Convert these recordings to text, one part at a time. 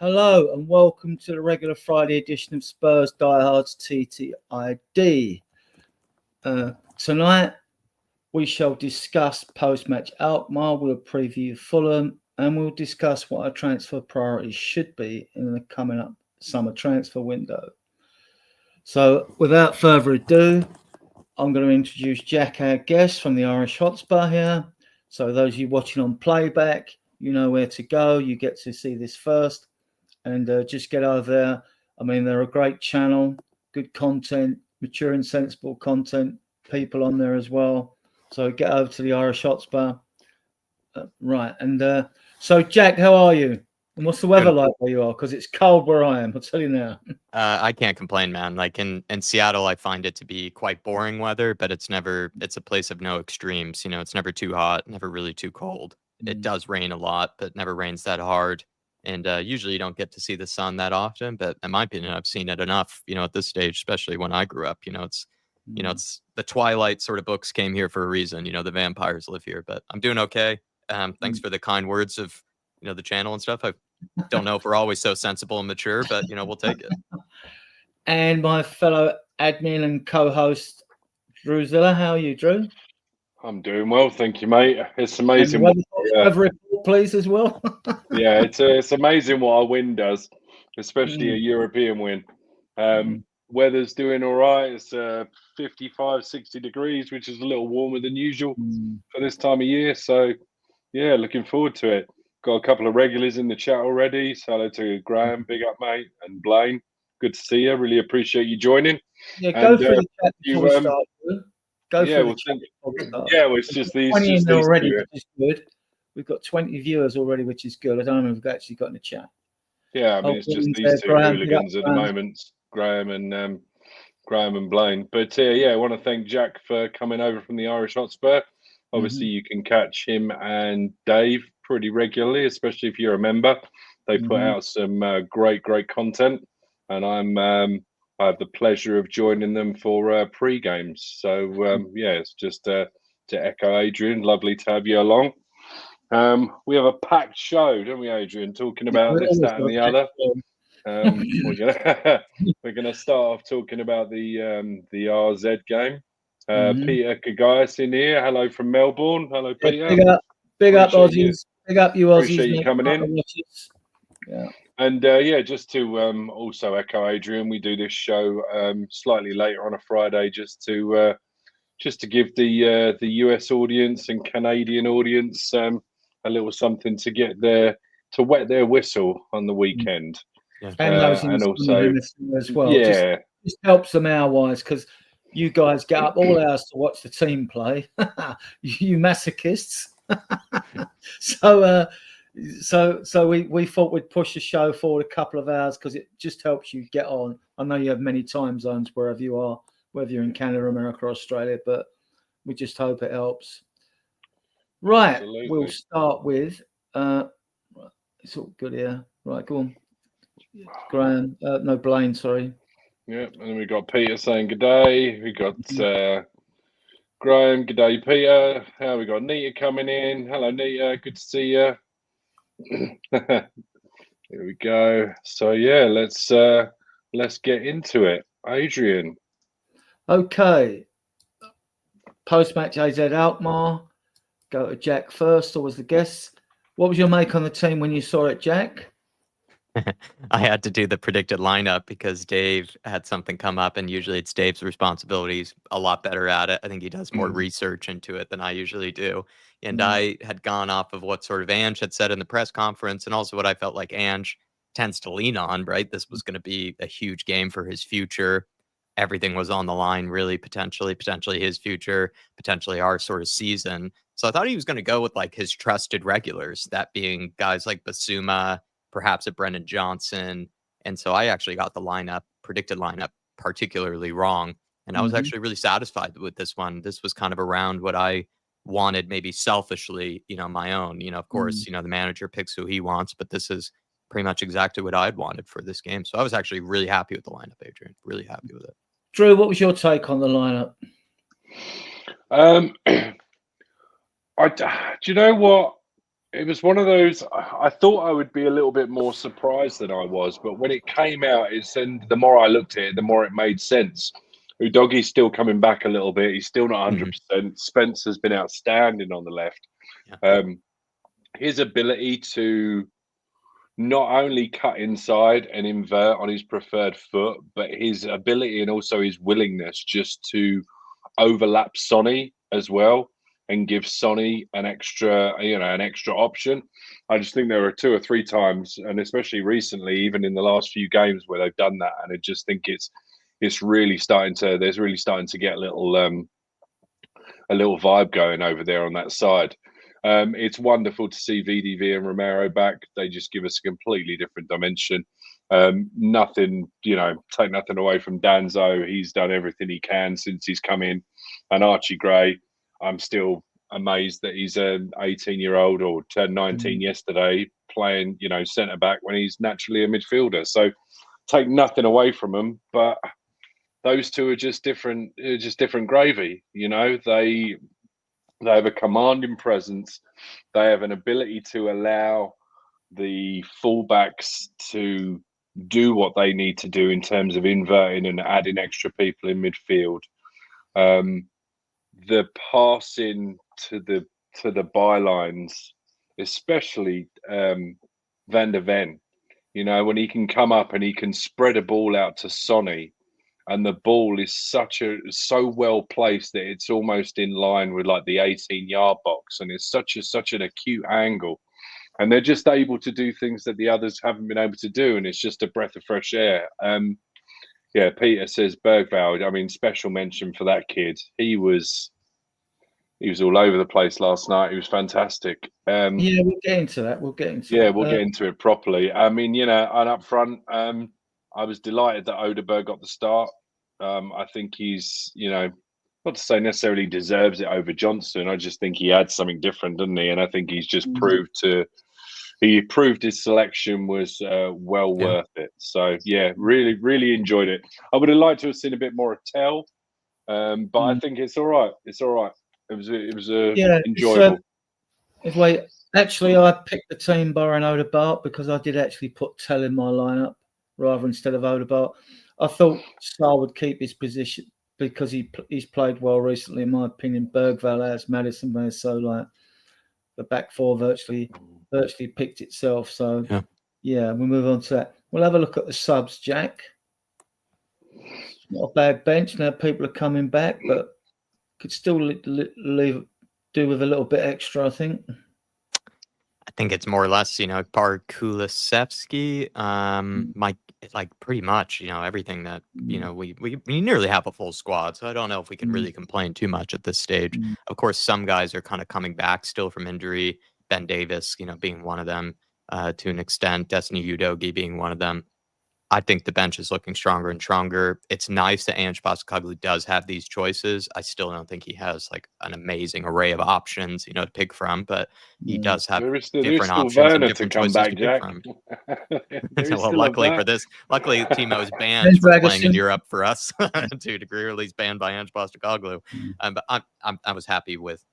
Hello and welcome to the regular Friday edition of Spurs Diehards TTID. Tonight we shall discuss post-match Alkmaar, we'll preview Fulham, and we'll discuss what our transfer priorities should be in the coming up summer transfer window. So without further ado, I'm going to introduce Jack, our guest from the Irish Hotspur here. So those of you watching on playback, you know where to go. You get to see this first. And just get over there. I mean, they're a great channel, good content, mature and sensible content, people on there as well. So get over to the Irish Hotspur. Right. And so, Jack, how are you? And what's the weather like where you are? Because it's cold where I am, I'll tell you now. I can't complain, man. Like in Seattle, I find it to be quite boring weather, but it's a place of no extremes. You know, it's never too hot, never really too cold. It does rain a lot, but never rains that hard. And usually you don't get to see the sun that often, but in my opinion, I've seen it enough, you know, at this stage, especially when I grew up. It's the Twilight sort of books came here for a reason. You know, the vampires live here, but I'm doing okay. Thanks for the kind words of, the channel and stuff. I don't know if we're always so sensible and mature, but, we'll take it. And my fellow admin and co-host, Drew Zilla. How are you, Drew? I'm doing well, thank you, mate. It's amazing. Weather report, please, as well. Yeah, it's amazing what our wind does, especially a European wind. Weather's doing all right. It's 55, 60 degrees, which is a little warmer than usual for this time of year. So, yeah, looking forward to it. Got a couple of regulars in the chat already. So hello to Graham, big up, mate, and Blaine. Good to see you. Really appreciate you joining. Yeah, go through the chat before we start. It's just these 20 just in there already, two. which is good. We've got 20 viewers already, which is good. I don't know if we've actually got in the chat. Yeah, I mean, it's just these two hooligans at the moment, Graham and Blaine. But I want to thank Jack for coming over from the Irish Hotspur. Obviously, you can catch him and Dave pretty regularly, especially if you're a member. They put out some great content, and I have the pleasure of joining them for pre-games. So, it's just to echo Adrian, lovely to have you along. We have a packed show, don't we, Adrian, talking about this, that, and the other. We're gonna start off talking about the RZ game. Peter Kagayas in here. Hello from Melbourne. Hello, Peter. Big up, Aussies. Big up, you Aussies. Appreciate you coming in. Yeah. And just to also echo Adrian, we do this show slightly later on a Friday just to give the US audience and Canadian audience a little something to get to wet their whistle on the weekend. And also as well. Yeah, just helps them hour-wise because you guys get up all hours to watch the team play. You masochists. So we thought we'd push the show forward a couple of hours because it just helps you get on. I know you have many time zones wherever you are, whether you're in Canada, America, or Australia, but we just hope it helps. Right, absolutely. We'll start with it's all good here. Right, go on. Graham, no, Blaine, sorry. Yeah, and then we got Peter saying good day. We got Graham, good day, Peter. We got Nita coming in. Hello, Nita. Good to see you. Here we go. So let's get into it. Adrian. Okay. Post-match AZ Alkmaar. Go to Jack first, or was the guest. What was your make on the team when you saw it, Jack? I had to do the predicted lineup because Dave had something come up, and usually it's Dave's responsibility. He's a lot better at it. I think he does more research into it than I usually do. And I had gone off of what sort of Ange had said in the press conference, and also what I felt like Ange tends to lean on, right? This was going to be a huge game for his future. Everything was on the line, really, potentially his future, potentially our sort of season. So I thought he was going to go with like his trusted regulars, that being guys like Basuma, perhaps a Brendan Johnson. And so I actually got the predicted lineup particularly wrong. And I was actually really satisfied with this one. This was kind of around what I wanted, maybe selfishly, my own. Of course, the manager picks who he wants, but this is pretty much exactly what I'd wanted for this game. So I was actually really happy with the lineup, Adrian. Really happy with it. Drew, what was your take on the lineup? Do you know what? It was one of those. I thought I would be a little bit more surprised than I was, but when it came out, the more I looked at it, the more it made sense. Udogie's still coming back a little bit. He's still not 100%. Spencer's been outstanding on the left. Yeah. His ability to not only cut inside and invert on his preferred foot, but his ability and also his willingness just to overlap Sonny as well and give Sonny an extra option. I just think there were 2 or 3 times, and especially recently, even in the last few games, where they've done that, and I just think it's really starting to get a little vibe going over there on that side. It's wonderful to see VDV and Romero back. They just give us a completely different dimension. Nothing, take nothing away from Danzo. He's done everything he can since he's come in. And Archie Gray, I'm still amazed that he's an 18-year-old or turned 19 yesterday playing, centre back when he's naturally a midfielder. So take nothing away from him, but those two are just different gravy. They have a commanding presence. They have an ability to allow the fullbacks to do what they need to do in terms of inverting and adding extra people in midfield. The passing to the bylines, especially Van der Ven, when he can come up and he can spread a ball out to Sonny, and the ball is so well placed that it's almost in line with like the 18-yard box, and it's such an acute angle, and they're just able to do things that the others haven't been able to do, and it's just a breath of fresh air. Peter says Bergvall. I mean, special mention for that kid. He was all over the place last night. He was fantastic. We'll get into that. We'll get into it properly. I mean, and up front, I was delighted that Odeberg got the start. I think he's, not to say necessarily deserves it over Johnson. I just think he had something different, didn't he? And I think he's just proved his selection was worth it. So really, really enjoyed it. I would have liked to have seen a bit more of Tell, but I think it's all right. It's all right. It was enjoyable. Actually, I picked the team barring Odegaard because I did actually put Tell in my lineup rather instead of Odegaard. I thought Sarr would keep his position because he's played well recently, in my opinion. Bergvall has, Madison has, so like the back four virtually picked itself. So we'll move on to that. We'll have a look at the subs, Jack. It's not a bad bench now. People are coming back, but could still do with a little bit extra, I think. I think it's more or less, Bar Kulusevski, pretty much, everything that, we nearly have a full squad. So I don't know if we can really complain too much at this stage. Of course, some guys are kind of coming back still from injury. Ben Davis, being one of them to an extent. Destiny Udogie being one of them. I think the bench is looking stronger and stronger. It's nice that Ange Postecoglou does have these choices. I still don't think he has like an amazing array of options, to pick from, but he does have different options and different choices to pick from. Well, luckily Timo is banned from playing in Europe for us to a degree, or at least banned by Ange Postecoglou. But I was happy with,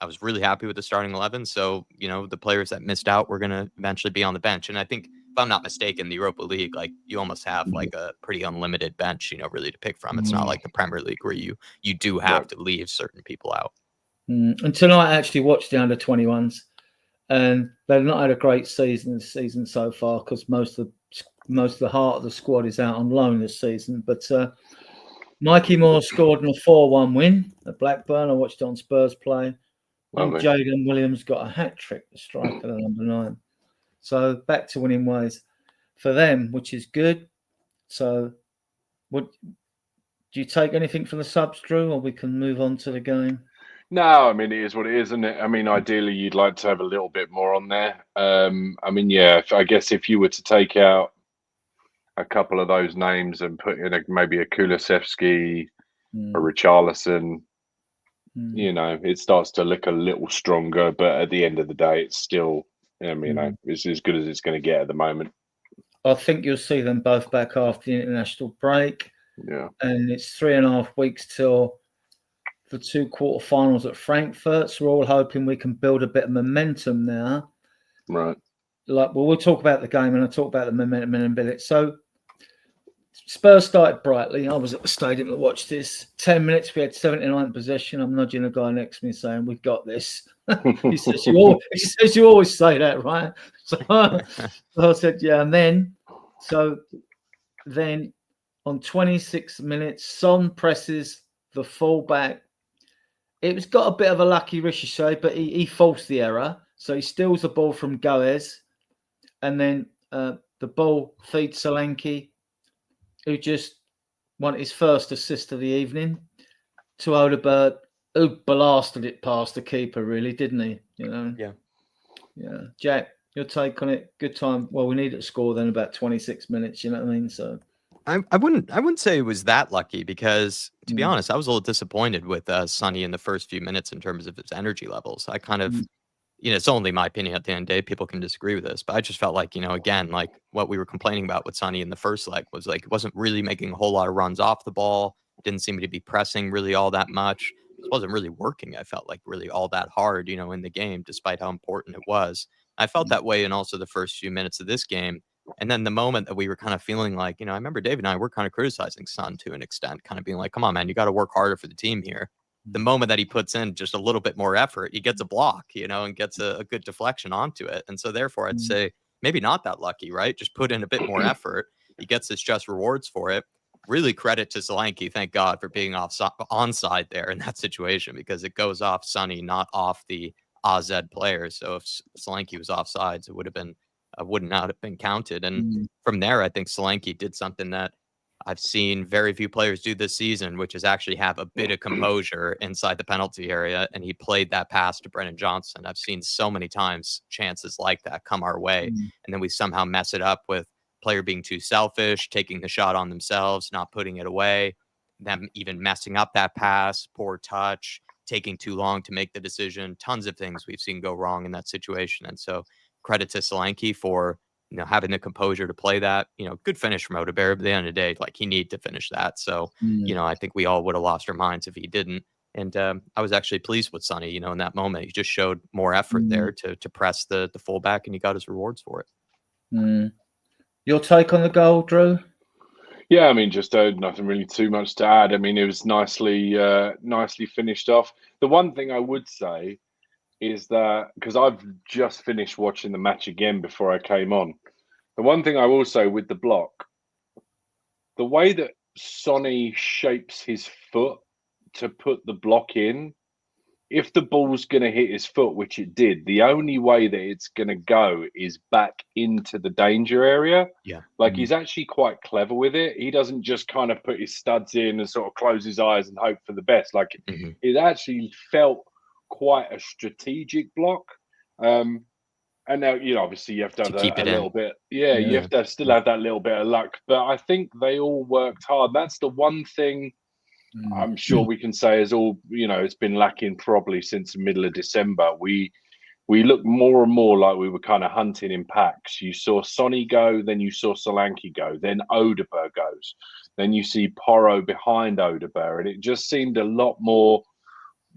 I was really happy with the starting 11. So, the players that missed out were going to eventually be on the bench. And I think, if I'm not mistaken, the Europa League, like you almost have like a pretty unlimited bench, really to pick from. It's not like the Premier League where you do have to leave certain people out. And tonight I actually watched the under-21s, and they've not had a great season so far because most of the heart of the squad is out on loan this season. But Mikey Moore scored in a 4-1 win at Blackburn. I watched it on Spurs Play. Jaden Williams got a hat-trick, the striker, the number 9. So back to winning ways for them, which is good. So do you take anything from the subs, Drew, or we can move on to the game? No, I mean, it is what it is, isn't it? I mean, ideally, you'd like to have a little bit more on there. I guess if you were to take out a couple of those names and put in maybe a Kulusevski, a Richarlison, it starts to look a little stronger. But at the end of the day, it's still, it's as good as it's going to get at the moment. I think you'll see them both back after the international break. Yeah. And it's 3.5 weeks till the 2 quarterfinals at Frankfurt. So we're all hoping we can build a bit of momentum now. Right. We'll talk about the game and I'll talk about the momentum in a minute. So Spurs started brightly. I was at the stadium to watch this. 10 minutes, we had 79 possession. I'm nudging a guy next to me saying, "We've got this." He says, you always say that, right? So I said, yeah. And then on 26 minutes, Son presses the fullback. It was got a bit of a lucky ricochet, but he forced the error. So he steals the ball from Goes. And then the ball feeds Solanke, who just won his first assist of the evening, to Odegaard, who blasted it past the keeper, really, didn't he? Yeah. Jack, your take on it? Good time. Well, we needed to score then about 26 minutes. You know what I mean? So I wouldn't say it was that lucky because, to be honest, I was a little disappointed with Sonny in the first few minutes in terms of his energy levels. I kind of, it's only my opinion at the end of the day. People can disagree with this, but I just felt like, again, like what we were complaining about with Sonny in the first leg was like, it wasn't really making a whole lot of runs off the ball. Didn't seem to be pressing really all that much. Just wasn't really working. I felt like really all that hard, in the game, despite how important it was. I felt that way in also the first few minutes of this game. And then the moment that we were kind of feeling like, I remember Dave and I were kind of criticizing Son to an extent, kind of being like, come on, man, you got to work harder for the team here. The moment that he puts in just a little bit more effort, he gets a block, and gets a good deflection onto it. And so therefore, I'd say maybe not that lucky, right? Just put in a bit more effort. He gets his just rewards for it. Really credit to Solanke, thank God, for being onside there in that situation, because it goes off Sonny, not off the AZ player. So if Solanke was offsides, it would not have been counted. And from there, I think Solanke did something that I've seen very few players do this season, which is actually have a bit of composure inside the penalty area. And he played that pass to Brennan Johnson. I've seen so many times chances like that come our way. And then we somehow mess it up with player being too selfish, taking the shot on themselves, not putting it away, them even messing up that pass, poor touch, taking too long to make the decision. Tons of things we've seen go wrong in that situation. And so credit to Solanke for having the composure to play that. Good finish from Odegaard. But at the end of the day, like, he needed to finish that. So, I think we all would have lost our minds if he didn't. And I was actually pleased with Sonny, in that moment. He just showed more effort there to press the fullback, and he got his rewards for it. Your take on the goal, Drew? Yeah, I mean, just nothing really too much to add. I mean, it was nicely finished off. The one thing I would say is that, because I've just finished watching the match again before I came on, the one thing I will say with the block, the way that Sonny shapes his foot to put the block in, if the ball's going to hit his foot, which it did, the only way that it's going to go is back into the danger area. Yeah. Like, he's actually quite clever with it. He doesn't just kind of put his studs in and sort of close his eyes and hope for the best. Like, it actually felt quite a strategic block. And now, obviously you have to have a little bit. Yeah, you have to still have that little bit of luck. But I think they all worked hard. That's the one thing I'm sure we can say is all, it's been lacking probably since the middle of December. We looked more and more like we were kind of hunting in packs. You saw Sonny go, then you saw Solanke go, then Odegaard goes. Then you see Porro behind Odegaard. And it just seemed a lot more,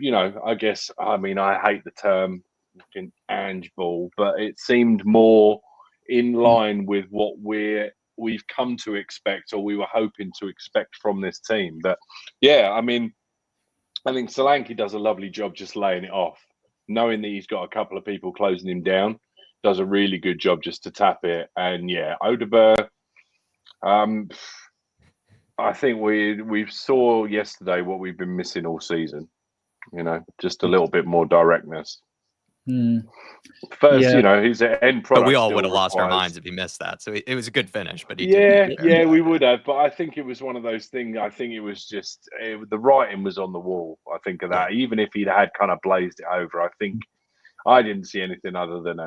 I guess, I mean, I hate the term fucking Ange ball, but it seemed more in line with what we've come to expect, or we were hoping to expect from this team. But yeah, I mean, I think Solanke does a lovely job just laying it off, knowing that he's got a couple of people closing him down. Does a really good job just to tap it. And yeah, Odegaard, I think we saw yesterday what we've been missing all season. Just a little bit more directness. First, his end product. But we all would have lost our minds if he missed that. So it was a good finish, but he didn't. We would have. But I think it was one of those things. I think it was just the writing was on the wall. I think of that. Even if he'd had kind of blazed it over, I think I didn't see anything other than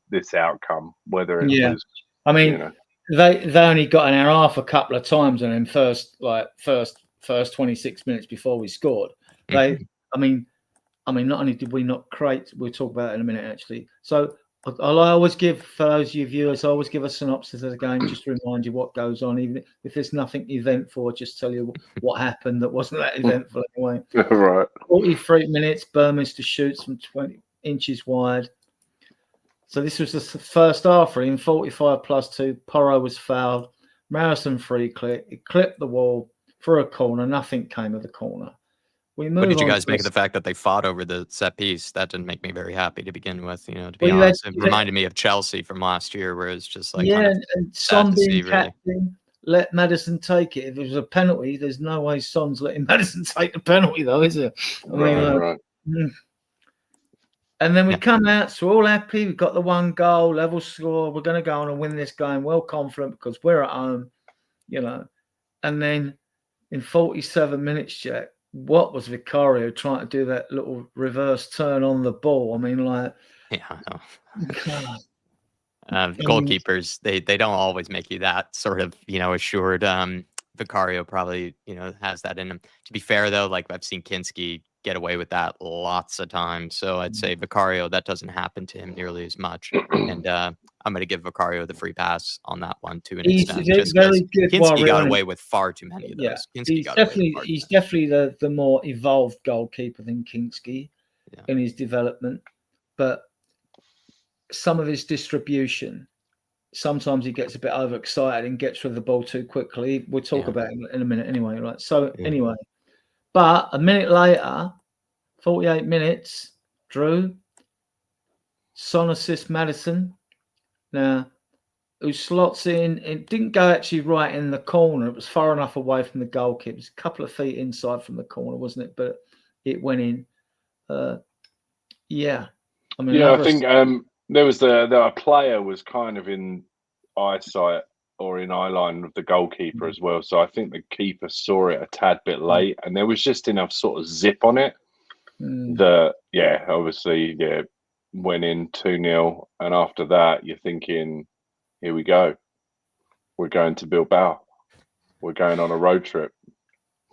this outcome. Whether it was, I mean, they only got an hour off a couple of times, and then first 26 minutes before we scored, I mean, not only did we not create, we'll talk about it in a minute actually. So I'll always give, for those of you viewers, I always give a synopsis of the game just to remind you what goes on, even if there's nothing eventful. Just tell you what happened that wasn't that eventful anyway. Right. 43 minutes. Burmester shoots from 20 inches wide. So this was the first half. In 45+2, Porro was fouled. Marison free clip. It clipped the wall for a corner. Nothing came of the corner. What did you guys make of the fact that they fought over the set piece? That didn't make me very happy to begin with, to be honest. It reminded me of Chelsea from last year, where it's just like kind of and sad Son to see, being really. captain, let Maddison take it. If it was a penalty, there's no way Son's letting Maddison take the penalty, though, is it? Right. And then we come out, so we're all happy. We've got the 1 goal, level score. We're going to go on and win this game, well confident because we're at home, And then in 47 minutes, Jack, what was Vicario trying to do that little reverse turn on the ball? I mean, like, yeah, I know. Goalkeepers, they don't always make you that sort of, assured. Vicario probably, has that in him. To be fair, though, like I've seen Kinski get away with that lots of times. So I'd say Vicario, that doesn't happen to him nearly as much. And I'm going to give Vicario the free pass on that one to an extent. Just very good. Kinski got away with far too many of those. He's definitely the more evolved goalkeeper than Kinski in his development. But some of his distribution, sometimes he gets a bit overexcited and gets rid of the ball too quickly. We'll talk about it in a minute anyway, right? So anyway, but a minute later, 48 minutes, Drew, Son assist Maddison. Now, who slots in, it didn't go actually right in the corner. It was far enough away from the goalkeeper. It was a couple of feet inside from the corner, wasn't it? But it went in. I think there was a player was kind of in eyesight or in eye line of the goalkeeper as well. So I think the keeper saw it a tad bit late, and there was just enough sort of zip on it that, obviously, went in 2-0. And after that, you're thinking, here we go. We're going to Bilbao. We're going on a road trip.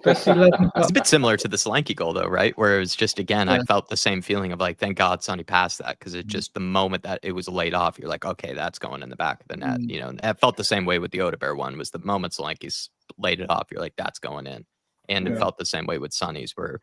It's a bit similar to the Solanke goal, though, right? Where it was just, again, I felt the same feeling of like, thank God Sonny passed that, because it just, the moment that it was laid off, you're like, okay, that's going in the back of the net. And I felt the same way with the Odebear one. Was the moment Solanke's laid it off, you're like, that's going in. And it felt the same way with Sonny's, where,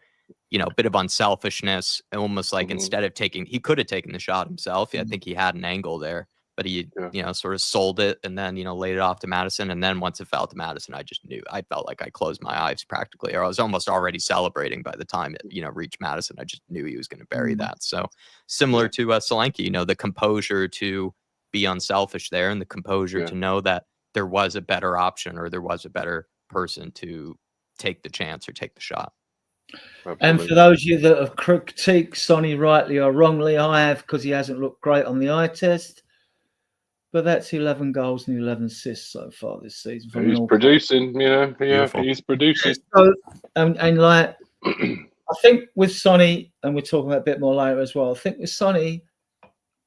a bit of unselfishness, almost like instead of he could have taken the shot himself. I think he had an angle there, but he, sort of sold it and then, laid it off to Maddison. And then once it fell to Maddison, I just knew. I felt like I closed my eyes practically, or I was almost already celebrating by the time it, reached Maddison. I just knew he was going to bury that. So similar to Solanke, the composure to be unselfish there, and the composure to know that there was a better option, or there was a better person to take the chance or take the shot. Absolutely. And for those of you that have critiqued Sonny rightly or wrongly, I have, because he hasn't looked great on the eye test. But that's 11 goals and 11 assists so far this season. He's producing, he's producing. So, and like, I think with Sonny, and we'll talk about a bit more later as well, I think with Sonny,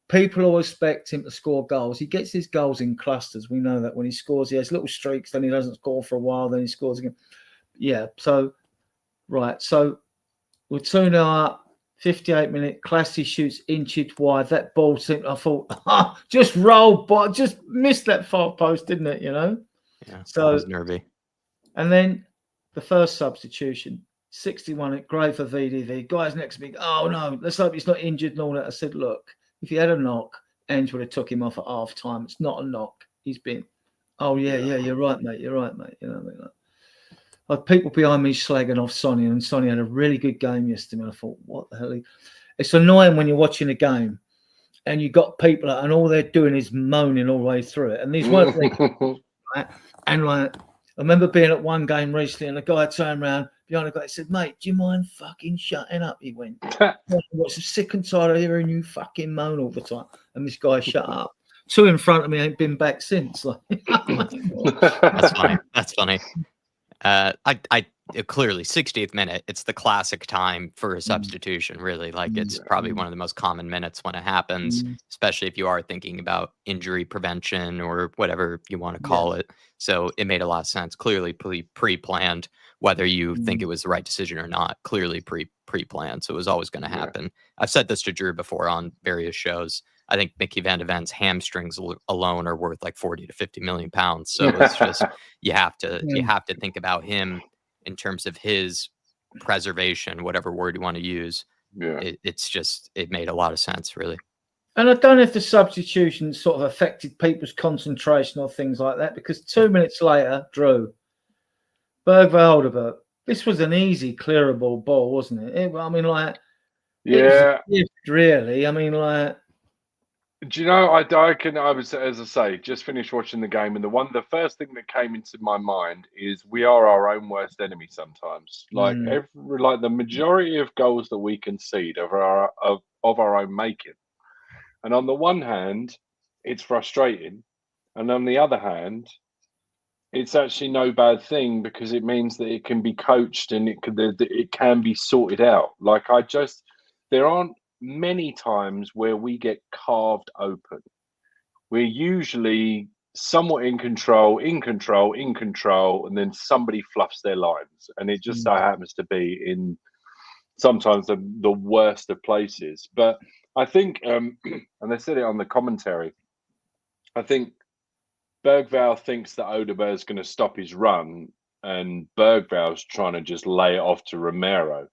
people always expect him to score goals. He gets his goals in clusters. We know that when he scores, he has little streaks, then he doesn't score for a while, then he scores again. Yeah, so, right. So, we're 2-0 up. 58 minute, Classy shoots inches wide. That ball seemed, I thought, just rolled, but just missed that far post, didn't it? Yeah, so that was nervy. And then the first substitution, 61, great for VDV. Guys next to me, oh no, let's hope he's not injured and all that. I said, look, if he had a knock, Ange would have took him off at half time. It's not a knock. He's been, you're right, mate. You're right, mate. You know what I mean? People behind me slagging off Sonny, and Sonny had a really good game yesterday. And I thought, what the hell? It's annoying when you're watching a game and you got people and all they're doing is moaning all the way through it. And these weren't right? And like, I remember being at one game recently, and a guy turned around behind the guy and said, "Mate, do you mind fucking shutting up?" He went, "What's sick and tired of hearing you fucking moan all the time?" And this guy shut up. Two in front of me ain't been back since. Like, that's funny. That's funny. I clearly 60th minute, it's the classic time for a substitution, really. Like, it's probably one of the most common minutes when it happens, especially if you are thinking about injury prevention or whatever you want to call it. So it made a lot of sense. Clearly pre-planned, whether you think it was the right decision or not. Clearly pre-planned. So it was always going to happen. I've said this to Drew before on various shows. I think Mickey Van de Ven's hamstrings alone are worth like 40 to 50 million pounds. So it's just you have to think about him in terms of his preservation, whatever word you want to use. Yeah. It made a lot of sense, really. And I don't know if the substitution sort of affected people's concentration or things like that, because 2 minutes later, Drew, Bergwijn, this was an easy clearable ball, wasn't it? I mean, like, yeah, it was a gift, really. I mean, like, do you know? I was, as I say, just finished watching the game, and the first thing that came into my mind is we are our own worst enemy sometimes. Like like the majority of goals that we concede of our own making. And on the one hand, it's frustrating, and on the other hand, it's actually no bad thing, because it means that it can be coached and it can be sorted out. Like, there aren't many times where we get carved open. We're usually somewhat in control, and then somebody fluffs their lines, and it just so happens to be in sometimes the worst of places. But I think, and they said it on the commentary, I think Bergwijn thinks that Odegaard is going to stop his run, and Bergwijn's trying to just lay it off to Romero.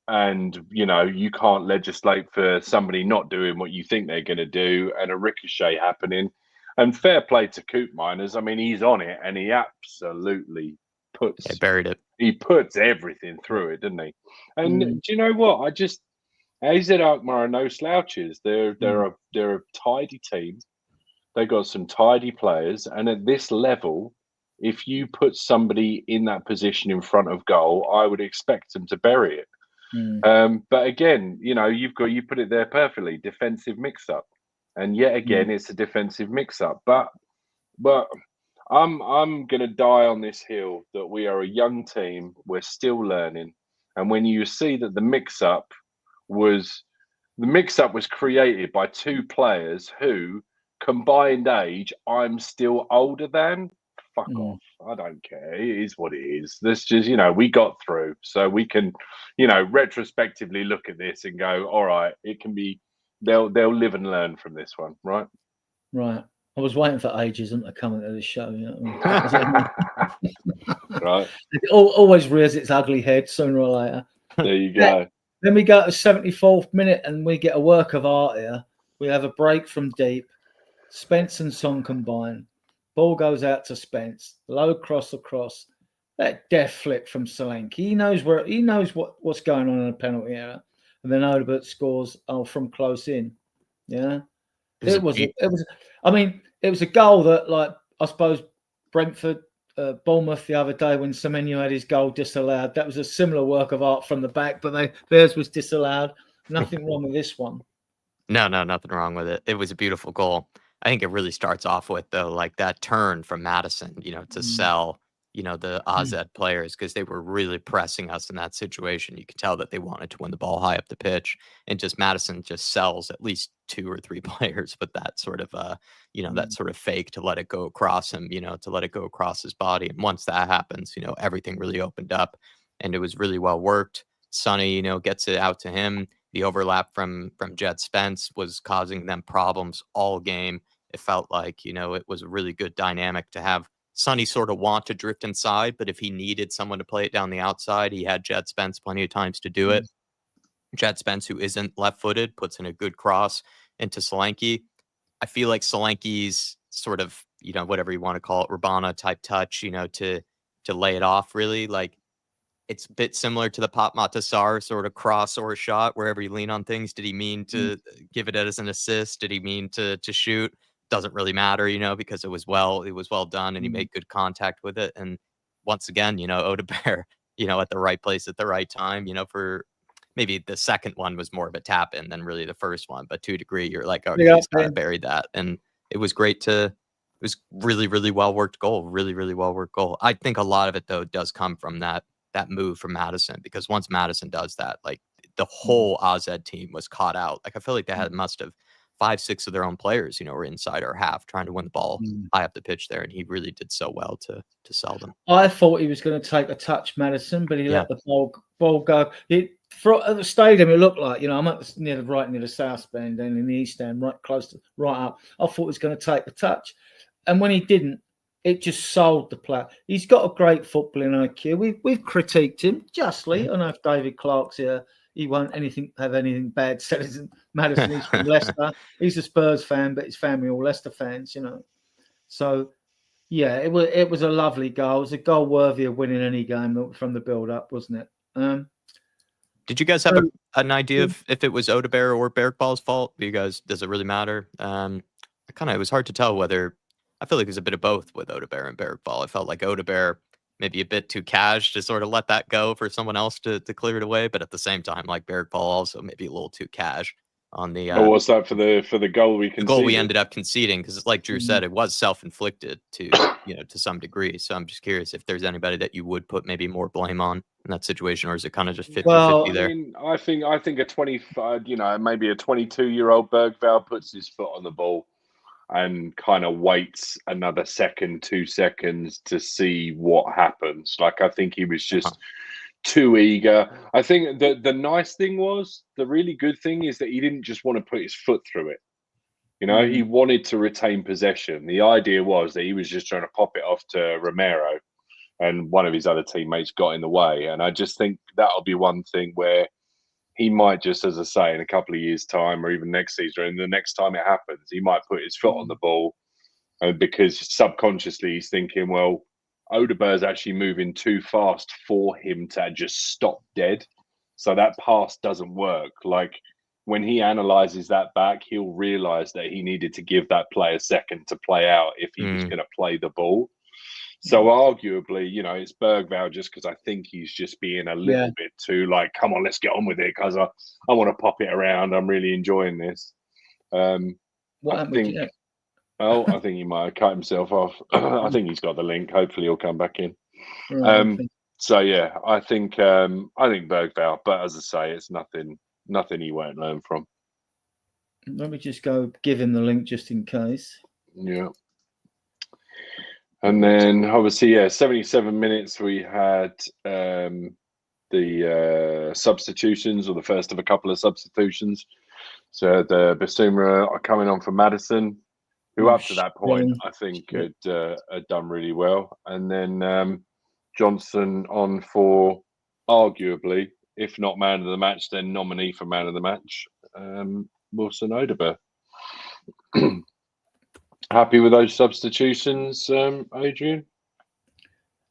And, you can't legislate for somebody not doing what you think they're going to do, and a ricochet happening. And fair play to Koopmeiners. I mean, he's on it, and he absolutely buried it. He puts everything through it, didn't he? And do you know what? AZ Alkmaar are no slouches. They're a tidy team. They got some tidy players, and at this level, if you put somebody in that position in front of goal, I would expect them to bury it. But again, you put it there perfectly. Defensive mix-up, and yet again, it's a defensive mix-up. But I'm gonna die on this hill that we are a young team. We're still learning, and when you see that the mix-up was created by two players who, combined age, I'm still older than. Fuck off. I don't care. It is what it is. This just, we got through. So we can, retrospectively look at this and go, all right, it can be, they'll live and learn from this one, right? Right. I was waiting for ageism to come into the show. Right. It always rears its ugly head sooner or later. There you go. Then we go to 74th minute and we get a work of art here. We have a break from deep. Spence and Son combine. Ball goes out to Spence. Low cross across. That death flip from Solanke. He knows what's going on in a penalty area. And then Odegaard scores from close in. Yeah. It was a goal that, like, I suppose Brentford, Bournemouth the other day when Semenyo had his goal disallowed. That was a similar work of art from the back, but theirs was disallowed. Nothing wrong with this one. No, nothing wrong with it. It was a beautiful goal. I think it really starts off with, though, like that turn from Madison, to sell, the AZ players, because they were really pressing us in that situation. You could tell that they wanted to win the ball high up the pitch, and just Madison just sells at least 2 or 3 players with that sort of, that sort of fake to let it go across him, to let it go across his body. And once that happens, everything really opened up, and it was really well worked. Sonny, gets it out to him. The overlap from Jed Spence was causing them problems all game. It felt like, it was a really good dynamic to have Sonny sort of want to drift inside, but if he needed someone to play it down the outside, he had Jed Spence plenty of times to do it. Jed Spence, who isn't left-footed, puts in a good cross into Solanke. I feel like Solanke's sort of, whatever you want to call it, Rabona type touch, to lay it off, really. Like, it's a bit similar to the Pop Matasar sort of cross or shot, wherever you lean on things. Did he mean to give it as an assist? Did he mean to shoot? Doesn't really matter, because it was well done, and he made good contact with it. And once again, Odegaard, at the right place at the right time, for maybe the second one was more of a tap in than really the first one. But to a degree, you're like, oh, he's got to bury that. And it was great it was really, really well worked goal. Really, really well worked goal. I think a lot of it, though, does come from that move from Madison, because once Madison does that, like, the whole AZ team was caught out. Like, I feel like they must have 5-6 of their own players, were inside our half trying to win the ball high up the pitch there, and he really did so well to sell them. I thought he was going to take a touch, Madison, but he let the ball go. at the stadium, it looked like, I'm right near the south stand and in the east stand, right close to right up. I thought he was going to take the touch, and when he didn't, it just sold the player. He's got a great footballing IQ. We've critiqued him justly. I know if David Clark's here, he won't have anything bad said. Madison, he's from Leicester. He's a Spurs fan, but his family all Leicester fans, So yeah, it was a lovely goal. It was a goal worthy of winning any game from the build up, wasn't it? Did you guys have an idea of if it was Odebear or Bergvall's fault? Does it really matter? It was hard to tell whether. I feel like it was a bit of both with Odebear and Bergvall. I felt like Odebear maybe a bit too cash to sort of let that go for someone else to clear it away, but at the same time, like Bergvall also maybe a little too cash on the. What's that for the goal we conceded? The goal we ended up conceding, because like Drew said, it was self-inflicted to to some degree. So I'm just curious if there's anybody that you would put maybe more blame on in that situation, or is it kind of just 50-50 there? I think a 25, maybe a 22-year-old Bergvall puts his foot on the ball and kind of waits another 2 seconds to see what happens. Like, I think he was just too eager. I think the nice thing was, the really good thing is that he didn't just want to put his foot through it. He wanted to retain possession. The idea was that he was just trying to pop it off to Romero, and one of his other teammates got in the way. And I just think that'll be one thing where he might just, as I say, in a couple of years' time, or even next season, and the next time it happens, he might put his foot on the ball, because subconsciously he's thinking, well, Odebear's actually moving too fast for him to just stop dead. So that pass doesn't work. Like, when he analyzes that back, he'll realize that he needed to give that play a second to play out if he was going to play the ball. So arguably, it's Bergvall, just because I think he's just being a little bit too like, come on, let's get on with it, because I want to pop it around. I'm really enjoying this. What happened? I think he might have cut himself off. I think he's got the link. Hopefully he'll come back in. Right, so yeah, I think Bergvall, but as I say, it's nothing he won't learn from. Let me just go give him the link just in case. Yeah. And then obviously, 77 minutes we had the substitutions, or the first of a couple of substitutions. So the Basuma are coming on for Madison, who up to that point I think had done really well. And then Johnson on for arguably, if not man of the match, then nominee for man of the match, Wilson Odebear. Happy with those substitutions, Adrian?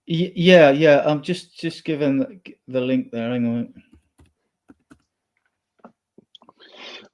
Yeah. I'm just giving the link there. Hang on.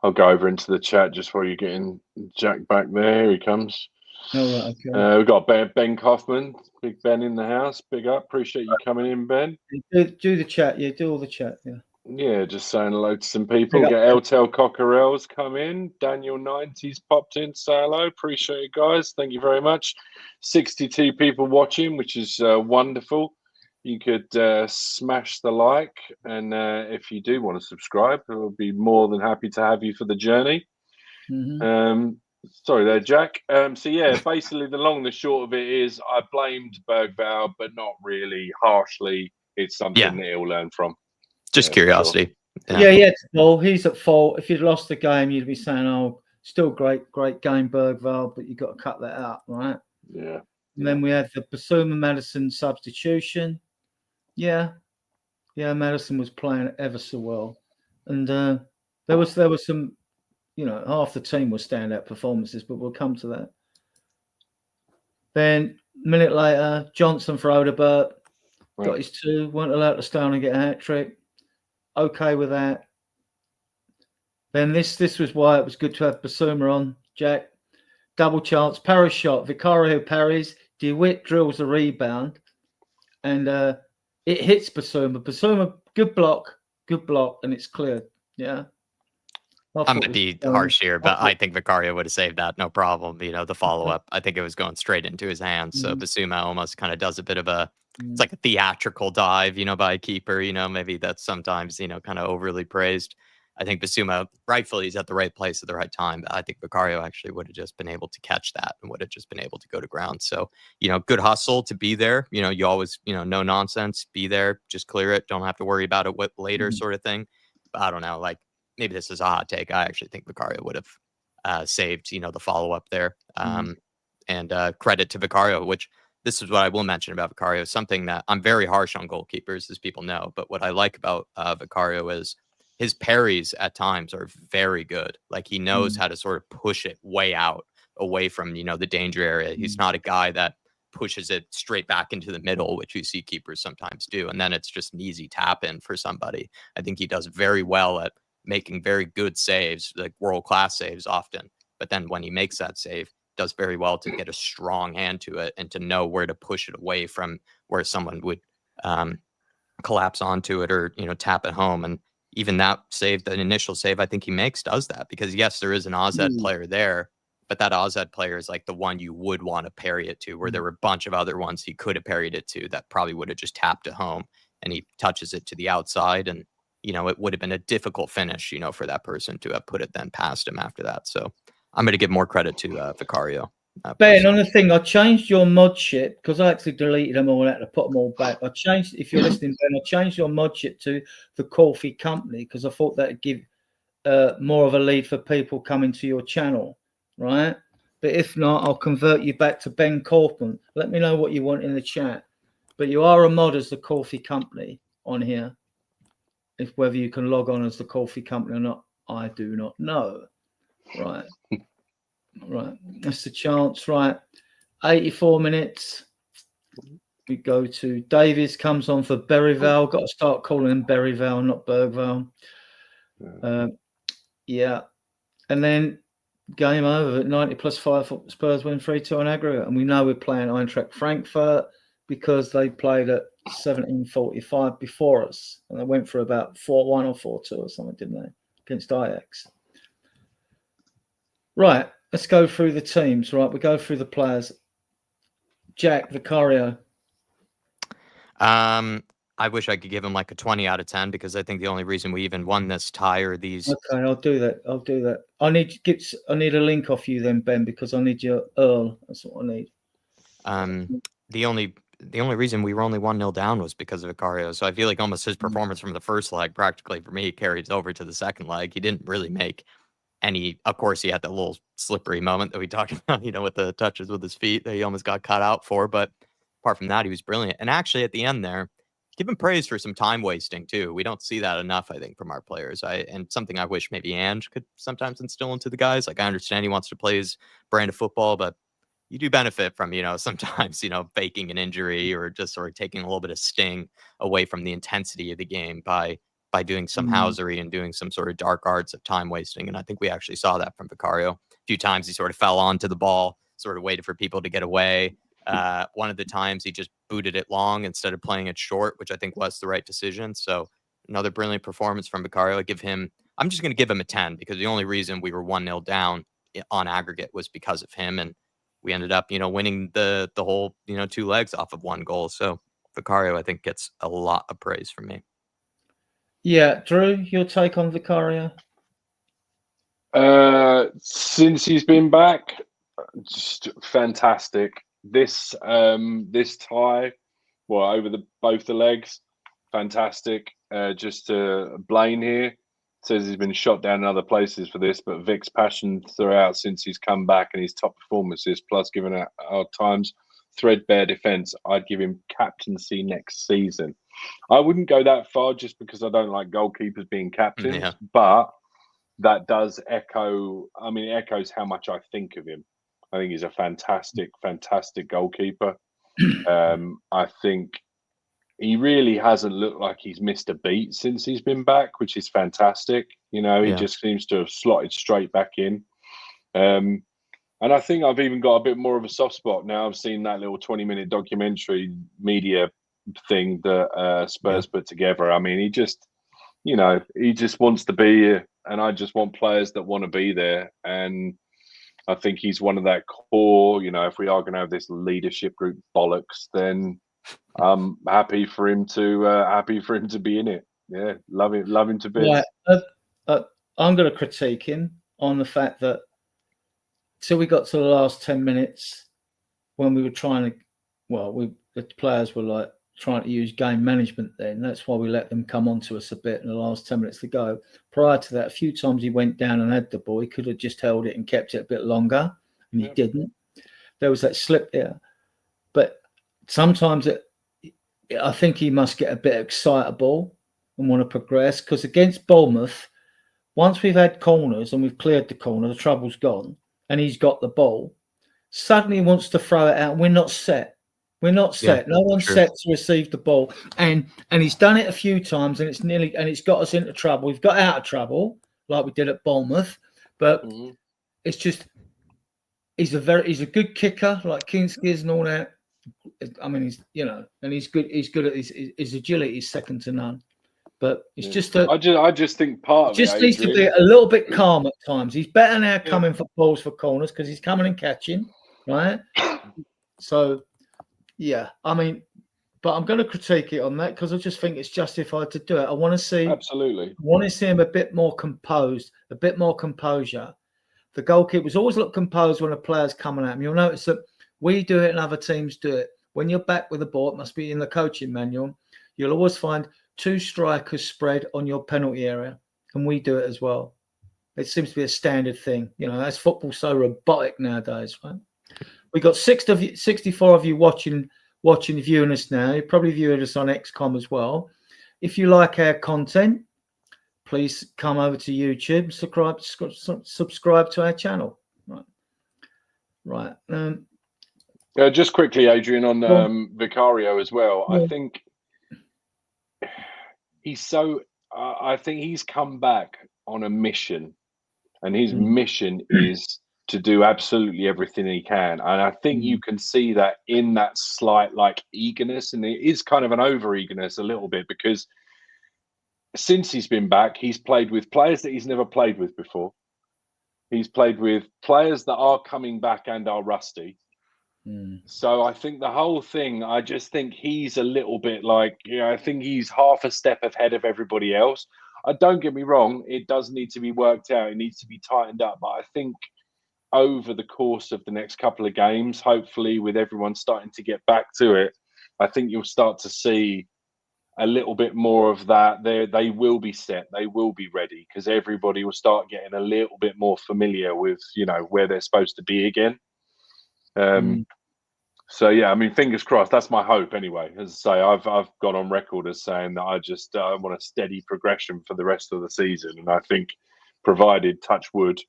I'll go over into the chat just while you're getting Jack back there. Here he comes. Oh, right, okay. We've got Ben Kaufman, Big Ben in the house. Big up. Appreciate you coming in, Ben. Do the chat. Yeah, do all the chat. Yeah. Yeah, just saying hello to some people. Get Eltel Cockerells come in. Daniel 90's popped in. Say hello. Appreciate it, guys. Thank you very much. 62 people watching, which is wonderful. You could smash the like, and if you do want to subscribe, we'll be more than happy to have you for the journey. Sorry there, Jack. So yeah, basically the long and the short of it is, I blamed Bergvall, but not really harshly. It's something that he'll learn from. Just curiosity. Sure. Yeah. Well, he's at fault. If you'd lost the game, you'd be saying, "Oh, still great game, Bergvall," but you got to cut that out, right? Yeah. And then we had the Basuma Madison substitution. Yeah, Madison was playing ever so well, and there was some, half the team were standout performances, but we'll come to that. Then a minute later, Johnson for Odebear, got his 2, weren't allowed to stay on and get a hat trick. Okay with that. Then this was why it was good to have Basuma on, Jack. Double chance, Paris shot, Vicario parries, DeWitt drills a rebound, and it hits Basuma. Basuma, good block, and it's cleared. Yeah. I'm going to be harsh here, but I think Vicario would have saved that, no problem. The follow-up, I think it was going straight into his hands. So Basuma almost kind of does a bit of it's like a theatrical dive, by a keeper. Maybe that's sometimes, kind of overly praised. I think Basuma rightfully is at the right place at the right time. But I think Vicario actually would have just been able to catch that and would have just been able to go to ground. So, good hustle to be there. You always, no nonsense, be there, just clear it. Don't have to worry about it later sort of thing. I don't know, like maybe this is a hot take. I actually think Vicario would have saved, the follow-up there. And credit to Vicario, which this is what I will mention about Vicario, something that I'm very harsh on goalkeepers, as people know. But what I like about Vicario is his parries at times are very good. Like he knows how to sort of push it way out away from, the danger area. He's not a guy that pushes it straight back into the middle, which you see keepers sometimes do. And then it's just an easy tap in for somebody. I think he does very well at making very good saves, like world-class saves often. But then when he makes that save, does very well to get a strong hand to it and to know where to push it away from where someone would collapse onto it or, tap it home. And even that save, the initial save I think he makes does that, because yes, there is an AZ player there, but that AZ player is like the one you would want to parry it to, where there were a bunch of other ones he could have parried it to that probably would have just tapped it home, and he touches it to the outside, and it would have been a difficult finish, for that person to have put it then past him after that. So I'm going to give more credit to Vicario. Ben, on the thing, I changed your mod shit because I actually deleted them all out to put them all back. I changed, if you're listening, Ben, I changed your mod shit to the Coffee Company because I thought that would give more of a lead for people coming to your channel, right? But if not, I'll convert you back to Ben Corpon. Let me know what you want in the chat. But you are a mod as the Coffee Company on here. If whether you can log on as the Coffee Company or not, I do not know. Right. Right. That's the chance. Right. 84 minutes. We go to Davies, comes on for Berryvale. Got to start calling him Berryvale, not Bergvale. Yeah. And then game over at 90 plus 5. Spurs win 3-2 on aggregate. And we know we're playing Eintracht Frankfurt because they played at 17:45 before us. And they went for about 4-1 or 4-2 or something, didn't they? Against Ajax. Right. Let's go through the teams. Right. We go through the players. Jack, Vicario. I wish I could give him like a 20 out of 10 because I think the only reason we even won this tie are these. Okay, I'll do that. I need a link off you then, Ben, because I need your Earl. That's what I need. The only reason we were only 1-0 down was because of Vicario. So I feel like almost his performance from the first leg practically for me carries over to the second leg. He didn't really make any. Of course, he had that little slippery moment that we talked about, with the touches with his feet that he almost got cut out for. But apart from that, he was brilliant. And actually, at the end there, give him praise for some time wasting too. We don't see that enough, I think, from our players. And something I wish maybe Ange could sometimes instill into the guys. Like I understand he wants to play his brand of football, but you do benefit from, sometimes, faking an injury or just sort of taking a little bit of sting away from the intensity of the game by doing some housery and doing some sort of dark arts of time wasting. And I think we actually saw that from Vicario. A few times he sort of fell onto the ball, sort of waited for people to get away. One of the times he just booted it long instead of playing it short, which I think was the right decision. So another brilliant performance from Vicario. I'm just going to give him a 10 because the only reason we were 1-0 down on aggregate was because of him. And we ended up, winning the whole, 2 legs off of 1 goal. So Vicario, I think, gets a lot of praise from me. Yeah. Drew, your take on Vicario? Since he's been back, just fantastic. This tie, over both the legs, fantastic. Just to Blaine here says he's been shot down in other places for this, but Vic's passion throughout since he's come back and his top performances, plus given our times threadbare defense, I'd give him captaincy next season. I wouldn't go that far just because I don't like goalkeepers being captains, but that does echoes how much I think of him. I think he's a fantastic goalkeeper. I think he really hasn't looked like he's missed a beat since he's been back, which is fantastic. He just seems to have slotted straight back in. And I think I've even got a bit more of a soft spot now. I've seen that little 20-minute documentary media thing that Spurs put together. I mean, he just wants to be here, and I just want players that want to be there. And I think he's one of that core, if we are going to have this leadership group bollocks, then I'm happy for him to be in it. Yeah, love him to bits. Right. I'm going to critique him on the fact that till we got to the last 10 minutes when we were trying to, the players were like trying to use game management then. That's why we let them come on to us a bit in the last 10 minutes to go. Prior to that, a few times he went down and had the ball. He could have just held it and kept it a bit longer, and he didn't. There was that slip there. But sometimes I think he must get a bit excitable and want to progress, because against Bournemouth, once we've had corners and we've cleared the corner, the trouble's gone, and he's got the ball, suddenly he wants to throw it out. We're not set. We're not set. No one's set to receive the ball. And he's done it a few times, and it's got us into trouble. We've got out of trouble, like we did at Bournemouth. But it's just he's a good kicker, like Kinski is and all that. I mean, he's good. He's good at his agility is second to none. But it's just I just think part of it just needs to be a little bit calm at times. He's better now coming for balls for corners because he's coming and catching, right? So, yeah, I mean, but I'm going to critique it on that because I just think it's justified to do it. I want to see him a bit more composed, a bit more composure. The goalkeepers always look composed when a player's coming at him. You'll notice that we do it and other teams do it. When you're back with the ball, it must be in the coaching manual. You'll always find 2 strikers spread on your penalty area, and we do it as well. It seems to be a standard thing. As football's so robotic nowadays, right? We got 64 of you watching, viewing us now. You're probably viewing us on XCOM as well. If you like our content, please come over to YouTube, subscribe to our channel. Right. Just quickly, Adrian, on Vicario as well. I think I think he's come back on a mission, and his mission is to do absolutely everything he can. And I think you can see that in that slight eagerness, and it is kind of an over eagerness a little bit, because since he's been back, he's played with players that he's never played with before. He's played with players that are coming back and are rusty. So I think the whole thing, I just think he's a little bit I think he's half a step ahead of everybody else. Don't get me wrong, it does need to be worked out. It needs to be tightened up. But I think over the course of the next couple of games, hopefully with everyone starting to get back to it, I think you'll start to see a little bit more of that. They will be set. They will be ready, because everybody will start getting a little bit more familiar with, where they're supposed to be again. So yeah, I mean, fingers crossed. That's my hope anyway. As I say, I've gone on record as saying that I want a steady progression for the rest of the season, and I think, provided, touch wood,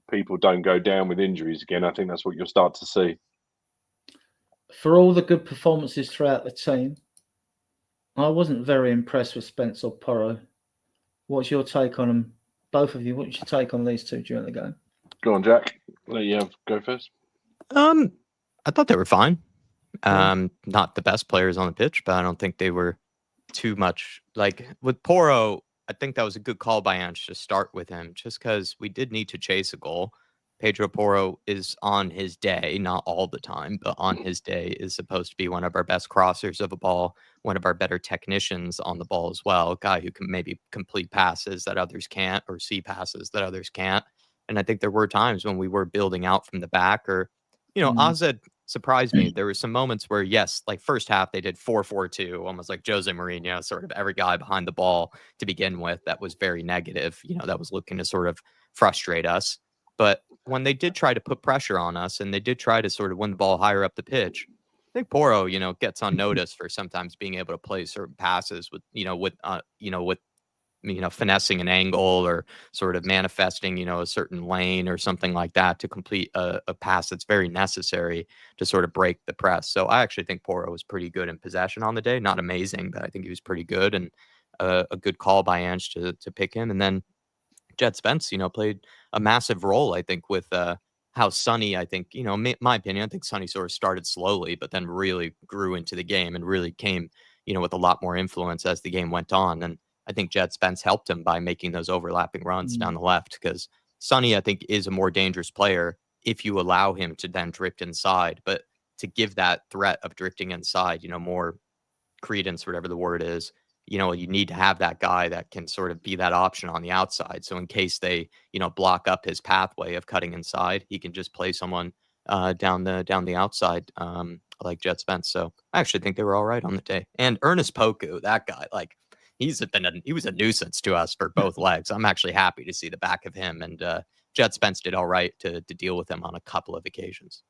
people don't go down with injuries again, I think that's what you'll start to see. For all the good performances throughout the team, I wasn't very impressed with Spence or Porro. What's your take on them, both of you? What's your take on these two during the game? Go on, Jack. Let you go first. I thought they were fine. Not the best players on the pitch, but I don't think they were too much. With Porro, I think that was a good call by Ange to start with him, just because we did need to chase a goal. Pedro Porro is on his day, not all the time, but on his day is supposed to be one of our best crossers of a ball, one of our better technicians on the ball as well, a guy who can maybe complete passes that others can't, or see passes that others can't. And I think there were times when we were building out from the back, or, Azad surprised me. There were some moments where, yes, first half, they did 4-4-2, almost like Jose Mourinho, sort of every guy behind the ball to begin with. That was very negative, that was looking to sort of frustrate us. But when they did try to put pressure on us, and they did try to sort of win the ball higher up the pitch, I think Porro, gets on notice for sometimes being able to play certain passes with finessing an angle, or sort of manifesting, a certain lane or something like that to complete a pass that's very necessary to sort of break the press. So I actually think Porro was pretty good in possession on the day. Not amazing, but I think he was pretty good, and a good call by Ange to pick him. And then Jed Spence, played a massive role, I think, with how Sonny, I think, my opinion, I think Sonny sort of started slowly, but then really grew into the game and really came, with a lot more influence as the game went on. And I think Jed Spence helped him by making those overlapping runs down the left, because Sonny, I think, is a more dangerous player if you allow him to then drift inside. But to give that threat of drifting inside, more credence, whatever the word is, you need to have that guy that can sort of be that option on the outside. So in case they, block up his pathway of cutting inside, he can just play someone down the outside I like Jet Spence. So I actually think they were all right on the day. And Ernest Poku, that guy, like he was a nuisance to us for both legs. I'm actually happy to see the back of him. And Jet Spence did all right to deal with him on a couple of occasions.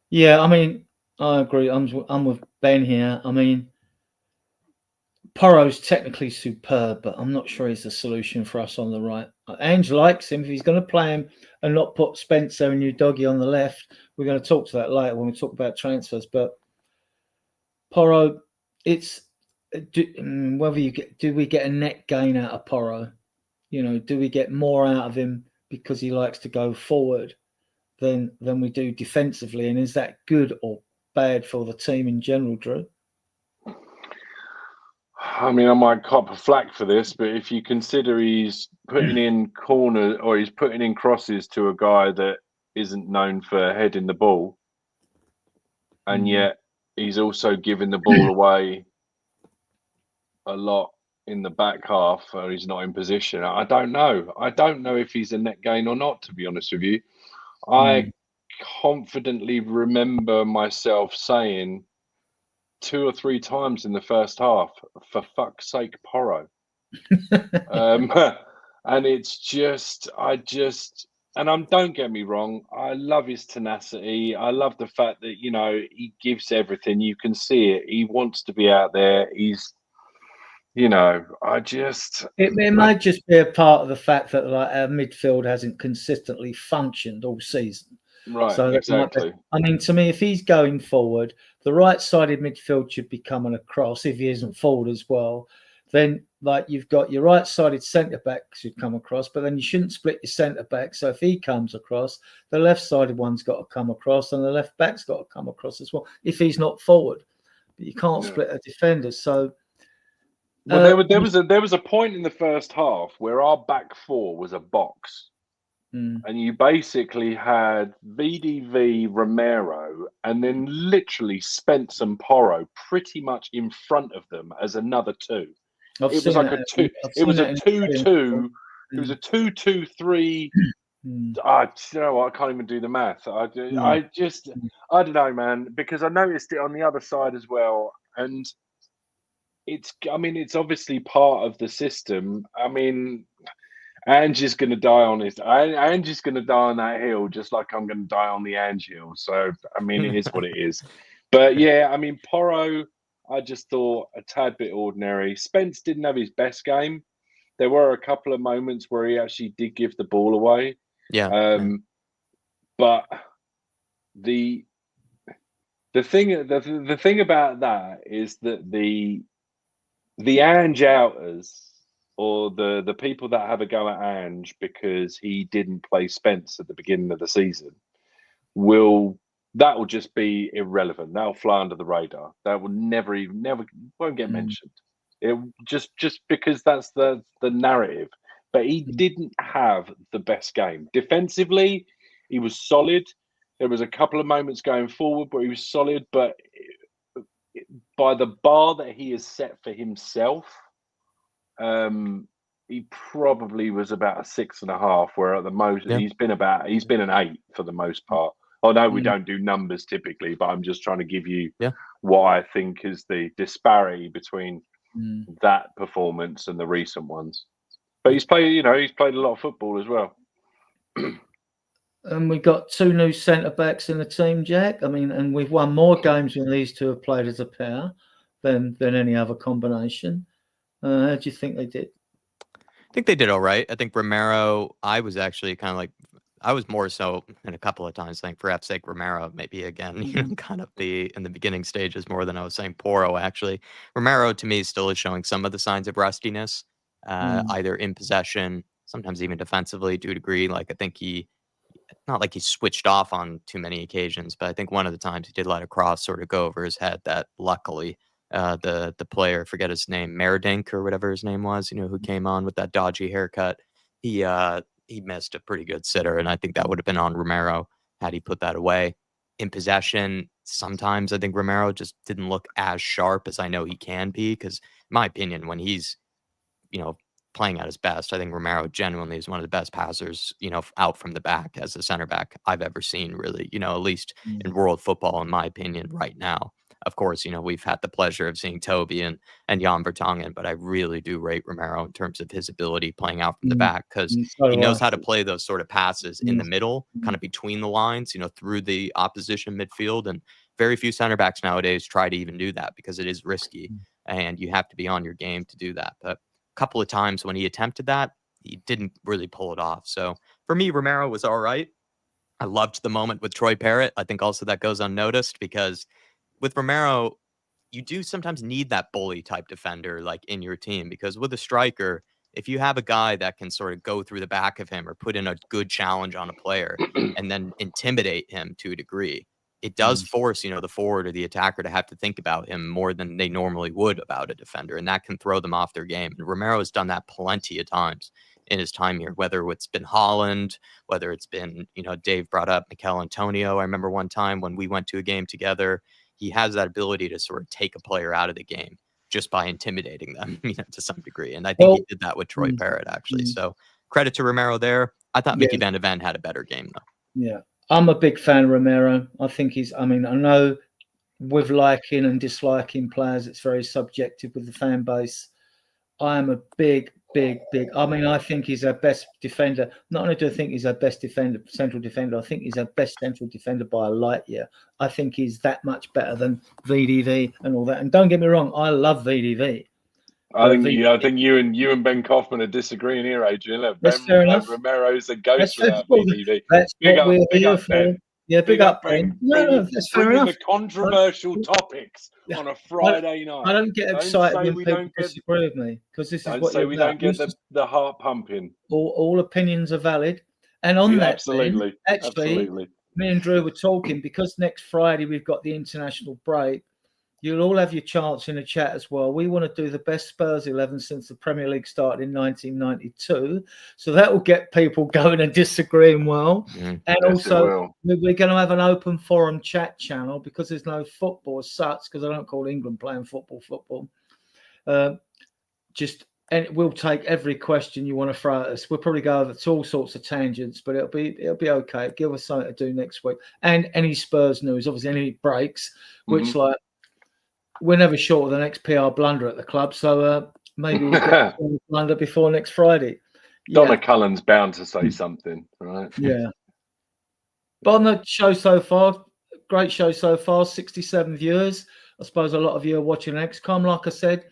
Yeah, I mean, I agree. I'm with Ben here. I mean, Porro's technically superb, but I'm not sure he's the solution for us on the right. Ange likes him. If he's going to play him and not put Spencer and Udogie on the left, we're going to talk to that later when we talk about transfers. But Porro, it's whether do we get a net gain out of Porro? You know, do we get more out of him because he likes to go forward than we do defensively? And is that good or bad for the team in general, Drew? I mean, I might cop a flack for this, but if you consider he's putting in corner or he's putting in crosses to a guy that isn't known for heading the ball, and yet he's also giving the ball away a lot in the back half, or he's not in position. I don't know. I don't know if he's a net gain or not, to be honest with you. I confidently remember myself saying 2 or 3 times in the first half, for fuck's sake, Porro. And it's just, don't get me wrong, I love his tenacity. I love the fact that, you know, he gives everything. You can see it. He wants to be out there. He's, you know, it might just be a part of the fact that like our midfield hasn't consistently functioned all season. Right, so exactly. I mean, to me, if he's going forward, the right-sided midfield should be coming across. If he isn't forward as well, then like you've got your right-sided centre-back should come across, but then you shouldn't split your centre-back. So if he comes across, the left-sided one's got to come across, and the left-back's got to come across as well. If he's not forward, but you can't split a defender. So. Well, there was a point in the first half where our back four was a box. And you basically had VDV, Romero, and then literally Spence and Porro pretty much in front of them as another two. It was like a 2-2. It was a 2-2. It was a 2-2-3. You know what? I can't even do the math. I don't know, man, because I noticed it on the other side as well, and it's obviously part of the system. I mean, Angie's going to die on Angie's going to die on that hill, just like I'm going to die on the Ange hill. So, I mean, it is what it is. But yeah, I mean, Porro, I just thought a tad bit ordinary. Spence didn't have his best game. There were a couple of moments where he actually did give the ball away. Yeah. But the thing about that is that the Ange outers, or the people that have a go at Ange because he didn't play Spence at the beginning of the season, that will just be irrelevant. That'll fly under the radar. That will never won't get mentioned. It just because that's the narrative. But he didn't have the best game. Defensively, he was solid. There was a couple of moments going forward where he was solid, but by the bar that he has set for himself, he probably was about a 6.5, where at the most he's been an 8 for the most part. I know we don't do numbers typically, but I'm just trying to give you what I think is the disparity between that performance and the recent ones. But he's played a lot of football as well. And we got 2 new centre backs in the team, Jack. I mean, and we've won more games when these two have played as a pair than any other combination. How do you think they did? I think they did all right. I think Romero, I was actually kind of like, I was more so in a couple of times saying, for F's sake, Romero, maybe again, kind of in the beginning stages more than I was saying Porro, actually. Romero, to me, still is showing some of the signs of rustiness, either in possession, sometimes even defensively to a degree. Like, I think not like he switched off on too many occasions, but I think one of the times he did let a cross sort of go over his head that luckily the player, forget his name, Meredink or whatever his name was, who came on with that dodgy haircut. He missed a pretty good sitter, and I think that would have been on Romero had he put that away. In possession, sometimes I think Romero just didn't look as sharp as I know he can be, because in my opinion, when he's, playing at his best. I think Romero genuinely is one of the best passers, out from the back as a center back I've ever seen, really, at least in world football, in my opinion, right now. Of course, we've had the pleasure of seeing Toby and Jan Vertonghen, but I really do rate Romero in terms of his ability playing out from the back, because he knows how to play those sort of passes in the middle, kind of between the lines, through the opposition midfield. And very few center backs nowadays try to even do that because it is risky and you have to be on your game to do that. But a couple of times when he attempted that, he didn't really pull it off. So for me, Romero was all right. I loved the moment with Troy Parrott. I think also that goes unnoticed because with Romero, you do sometimes need that bully type defender like in your team, because with a striker, if you have a guy that can sort of go through the back of him or put in a good challenge on a player and then intimidate him to a degree, it does force, the forward or the attacker to have to think about him more than they normally would about a defender. And that can throw them off their game. And Romero has done that plenty of times in his time here, whether it's been Holland, whether it's been, Dave brought up Mikel Antonio. I remember one time when we went to a game together, he has that ability to sort of take a player out of the game just by intimidating them, to some degree. And I think he did that with Troy Parrott, actually. So credit to Romero there. I thought Mickey Van de Ven had a better game, though. Yeah. I'm a big fan of Romero. I think I know with liking and disliking players, it's very subjective with the fan base. I am a big, I think he's our best defender. Not only do I think he's our best central defender, I think he's our best central defender by a light year. I think he's that much better than VDV and all that. And don't get me wrong, I love VDV. I think you and Ben Kaufman are disagreeing here, Adrian. Look, that's fair enough. Romero's a ghost without VDV. That's what we're here for. Ben. Yeah, big up, Ben. No, that's fair enough. The controversial topics on a Friday night. I don't get excited when people disagree with me, because this is what we don't get the heart pumping. All opinions are valid. And on that, absolutely, me and Drew were talking, because next Friday we've got the international break. You'll all have your chance in the chat as well. We want to do the best Spurs 11 since the Premier League started in 1992. So that will get people going and disagreeing well. And also, we're going to have an open forum chat channel, because there's no football as such, because I don't call England playing football. And we'll take every question you want to throw at us. We'll probably go over to all sorts of tangents, but it'll be okay. Give us something to do next week. And any Spurs news, obviously any breaks, which we're never short of the next PR blunder at the club, so maybe we'll get a blunder before next Friday. Donna Cullen's bound to say something, right? Yeah. But on the show so far, great show so far, 67 viewers. I suppose a lot of you are watching XCOM. Like I said,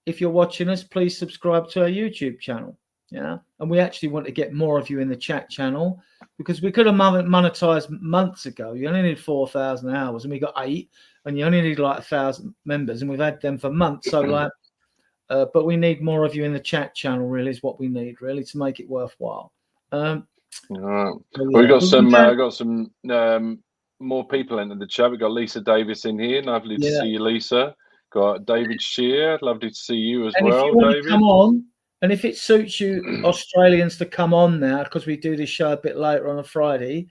if you're watching us, please subscribe to our YouTube channel. Yeah. And we actually want to get more of you in the chat channel, because we could have monetized months ago. You only need 4,000 hours and we got 8, and you only need like 1,000 members, and we've had them for months. So but we need more of you in the chat channel, really, is what we need, really, to make it worthwhile. We got some more people into the chat. We got Lisa Davis in here. Lovely to see you, Lisa. Got David Shear. Lovely to see you as well, if you want David. To come on, and if it suits you Australians to come on now, because we do this show a bit later on a Friday,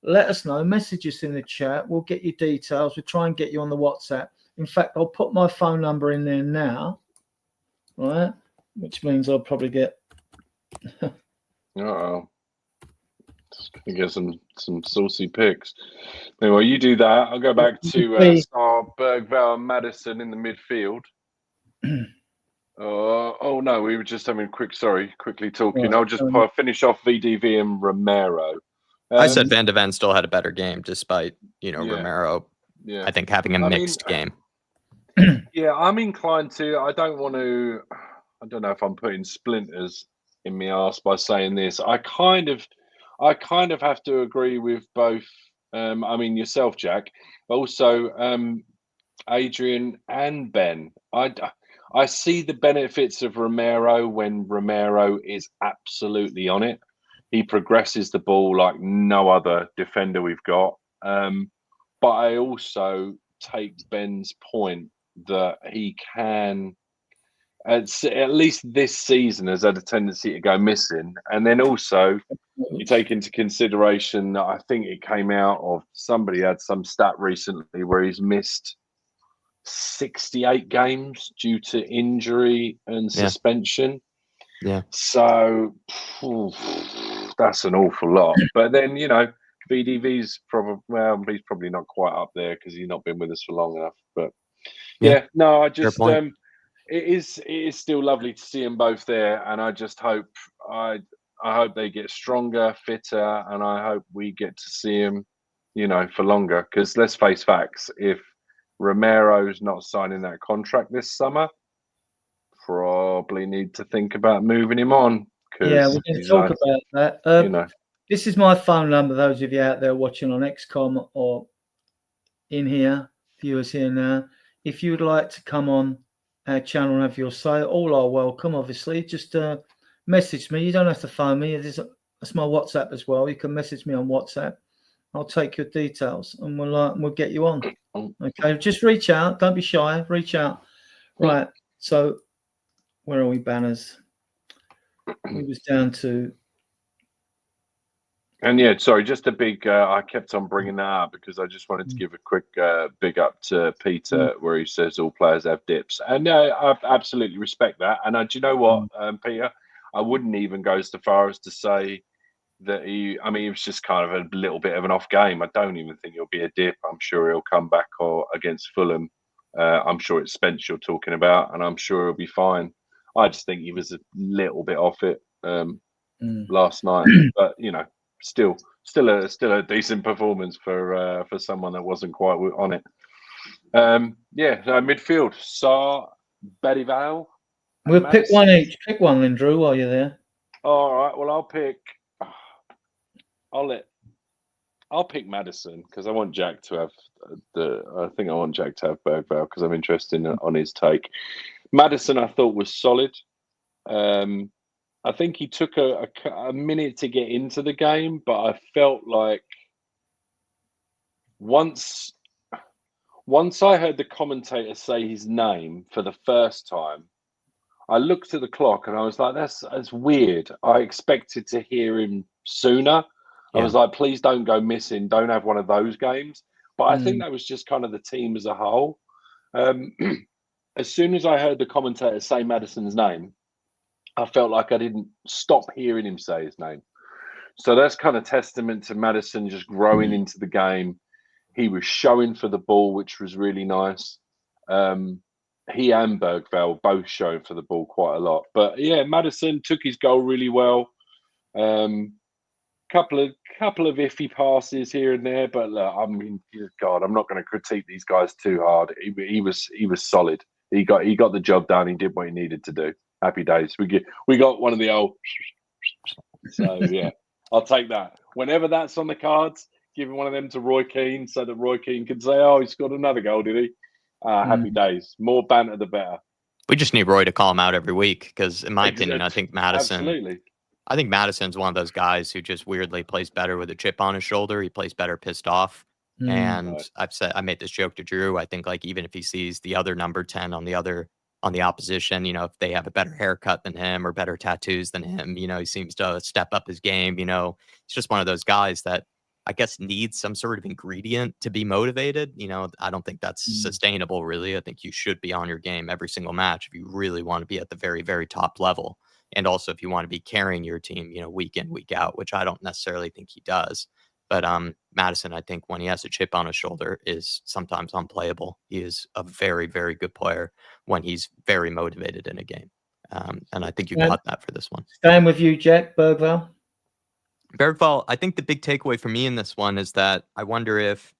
let us know. Message us in the chat. We'll get you details. We'll try and get you on the WhatsApp. In fact, I'll put my phone number in there now, right? Which means I'll probably get... Uh-oh. Just going to get some saucy pics. Anyway, you do that. I'll go back to Star, Bergvall, and Madison in the midfield. Oh no, we were just having quickly talking. Right, I'll just finish off VDV and Romero. I said Van de Ven still had a better game, despite Romero. Yeah, I think having a mixed game. Yeah, I'm inclined to. I don't know if I'm putting splinters in my ass by saying this. I kind of have to agree with both. Yourself, Jack, but also Adrian and Ben. I see the benefits of Romero when Romero is absolutely on it. He progresses the ball like no other defender we've got. But I also take Ben's point that he can, at least this season, has had a tendency to go missing. And then also, you take into consideration that I think it came out of, somebody had some stat recently where he's missed 68 games due to injury and suspension. Yeah. So that's an awful lot. But then, VDV's he's probably not quite up there because he's not been with us for long enough. But no, I just it is still lovely to see them both there, and I just hope I hope they get stronger, fitter, and I hope we get to see them, for longer. Because let's face facts, if Romero's not signing that contract this summer, probably need to think about moving him on. Yeah, we're going to talk about that. This is my phone number, those of you out there watching on XCOM or in here, viewers here now. If you would like to come on our channel and have your say, all are welcome, obviously. Just message me. You don't have to phone me. That's my WhatsApp as well. You can message me on WhatsApp. I'll take your details and we'll get you on. Okay, just reach out. Don't be shy. Reach out. Right. So where are we, banners? We was down to. And sorry, just a big. I kept on bringing that up because I just wanted to give a quick big up to Peter, where he says all players have dips, and I absolutely respect that. And do you know what, Peter? I wouldn't even go so far as to say that he was just kind of a little bit of an off game. I don't even think it'll be a dip. I'm sure he'll come back against Fulham. I'm sure it's Spence you're talking about, and I'm sure he'll be fine. I just think he was a little bit off it last night, but still a decent performance for someone that wasn't quite on it. Midfield, Sarr, Bedival. We'll pick one each. Pick one then, Drew, while you're there. All right. Well, I'll pick Maddison because I want Jack to have I think I want Jack to have Bergvall because I'm interested on his take. Maddison, I thought was solid. I think he took a minute to get into the game, but I felt like once I heard the commentator say his name for the first time, I looked at the clock and I was like, that's weird. I expected to hear him sooner. I was like, please don't go missing. Don't have one of those games. But I think that was just kind of the team as a whole. As soon as I heard the commentator say Maddison's name, I felt like I didn't stop hearing him say his name. So that's kind of testament to Maddison just growing into the game. He was showing for the ball, which was really nice. He and Bergvall both showing for the ball quite a lot. But Maddison took his goal really well. Couple of iffy passes here and there, but look, I'm not going to critique these guys too hard. He was solid. He got the job done. He did what he needed to do. Happy days. We got one of the old. So I'll take that. Whenever that's on the cards, giving one of them to Roy Keane so that Roy Keane can say, "Oh, he scored another goal, did he?" Happy days. More banter, the better. We just need Roy to call him out every week because, in my opinion, I think Maddison. Absolutely. I think Maddison's one of those guys who just weirdly plays better with a chip on his shoulder. He plays better pissed off. And I made this joke to Drew. I think like even if he sees the other number 10 on the opposition, if they have a better haircut than him or better tattoos than him, he seems to step up his game. He's just one of those guys that I guess needs some sort of ingredient to be motivated. I don't think that's sustainable, really. I think you should be on your game every single match if you really want to be at the very, very top level. And also if you want to be carrying your team, week in, week out, which I don't necessarily think he does. But Maddison, I think when he has a chip on his shoulder, is sometimes unplayable. He is a very, very good player when he's very motivated in a game. And I think you got that for this one. Staying with you, Jack, Bergvall. Bergvall, I think the big takeaway for me in this one is that I wonder if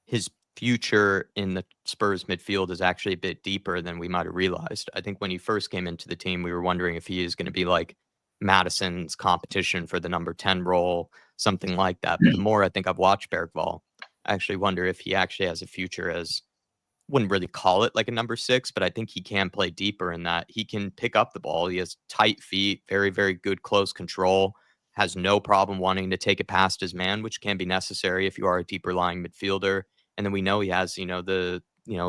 his future in the Spurs midfield is actually a bit deeper than we might have realized. I think when he first came into the team, we were wondering if he is going to be like Maddison's competition for the number 10 role, something like that. But the more I think I've watched Bergvall, I actually wonder if he actually has a future as, wouldn't really call it like a number 6, but I think he can play deeper in that. He can pick up the ball. He has tight feet, very, very good close control, has no problem wanting to take it past his man, which can be necessary if you are a deeper lying midfielder. And then we know he has, the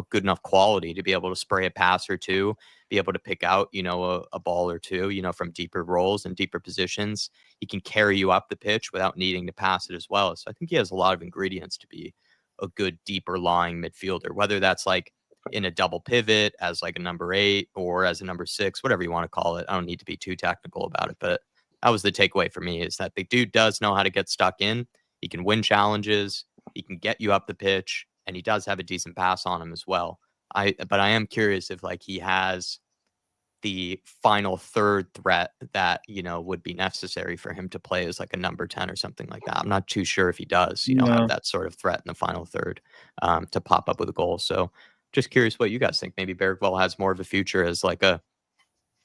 good enough quality to be able to spray a pass or two, be able to pick out, a ball or two, from deeper roles and deeper positions. He can carry you up the pitch without needing to pass it as well. So I think he has a lot of ingredients to be a good deeper lying midfielder, whether that's like in a double pivot as like a number 8 or as a number 6, whatever you want to call it. I don't need to be too technical about it, but that was the takeaway for me, is that the dude does know how to get stuck in. He can win challenges. He can get you up the pitch, and he does have a decent pass on him as well. But I am curious if like he has the final third threat that, would be necessary for him to play as like a number 10 or something like that. I'm not too sure if he does, have that sort of threat in the final third to pop up with a goal. So just curious what you guys think. Maybe Bergvall has more of a future as like a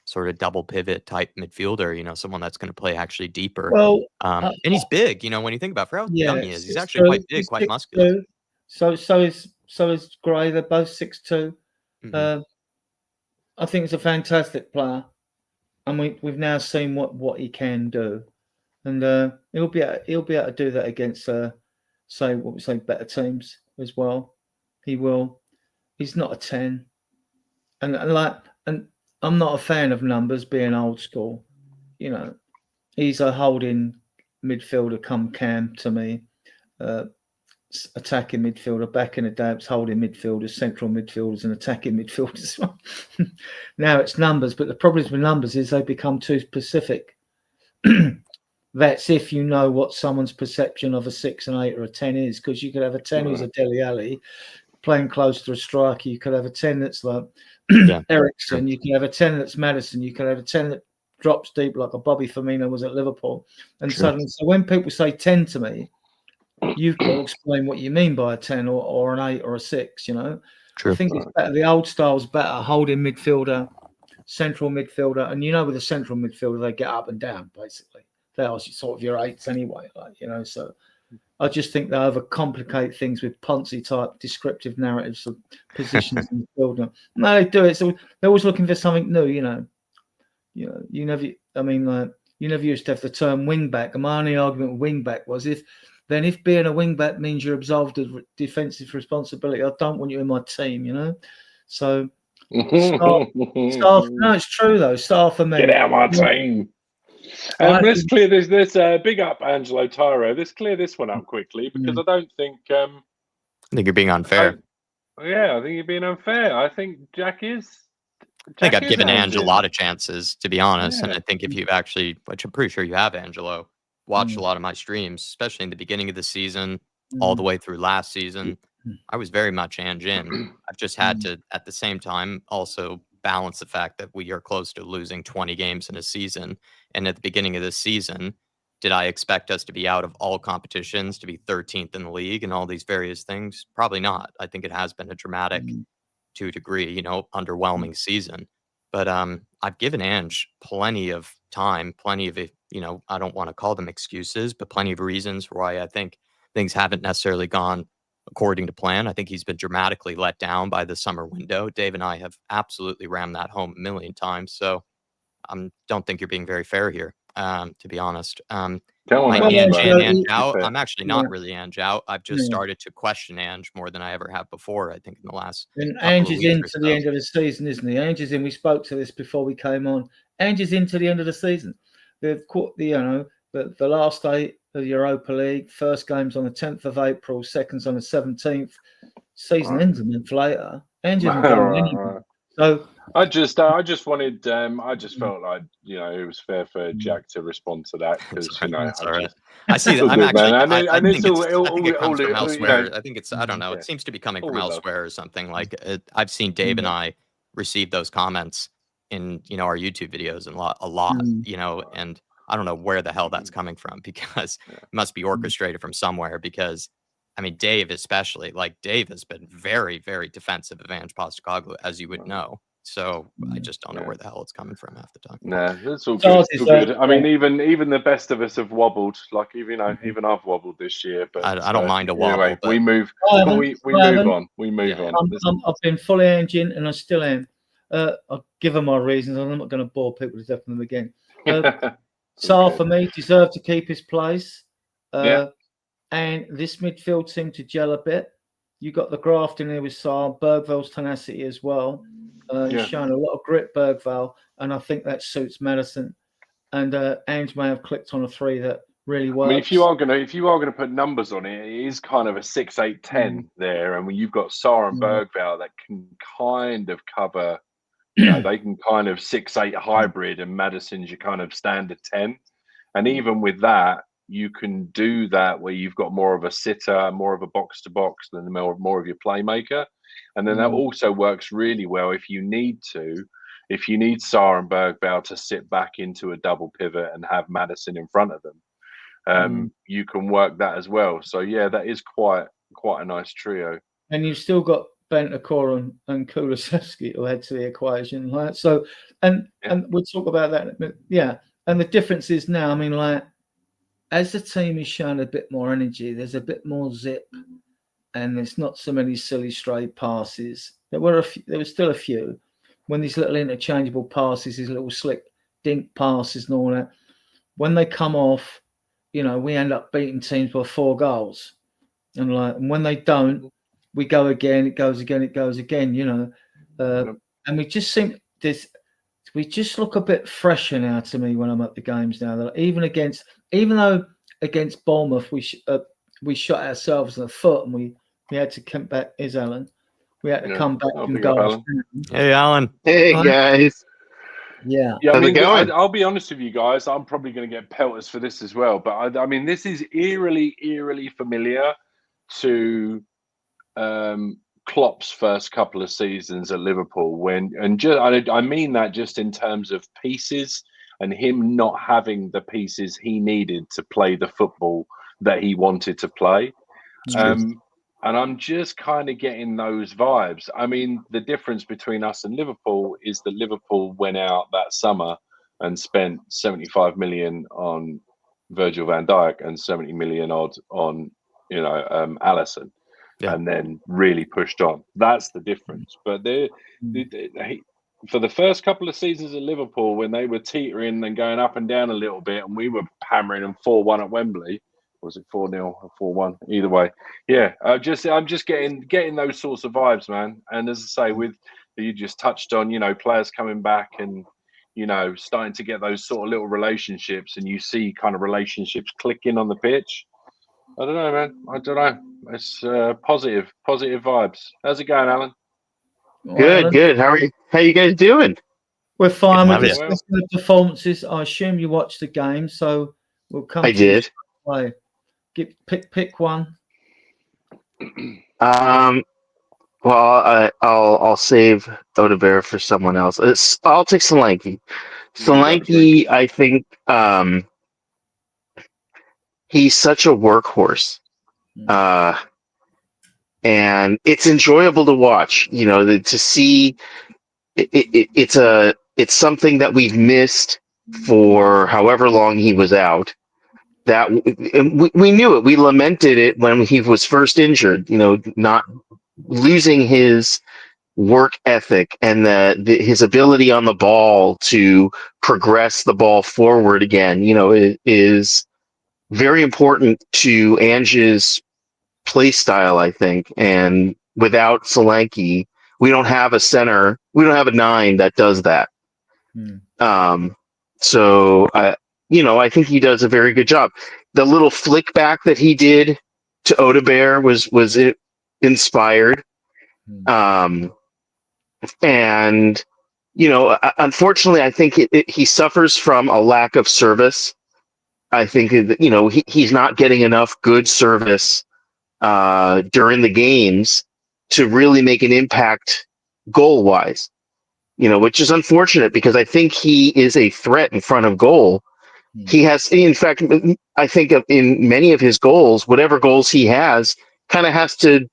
sort of double pivot type midfielder, someone that's going to play actually deeper. Well, and he's big, when you think about for how young he is, he's actually true. quite big, quite muscular. So is Gray. They're both 6'2". Mm-hmm. I think he's a fantastic player, and we've now seen what he can do, and he'll be able to do that against better teams as well. He will. He's not a 10, and I'm not a fan of numbers being old school. He's a holding midfielder come cam to me. Attacking midfielder. Back in the day, it's holding midfielders, central midfielders, and attacking midfielders. Now it's numbers, but the problem with numbers is they become too specific. That's if you know what someone's perception of a 6, an 8, or a 10 is, because you could have a 10 who's a Dele Alli playing close to a striker. You could have a 10 that's like Ericsson. You could have a 10 that's Maddison. You could have a 10 that drops deep like a Bobby Firmino was at Liverpool. And suddenly, so when people say 10 to me, you've got to explain what you mean by a 10 or an 8 or a 6, I think it's better. The old style's better. Holding midfielder, central midfielder. And with a central midfielder, they get up and down, basically. They are sort of your 8s anyway, so I just think they overcomplicate things with Ponzi-type descriptive narratives of positions in the field. No, they do it. So they're always looking for something new, you never used to have the term wing-back. And my only argument with wing-back was if being a wing-back means you're absolved of defensive responsibility, I don't want you in my team, So, no, it's true, though. Star for me. Get out of my team. Let's clear this big up, Angelo Tyro. Let's clear this one up quickly, because I don't think... I think you're being unfair. I think you're being unfair. I think Jack is... I think I've given Ange a lot of chances, to be honest. And I think if you've actually, which I'm pretty sure you have, Angelo, watched a lot of my streams, especially in the beginning of the season, all the way through last season, I was very much Ange in. I've just had to, at the same time, also balance the fact that we are close to losing 20 games in a season. And at the beginning of this season, did I expect us to be out of all competitions, to be 13th in the league and all these various things? Probably not. I think it has been a dramatic, to a degree, underwhelming season. But I've given Ange plenty of time, plenty of, I don't want to call them excuses, but plenty of reasons for why I think things haven't necessarily gone according to plan. I think he's been dramatically let down by the summer window. Dave and I have absolutely rammed that home a million times. So I don't think you're being very fair here, to be honest. Ange out. I'm actually not really Ange out. I've just started to question Ange more than I ever have before, I think, in the last and Ange is into the end of the season, isn't he? Ange is in. We spoke to this before we came on. Ange is into the end of the season. The last day of the Europa League, first game's on the 10th of April, second's on the 17th. Season ends a month later. Ange isn't going anywhere. So I just wanted. I just felt like it was fair for Jack to respond to that, because I see that. I'm actually. I think it comes from elsewhere. I think it's. I don't know. It seems to be coming from elsewhere or something. Like I've seen Dave and I receive those comments in our YouTube videos and a lot. And I don't know where the hell that's coming from, because it must be orchestrated from somewhere. Because Dave especially, Dave has been very, very defensive of Ange Postecoglou, as you would know. So I just don't know where the hell it's coming from half the time. Nah, that's all good. It's all good. Even the best of us have wobbled. Even I've wobbled this year. But I don't mind a wobble. Anyway, but... we move. We move on. We move on. I've been fully Ange in, and I still am. I'll give them my reasons. I'm not going to bore people to death with them again. Sarr, for me, deserved to keep his place. And this midfield seemed to gel a bit. You got the graft in there with Sarr, Bergvall's tenacity as well. He's shown a lot of grit, Bergvall, and I think that suits Maddison. And Ange may have clicked on a 3 that really I works. mean, if you are gonna put numbers on it, it is kind of a 6, 8, 10 there, and when you've got Sarr and Bergvall that can kind of cover, they can kind of 6, 8 hybrid, and Madison's your kind of standard 10, and even with that, you can do that where you've got more of a sitter, more of a box to box than more of your playmaker, and then that also works really well if you need Sarr and Bergvall to sit back into a double pivot and have Madison in front of them. You can work that as well. So yeah, that is quite a nice trio. And you've still got Bentancur and Kulusevski who add to the equation, right? So, and we'll talk about that. Yeah, and the difference is now, I mean, like, as the team is showing a bit more energy, there's a bit more zip, and there's not so many silly stray passes. There were still a few when these little interchangeable passes, these little slick dink passes and all that. When they come off, we end up beating teams by 4 goals, and when they don't, we go again. It goes again. It goes again. And we just seem we just look a bit fresher now to me when I'm at the games now. That even though against Bournemouth we shot ourselves in the foot and we had to come back. Is Alan? We had to come back from goals. Hey, Alan. Hey, guys. Yeah. I mean, I'll be honest with you guys. I'm probably going to get pelters for this as well. But I mean, this is eerily familiar to Klopp's first couple of seasons at Liverpool. I mean that just in terms of pieces and him not having the pieces he needed to play the football that he wanted to play. And I'm just kind of getting those vibes. I mean, the difference between us and Liverpool is that Liverpool went out that summer and spent 75 million on Virgil van Dijk and 70 million odd on, Alisson, and then really pushed on. That's the difference. But for the first couple of seasons at Liverpool, when they were teetering and going up and down a little bit, and we were hammering them 4-1 at Wembley. Was it 4-0 or 4-1? Either way, yeah. I'm just getting those sorts of vibes, man. And as I say, you just touched on, players coming back and starting to get those sort of little relationships, and you see kind of relationships clicking on the pitch. I don't know, man. I don't know. It's positive vibes. How's it going, Alan? Good. How are you guys doing? We're fine. We're discussing the performances. I assume you watched the game, so we'll come. I did. Play. Pick one. Well, I'll save Odebear for someone else. I'll take Solanke. Solanke, I think, he's such a workhorse, and it's enjoyable to watch. To see it's something that we've missed for however long he was out. That we knew it. We lamented it when he was first injured. Not losing his work ethic and his ability on the ball to progress the ball forward again. It is very important to Ange's play style, I think. And without Solanke, we don't have a center. We don't have a 9 that does that. So I think he does a very good job. The little flick back that he did to Odebear was it inspired. And unfortunately, I think he suffers from a lack of service. I think that, he's not getting enough good service during the games to really make an impact goal wise. Which is unfortunate because I think he is a threat in front of goal. He has, in fact, I think in many of his goals, whatever goals he has, kind of has to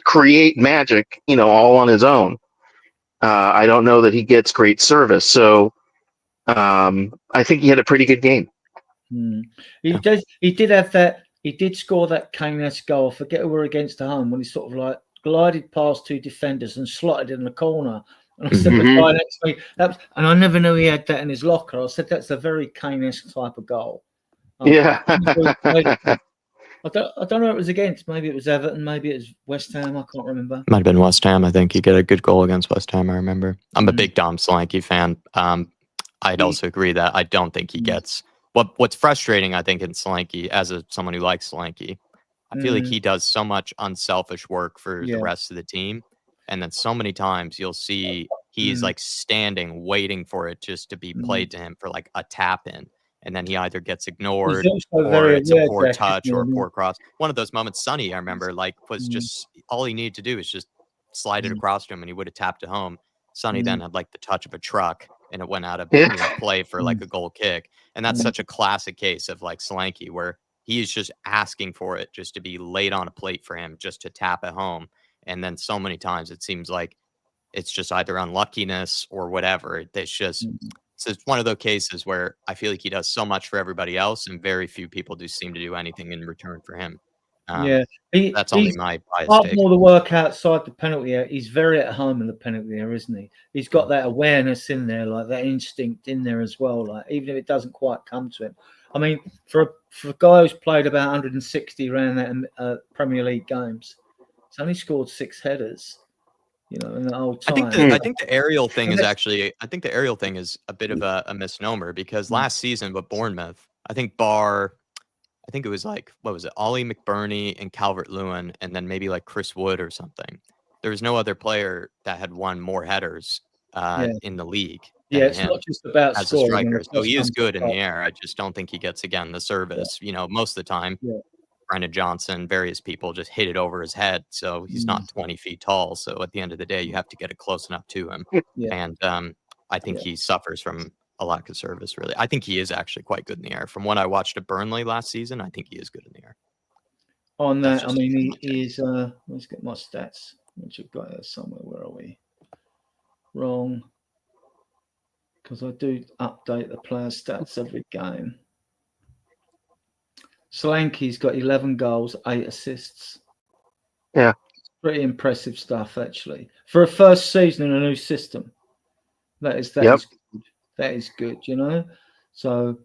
create magic, all on his own. I don't know that he gets great service. So I think he had a pretty good game. He did have that. He did score that Kane-esque goal. I forget who we're against at home when he sort of like glided past 2 defenders and slotted in the corner. And I said, the guy next to me, and I never knew he had that in his locker. I said, that's a very Kane-esque type of goal. Yeah. I don't know who it was against. Maybe it was Everton. Maybe it was West Ham. I can't remember. Might have been West Ham. I think he got a good goal against West Ham. I remember. I'm a big Dom Solanke fan. I'd also agree that I don't think he gets What's frustrating, I think, in Solanke, as someone who likes Solanke, I feel like he does so much unselfish work for the rest of the team. And then so many times you'll see he's like standing, waiting for it just to be played to him for like a tap in. And then he either gets ignored or it's a poor touch or a poor cross. One of those moments, Sonny, I remember, like, was just all he needed to do is just slide it across to him and he would have tapped it home. Sonny then had like the touch of a truck and it went out of play for like a goal kick. And that's such a classic case of like Solanke, where he is just asking for it just to be laid on a plate for him, just to tap it home. And then so many times it seems like it's just either unluckiness or whatever. It's just, so it's one of those cases where I feel like he does so much for everybody else and very few people do seem to do anything in return for him. That's only my bias take. More the work outside the penalty area. He's very at home in the penalty area, isn't he? He's got that awareness in there, like that instinct in there as well. Like even if it doesn't quite come to him. I mean, for a guy who's played about 160 around that Premier League games, he's only scored 6 headers. You know, in the whole time. I think the aerial thing is actually. I think the aerial thing is a bit of a misnomer, because last season with Bournemouth, I think it was like, what was it, Ollie McBurney and Calvert-Lewin, and then maybe like Chris Wood or something. There was no other player that had won more headers in the league. It's not just about as scoring, a striker. So he is good in the air. I just don't think he gets, again, the service. You know, most of the time, Brendan Johnson, various people just hit it over his head. So he's not 20 feet tall. So at the end of the day, you have to get it close enough to him. And I think he suffers from a lack of service, really. I think he is actually quite good in the air. From what I watched at Burnley last season, I think he is good in the air. On that, I mean, he is, let's get my stats, which I've got here somewhere. Where are we? Wrong. Because I do update the player stats every game. Solanke's got 11 goals, 8 assists. Yeah. Pretty impressive stuff, actually. For a first season in a new system. That is good. That is good, you know? So,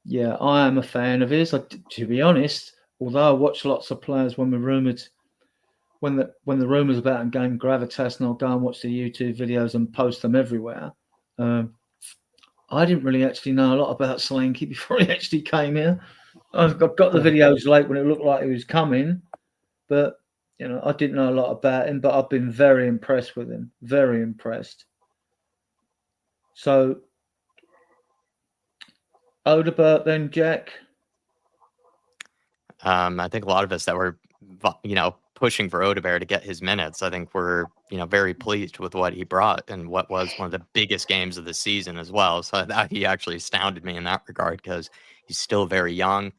yeah, I am a fan of his. To be honest, although I watch lots of players when the rumours about him gain gravitas, and I'll go and watch the YouTube videos and post them everywhere. I didn't really actually know a lot about Solanke before he actually came here. I've got the videos late when it looked like he was coming, but you know, I didn't know a lot about him, but I've been very impressed with him. Very impressed. So, Odegaard then, Jack? I think a lot of us that were, pushing for Odegaard to get his minutes, I think we're, very pleased with what he brought and what was one of the biggest games of the season as well. So that he actually astounded me in that regard, because he's still very young.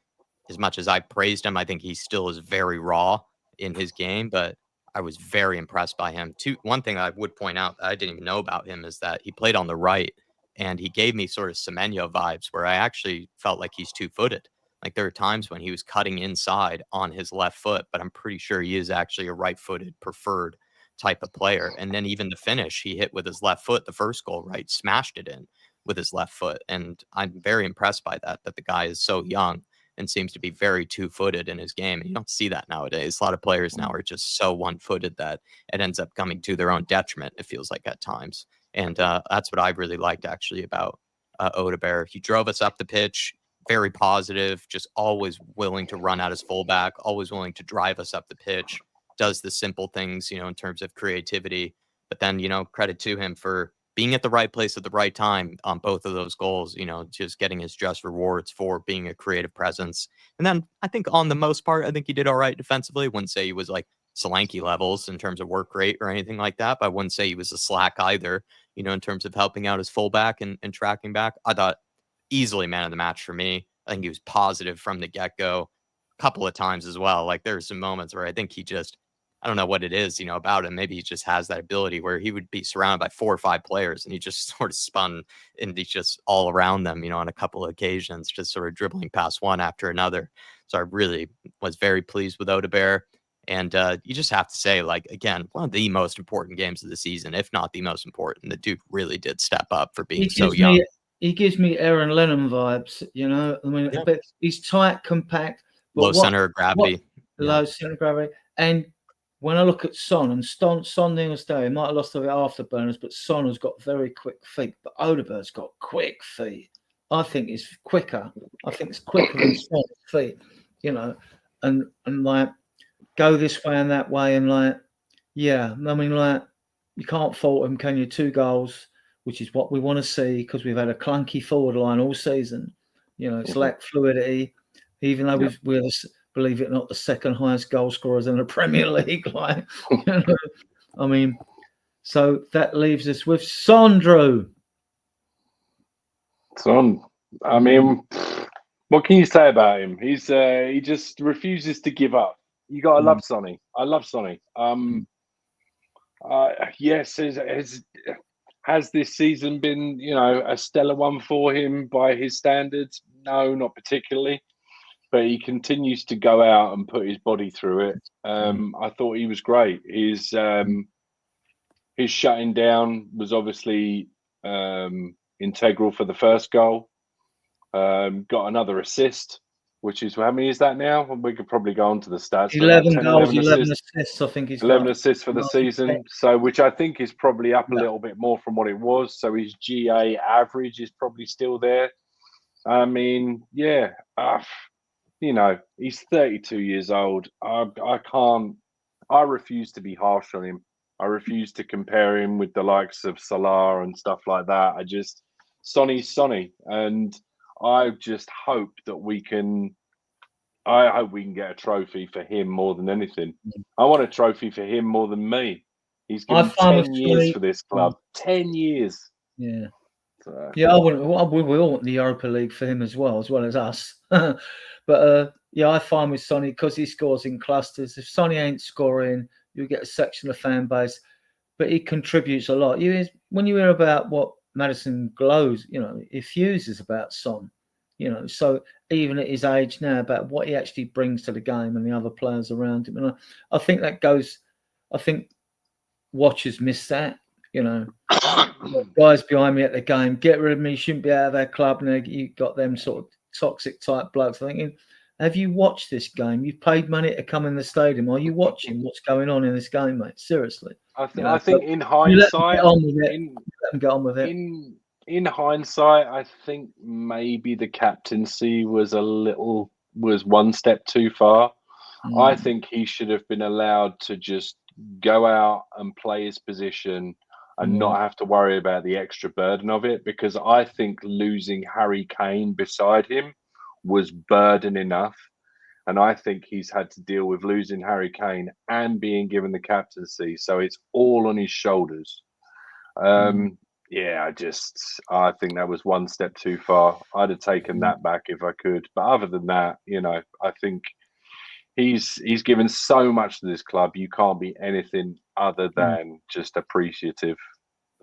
As much as I praised him, I think he still is very raw in his game, but I was very impressed by him. One thing I would point out that I didn't even know about him is that he played on the right, and he gave me sort of Semenyo vibes, where I actually felt like he's two-footed. Like there are times when he was cutting inside on his left foot, but I'm pretty sure he is actually a right-footed preferred type of player. And then even the finish he hit with his left foot, the first goal, right, smashed it in with his left foot. And I'm very impressed by that the guy is so young and seems to be very two-footed in his game. And you don't see that nowadays. A lot of players now are just so one-footed that it ends up coming to their own detriment, it feels like at times. And that's what I really liked actually about Odegaard. He drove us up the pitch, very positive, just always willing to run out his fullback, always willing to drive us up the pitch, does the simple things, in terms of creativity. But then, credit to him for being at the right place at the right time on both of those goals, just getting his just rewards for being a creative presence. And then I think on the most part, I think he did all right defensively. Wouldn't say he was like Solanke levels in terms of work rate or anything like that, but I wouldn't say he was a slack either, in terms of helping out his fullback and tracking back. I thought easily man of the match for me. I think he was positive from the get-go a couple of times as well. Like there were some moments where I think he just, I don't know what it is, about him. Maybe he just has that ability where he would be surrounded by 4 or 5 players and he just sort of spun and he's just all around them, on a couple of occasions, just sort of dribbling past one after another. So I really was very pleased with Odegaard. And you just have to say, like, again, one of the most important games of the season, if not the most important. The dude really did step up for being so young. He gives me Aaron Lennon vibes, I mean, but he's tight, compact. Low center of gravity. Low center of gravity. And when I look at Son, and Son the other day, he might have lost a bit after burners, but Son has got very quick feet. But Odegaard's got quick feet. I think it's quicker. I think it's quicker than Son's feet, you know, and like go this way and that way, and like, yeah, I mean, like, you can't fault him, can you? 2 goals, which is what we want to see, because we've had a clunky forward line all season. You know, it's lacked fluidity, even though we're, believe it or not, the second highest goal scorers in the Premier League. Like, you know, I mean, so that leaves us with Sandro. Son, I mean, what can you say about him? He just refuses to give up. You gotta love Sonny. I love Sonny. Yes, has this season been, a stellar one for him by his standards? No, not particularly. But he continues to go out and put his body through it. I thought he was great. His shutting down was obviously integral for the first goal. Got another assist, which is, how many is that now? We could probably go on to the stats. 11 goals, 11 assists. I think he's 11 got assists for the season. So, which I think is probably up a little bit more from what it was. So his GA average is probably still there. I mean, yeah, he's 32 years old. I refuse to be harsh on him. I refuse to compare him with the likes of Salah and stuff like that. Sonny's Sonny. And I just hope that I hope we can get a trophy for him more than anything. I want a trophy for him more than me. He's given 10 years for this club. 10 years. Yeah. So. Yeah, we all want the Europa League for him as well as us. But yeah, I find with Sonny, because he scores in clusters. If Sonny ain't scoring, you get a section of fan base, but he contributes a lot. When you hear about what Madison glows, he fuses about Son, so even at his age now, about what he actually brings to the game and the other players around him. And I think watchers miss that, guys behind me at the game, get rid of me, shouldn't be out of our club. And you got them sort of toxic type blokes thinking, have you watched this game? You've paid money to come in the stadium. Are you watching what's going on in this game, mate? Seriously. I think in hindsight, let them get on with it. In hindsight, I think maybe the captaincy was one step too far. I think he should have been allowed to just go out and play his position and not have to worry about the extra burden of it, because I think losing Harry Kane beside him was burden enough. And I think he's had to deal with losing Harry Kane and being given the captaincy. So it's all on his shoulders. Yeah, I think that was one step too far. I'd have taken that back if I could. But other than that, I think he's given so much to this club. You can't be anything other than just appreciative.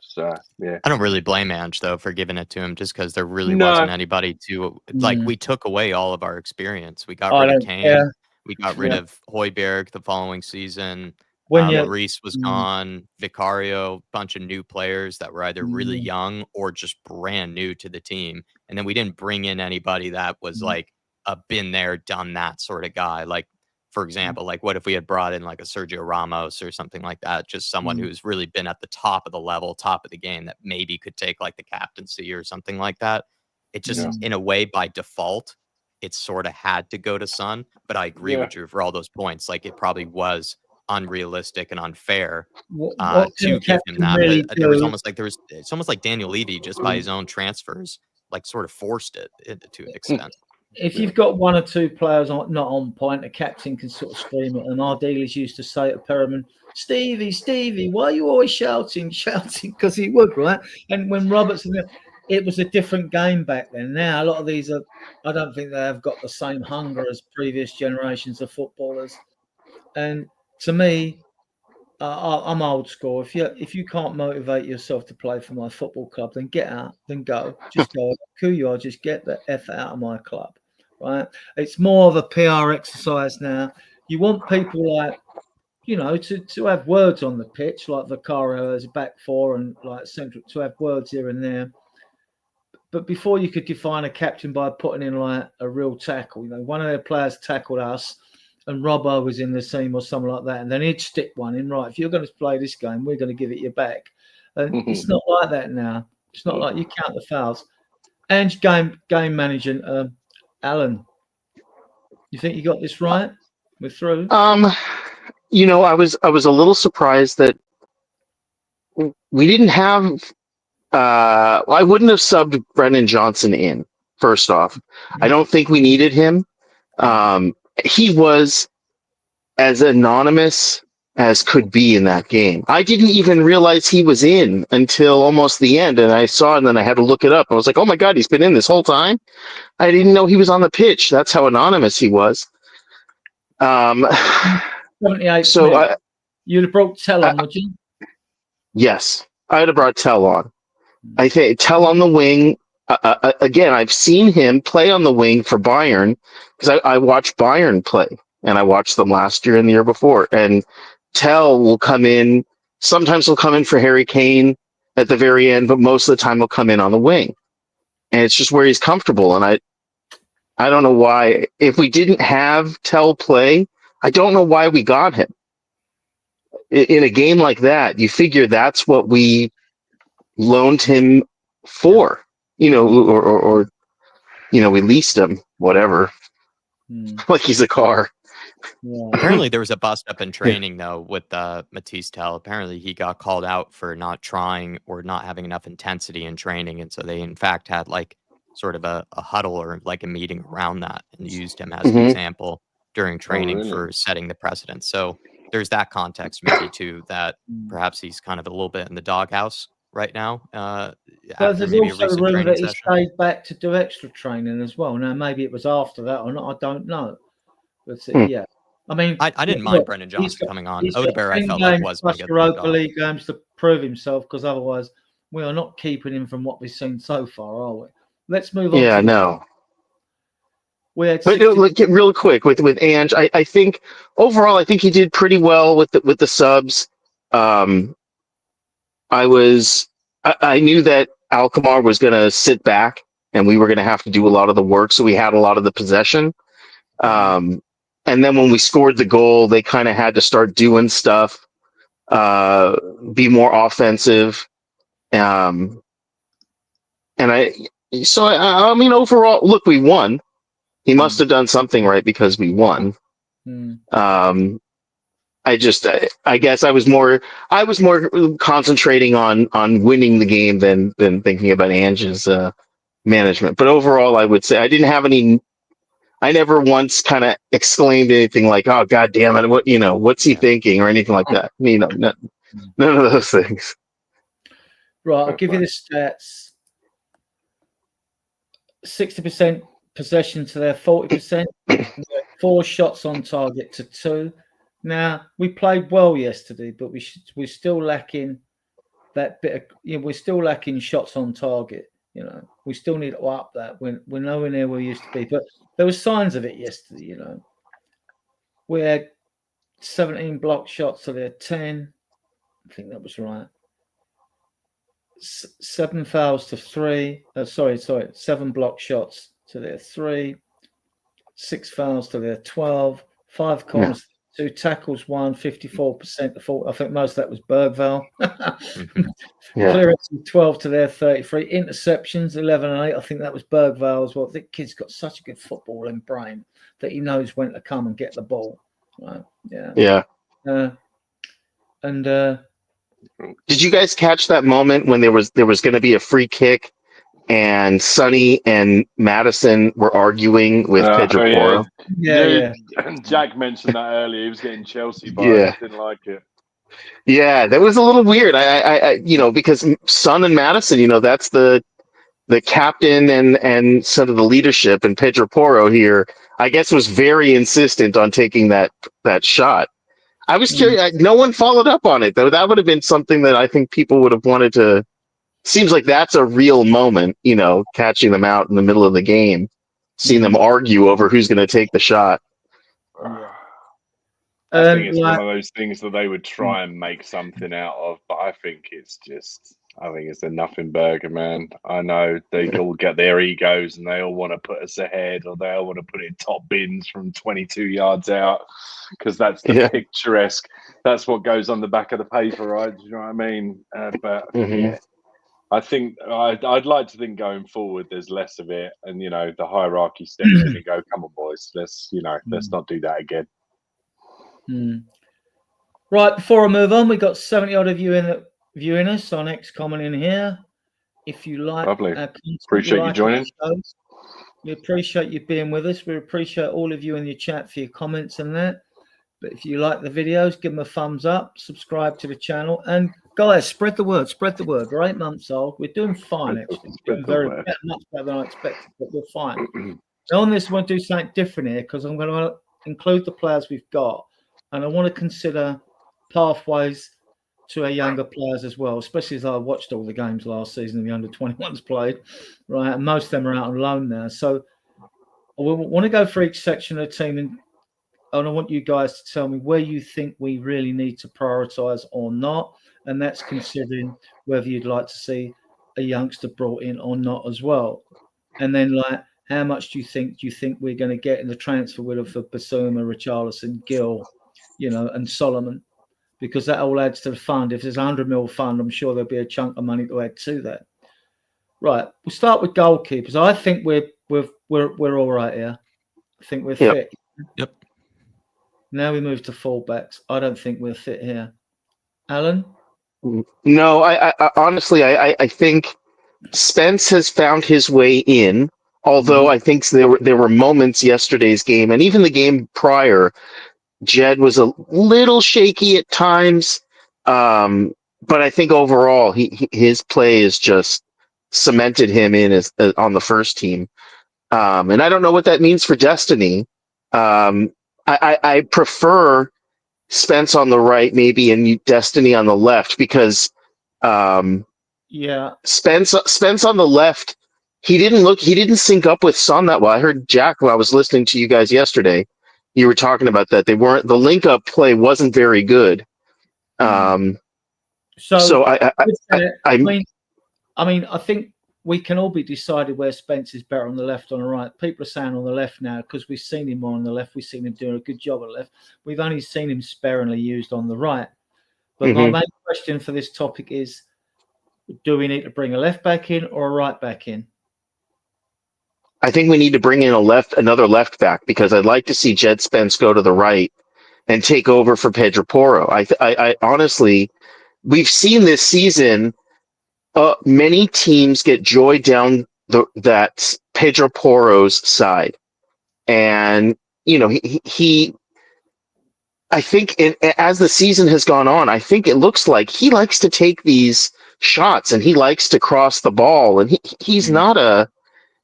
So yeah, I don't really blame Ange though for giving it to him, just because there really wasn't anybody to we took away all of our experience. We got rid of Kane. We got rid of Højbjerg the following season. Lloris was gone. Vicario, bunch of new players that were either really young or just brand new to the team. And then we didn't bring in anybody that was like a been there, done that sort of guy. Like, for example, like what if we had brought in like a Sergio Ramos or something like that? Just someone who's really been at the top of the level, top of the game, that maybe could take like the captaincy or something like that. It just, in a way, by default, it sort of had to go to Son. But I agree with you for all those points. Like, it probably was unrealistic and unfair to give him that. Really but it's almost like Daniel Levy, just by his own transfers, like sort of forced it to an extent. If you've got one or two players not on point, the captain can sort of scream at them. Our dealers used to say to Perriman, Stevie, why are you always shouting? Because he would, right? And when Robertson, it was a different game back then. Now, a lot of these I don't think they have got the same hunger as previous generations of footballers. And to me, I'm old school. If you can't motivate yourself to play for my football club, then get out, then go. Just go. Who you are, just get the F out of my club, right? It's more of a PR exercise now. You want people like, to have words on the pitch, like Vicario as a back four and like central, to have words here and there. But before you could define a captain by putting in like a real tackle, one of their players tackled us, and Robbo was in the team or something like that, and then he'd stick one in, right, if you're going to play this game, we're going to give it you back. And it's not like that now. It's not like you count the fouls. And game manager, Alan. You think you got this right? We're through. I was a little surprised that we didn't have. I wouldn't have subbed Brennan Johnson in. First off, I don't think we needed him. He was as anonymous as could be in that game. I didn't even realize he was in until almost the end, and I saw it, and then I had to look it up. I was like, "Oh my God, he's been in this whole time." I didn't know he was on the pitch. That's how anonymous he was. 78 So minutes. You'd have brought Tell on, would you? Yes, I'd have brought Tell on. I think Tell on the wing. Again, I've seen him play on the wing for Bayern because I watched Bayern play, and I watched them last year and the year before. And Tell will come in. Sometimes he'll come in for Harry Kane at the very end, but most of the time he'll come in on the wing, and it's just where he's comfortable. And I don't know why. If we didn't have Tell play, I don't know why we got him. In a game like that, you figure that's what we loaned him for, or we leased him, whatever, like he's a car. Yeah. Apparently there was a bust up in training though with Matisse Tell. Apparently he got called out for not trying or not having enough intensity in training, and so they in fact had like sort of a huddle or like a meeting around that and used him as an example during training for setting the precedent. So there's that context maybe too, that perhaps he's kind of a little bit in the doghouse right now. But After there's maybe a also the recent rumor training that he session. stayed back to do extra training as well. Now maybe it was after that or not. I don't know. But yeah, I mean, I didn't mind Brendan Johnson coming on. Odegaard, I felt like was going to get Europa League games to prove himself, because otherwise we are not keeping him from what we've seen so far, are we? Let's move on. Yeah, no. We had but real quick with Ange, I think overall I think he did pretty well with the subs. I knew that Alkmaar was going to sit back and we were going to have to do a lot of the work, so we had a lot of the possession. And then when we scored the goal, they kind of had to start doing stuff, be more offensive. And I mean, overall, look, we won. He must have done something right because we won. I guess I was more concentrating on winning the game than thinking about Ange's management. But overall, I would say I never once kind of exclaimed anything like, "Oh, God damn it! What's he thinking?" or anything like that. None of those things. Right, I'll give you the stats. 60% possession to their 40%. 4 shots on target to 2. Now, we played well yesterday, but we're still lacking that bit of, we're still lacking shots on target. We still need to up that. We're nowhere near where we used to be, but there were signs of it yesterday. We had 17 block shots to their 10. I think that was right. 7 fouls to 3. Sorry. 7 block shots to their 3. 6 fouls to their 12. 5 corners, 2 tackles, 1, 54% to 40. I think most of that was Bergvall. Clearance 12 to their 33. Interceptions 11 and 8. I think that was Bergvall as well. The kid's got such a good footballing brain that he knows when to come and get the ball. Right? Yeah. Did you guys catch that moment when there was going to be a free kick and Sonny and Madison were arguing with Pedro Porro? Yeah. Jack mentioned that earlier. He was getting Chelsea vibes. Didn't like it. Yeah, that was a little weird. I because Son and Madison, that's the captain and sort of the leadership, and Pedro Porro here, I guess, was very insistent on taking that shot. I was curious. No one followed up on it, though. That would have been something that I think people would have wanted to. Seems like that's a real moment, catching them out in the middle of the game, seeing them argue over who's going to take the shot. I think it's one of those things that they would try and make something out of, but I think it's a nothing burger, man. I know they all get their egos and they all want to put us ahead, or they all want to put it in top bins from 22 yards out, because that's the picturesque. That's what goes on the back of the paper, right? Do you know what I mean? I think I'd like to think going forward there's less of it, and the hierarchy steps in and go, come on boys, let's not do that again. Right, before I move on, we got 70 odd of you viewing us on XCommon in here. If you like Lovely. our content, Appreciate you joining. shows, we appreciate you being with us. We appreciate all of you in your chat for your comments and that. But if you like the videos, give them a thumbs up, subscribe to the channel, and guys, spread the word. Spread the word. We're 8 months old. We're doing fine, actually. We're doing much better than I expected, but we're fine. Now on this, I want to do something different here because I'm going to include the players we've got, and I want to consider pathways to our younger players as well, especially as I watched all the games last season and the under-21s played, right? And most of them are out on loan now. So I want to go for each section of the team, and I want you guys to tell me where you think we really need to prioritise or not. And that's considering whether you'd like to see a youngster brought in or not as well. And then, like, how much do you think we're going to get in the transfer window for Basuma, Richarlison, Gill, and Solomon? Because that all adds to the fund. If there's 100 mil fund, I'm sure there'll be a chunk of money to add to that. Right. We'll start with goalkeepers. I think we're all right here. I think we're fit. Yep. Now we move to fullbacks. I don't think we're fit here. Alan? No, I honestly, I think Spence has found his way in. Although I think there were moments yesterday's game and even the game prior, Jed was a little shaky at times, but I think overall his play has just cemented him in as on the first team. And I don't know what that means for Destiny. I prefer Spence on the right, maybe, and Destiny on the left because Spence on the left, he didn't sync up with Son that well. I heard Jack when I was listening to you guys yesterday. You were talking about that. The link up play wasn't very good. I think we can all be decided where Spence is better on the left or on the right. People are saying on the left now because we've seen him more on the left. We've seen him doing a good job on the left. We've only seen him sparingly used on the right. But my main question for this topic is, do we need to bring a left back in or a right back in? I think we need to bring in another left back because I'd like to see Jed Spence go to the right and take over for Pedro Porro. I honestly, we've seen this season many teams get joy down that Pedro Porro's side, and he I think as the season has gone on, I think it looks like he likes to take these shots and he likes to cross the ball, and he's not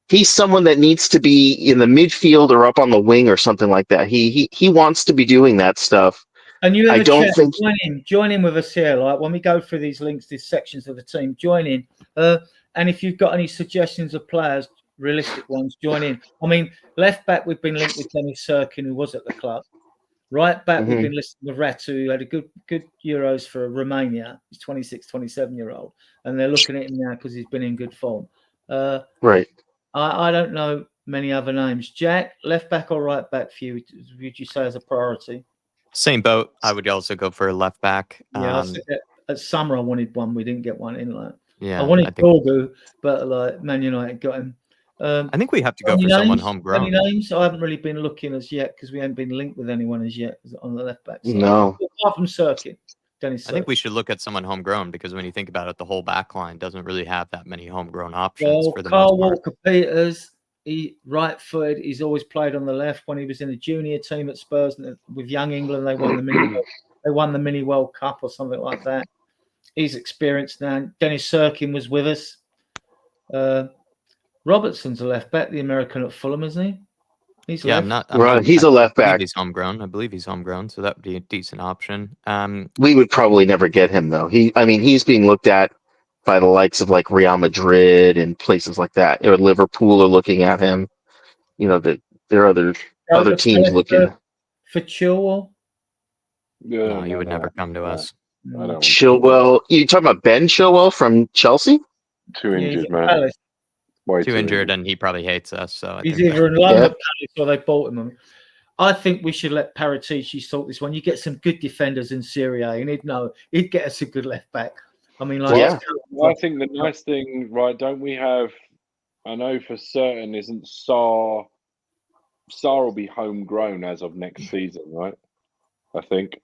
he's someone that needs to be in the midfield or up on the wing or something like that. He wants to be doing that stuff. And you in the chat, join in with us here. Like when we go through these links, these sections of the team, join in. And if you've got any suggestions of players, realistic ones, join in. I mean, left back, we've been linked with Dennis Serkin, who was at the club. Right back, we've been listening with Ratu, who had a good Euros for Romania. He's 26, 27-year-old. And they're looking at him now because he's been in good form. Right. I don't know many other names. Jack, left back or right back for you, would you say as a priority? Same boat. I would also go for a left back. Yeah, at summer I wanted one. We didn't get one in. Yeah, I wanted Gorgu, but Man United got him. I think we have to go for someone homegrown. Any names? I haven't really been looking as yet because we haven't been linked with anyone as yet on the left back side. No. Apart from Serkin. I think we should look at someone homegrown because when you think about it, the whole back line doesn't really have that many homegrown options for the Carl most part. Walker-Peters, right-footed. He's always played on the left. When he was in the junior team at Spurs with Young England, they won the mini World Cup or something like that. He's experienced now. Dennis Serkin was with us. Robertson's a left back, the American at Fulham, isn't he? He's a left back. He's homegrown. I believe he's homegrown, so that would be a decent option. We would probably never get him though. He's being looked at by the likes of like Real Madrid and places like that. Or Liverpool are looking at him. That there are other teams looking for Chilwell. No, he would never come to us. Chilwell, you talking about Ben Chilwell from Chelsea? Too injured, man. Too injured, and he probably hates us. So he's either in London or Palace, or they bought him. I think we should let Paratici sort this one. You get some good defenders in Serie A, and he'd get us a good left back. I mean, like, I think the nice thing, right? Don't we have? I know for certain isn't Sarr. Sarr will be homegrown as of next season, right? I think.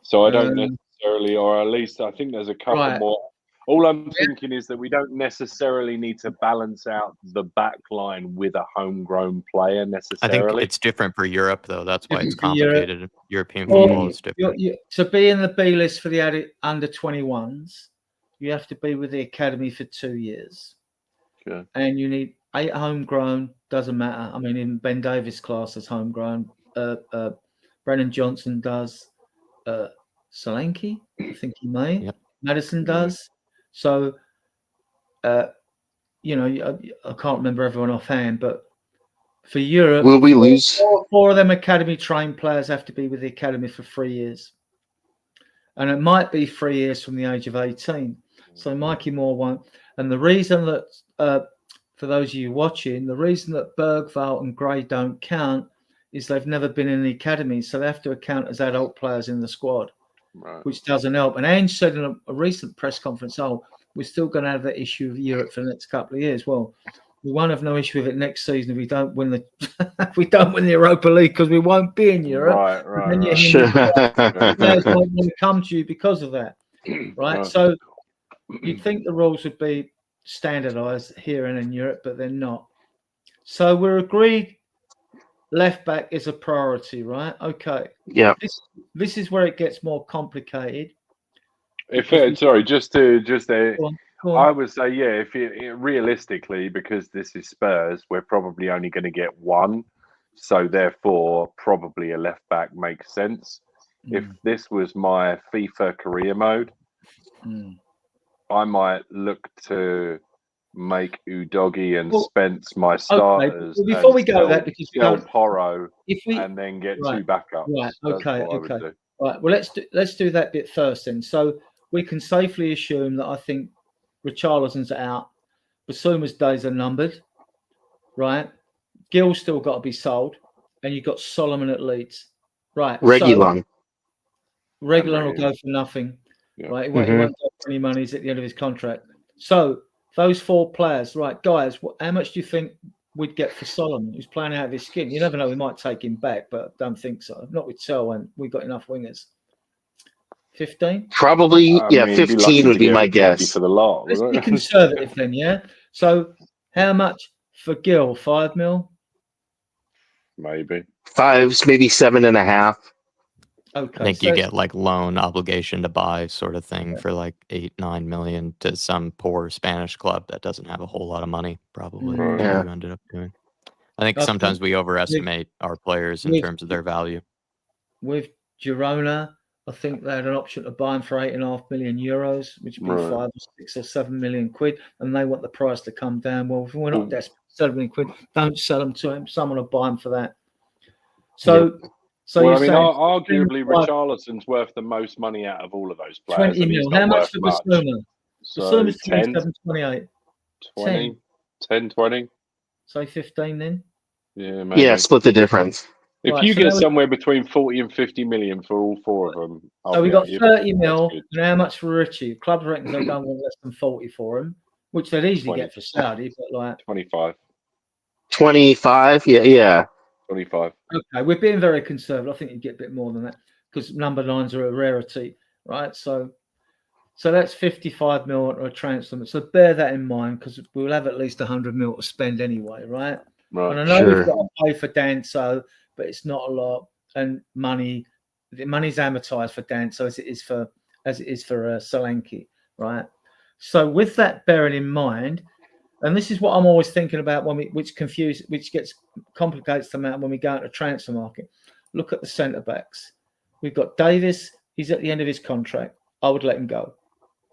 So I don't necessarily, or at least I think there's a couple more. All I'm thinking is that we don't necessarily need to balance out the back line with a homegrown player necessarily. I think it's different for Europe, though. That's why it's complicated. European football is different. To be in the B list for the under 21s, you have to be with the academy for 2 years. Okay. And you need 8 homegrown, doesn't matter. I mean, in Ben Davis' class as homegrown, Brennan Johnson does, Solanke, I think he may. Yep. Madison does. So, I can't remember everyone offhand, but for Europe, will we lose? 4 of them academy trained players have to be with the academy for 3 years. And it might be 3 years from the age of 18. So Mikey Moore won't. And the reason that, for those of you watching, the reason that Bergvall and Gray don't count is they've never been in the academy. So they have to account as adult players in the squad, which doesn't help. And Ange said in a recent press conference, we're still going to have that issue of Europe for the next couple of years. Well, we won't have no issue with it next season if we don't win the Europa League, because we won't be in Europe. Right. Sure. Players won't want to come to you because of that, right? So you'd think the rules would be standardised here and in Europe, but they're not. So we're agreed left back is a priority, right? Okay. Yeah. This is where it gets more complicated. I would say, if realistically, because this is Spurs, we're probably only going to get one. So therefore, probably a left back makes sense. If this was my FIFA career mode, I might look to make Udogie and Spence my starters. Okay. Before we go that, because we sell Porro and then get 2 backups. Right. Okay. Okay. Right. Well, let's do that bit first then. So we can safely assume that I think Richarlison's out. Basuma's days are numbered, right? Gill's still got to be sold, and you've got Solomon at Leeds, right? Reguilon will go for nothing, right? He won't go for any money. He's at the end of his contract. So those 4 players, right, guys? How much do you think we'd get for Solomon, who's playing out of his skin? You never know. We might take him back, but I don't think so. Not with Selwyn. We've got enough wingers. 15? Probably, 15 would be my guess. For the lot. Let's be conservative then, yeah? So how much for Gill? 5 mil? Maybe. 5s, maybe 7.5. Okay. I think you get like loan obligation to buy sort of thing for like 8-9 million to some poor Spanish club that doesn't have a whole lot of money, probably. You ended up doing. I think sometimes we overestimate our players in terms of their value. With Girona, I think they had an option to buy him for 8.5 million euros, which would be 5 or 6 or 7 million quid, and they want the price to come down. Well, if we're not desperate, 7 million quid, don't sell them to him. Someone will buy him for that. So, arguably, Richarlison's worth the most money out of all of those players. 20 mil. How much for Basuma? Basuma's 27, 28. 10, 20. Say 15 then? Yeah, maybe. Yeah, split the difference. If you get somewhere between 40 and 50 million for all 4 of them. So we got 30 mil. And how much for Richie? Clubs reckon they don't want less than 40 for him, which they'd easily get for Saudi, but like 25. 25? Yeah. 25. Okay, we're being very conservative. I think you'd get a bit more than that because number 9s are a rarity, right? So that's 55 mil or a transfer. So bear that in mind because we'll have at least 100 mil to spend anyway, right? And I know we've got to pay for Danso, but it's not a lot. And the money's amortized for Danso as it is for Solanke, right? So with that bearing in mind, and this is what I'm always thinking about which gets complicates the matter when we go into the transfer market. Look at the centre backs. We've got Davis. He's at the end of his contract. I would let him go.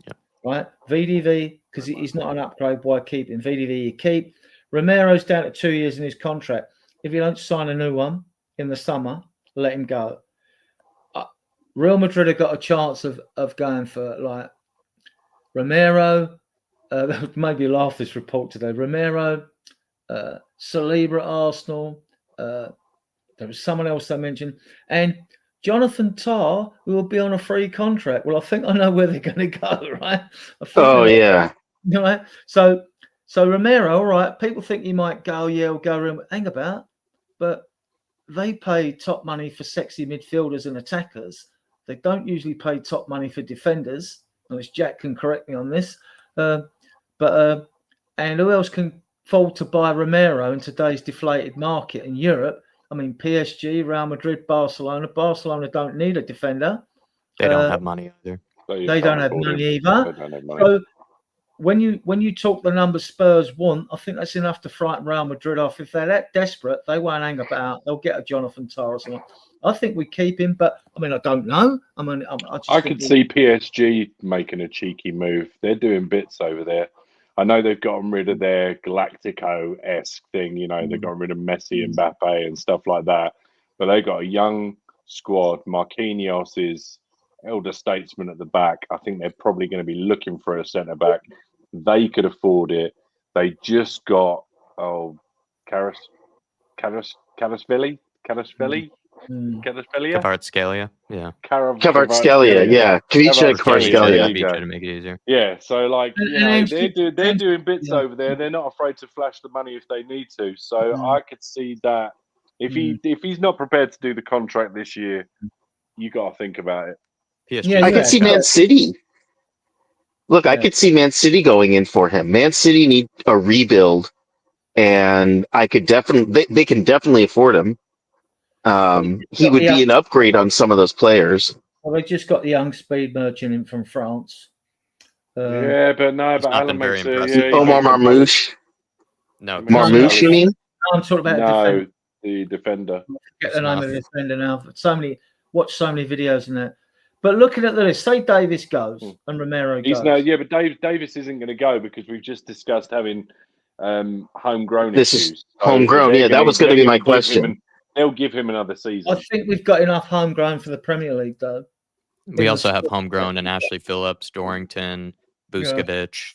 Yep. Right? VDV, because he's not an upgrade. Why keep him? VDV you keep. Romero's down to 2 years in his contract. If you don't sign a new one in the summer, let him go. Real Madrid have got a chance of going for like Romero. Maybe laugh this report today. Romero, Saliba at Arsenal. There was someone else I mentioned, and Jonathan Tah will be on a free contract. Well, I think I know where they're going to go, right? I think yeah. Right. So Romero, all right. People think he might go. Yeah, we'll go. Hang about, but they pay top money for sexy midfielders and attackers. They don't usually pay top money for defenders, unless Jack can correct me on this. And who else can afford to buy Romero in today's deflated market in Europe? I mean, PSG, Real Madrid, Barcelona. Barcelona don't need a defender. They don't have money either. They don't have money either. So when you talk the numbers Spurs want, I think that's enough to frighten Real Madrid off. If they're that desperate, they won't hang about. They'll get a Jonathan Tah or something. I think we keep him, but I mean, I don't know. I could see PSG making a cheeky move. They're doing bits over there. I know they've gotten rid of their Galactico-esque thing. You know, they've gotten rid of Messi and Mbappe and stuff like that. But they got a young squad. Marquinhos is elder statesman at the back. I think they're probably going to be looking for a centre back. They could afford it. They just got Kvaratskhelia. Kvaratskhelia, yeah. Kvaratskhelia, yeah. Kvicha Kvaratskhelia. To make it easier. Yeah, so like they're doing bits over there. They're not afraid to flash the money if they need to. So I could see that if he's not prepared to do the contract this year, you got to think about it. I could see Man City. Look, I could see Man City going in for him. Man City need a rebuild, and they can definitely afford him. He would be an upgrade on some of those players. Well, they just got the young speed merchant in from France. But Alan makes Omar Marmoush. No, Marmoush, you mean? I'm talking about the defender. Get the name of the defender now. Watch so many videos in that. But looking at the list, say Davis goes and Romero goes. But Davis isn't going to go because we've just discussed having homegrown issues. Is homegrown, that was going to be my question. They'll give him another season. I think we've got enough homegrown for the Premier League, though. We also have homegrown and Ashley Phillips, Dorrington, Vuskovic.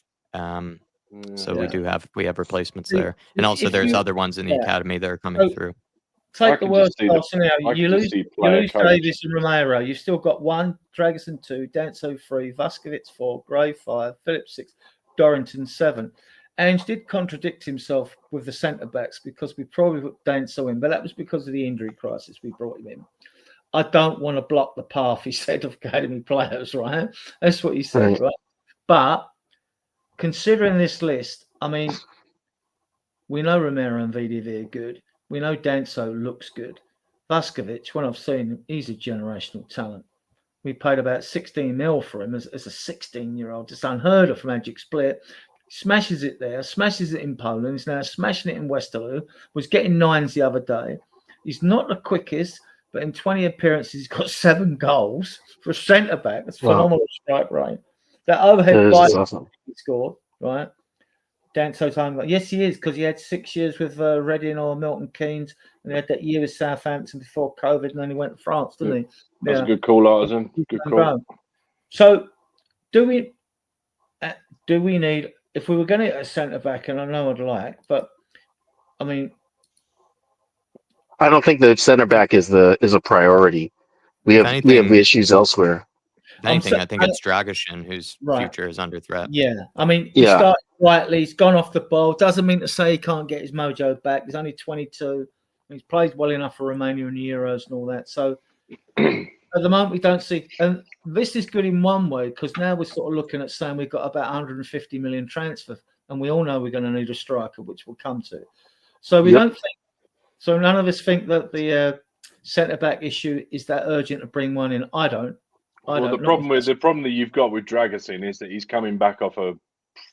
So we have replacements there, and also there's other ones in the academy that are coming through. Take the worst case scenario. You lose Davis and Romero. You've still got 1, Dragerson 2, Danso 3, Vuskovic 4, Gray 5, Phillips 6, Dorrington 7. Ange did contradict himself with the centre backs because we probably put Danso in, but that was because of the injury crisis we brought him in. I don't want to block the path, he said, of academy players, right? That's what he said, right? But considering this list, I mean, we know Romero and VDV are good. We know Danso looks good. Vuskovic, when I've seen him, he's a generational talent. We paid about 16 mil for him as a 16-year-old. It's unheard of for Magic Split. Smashes it there, smashes it in Poland. He's now smashing it in Westerlo. Was getting 9s the other day. He's not the quickest, but in 20 appearances, he's got 7 goals for a centre-back. That's phenomenal strike rate. That overhead bite he scored, right? Danso's home. Yes, he is, because he had 6 years with Reading or Milton Keynes, and he had that year with Southampton before COVID, and then he went to France, didn't he? That's a good call, Artisan. Good call. So, do we need, if we were going to get a centre back, and I know I'd like, but I mean, I don't think the centre back is a priority. We have issues elsewhere. If anything, I think it's Dragusin whose future is under threat. Yeah, I mean, he started quietly. He's gone off the ball. Doesn't mean to say he can't get his mojo back. He's only 22. He's played well enough for Romania in the Euros and all that. So at the moment, we don't see. And this is good in one way because now we're sort of looking at saying we've got about 150 million transfer, and we all know we're going to need a striker, which we'll come to. So we don't think. So none of us think that the centre back issue is that urgent to bring one in. I don't. The problem that you've got with Dragusin is that he's coming back off a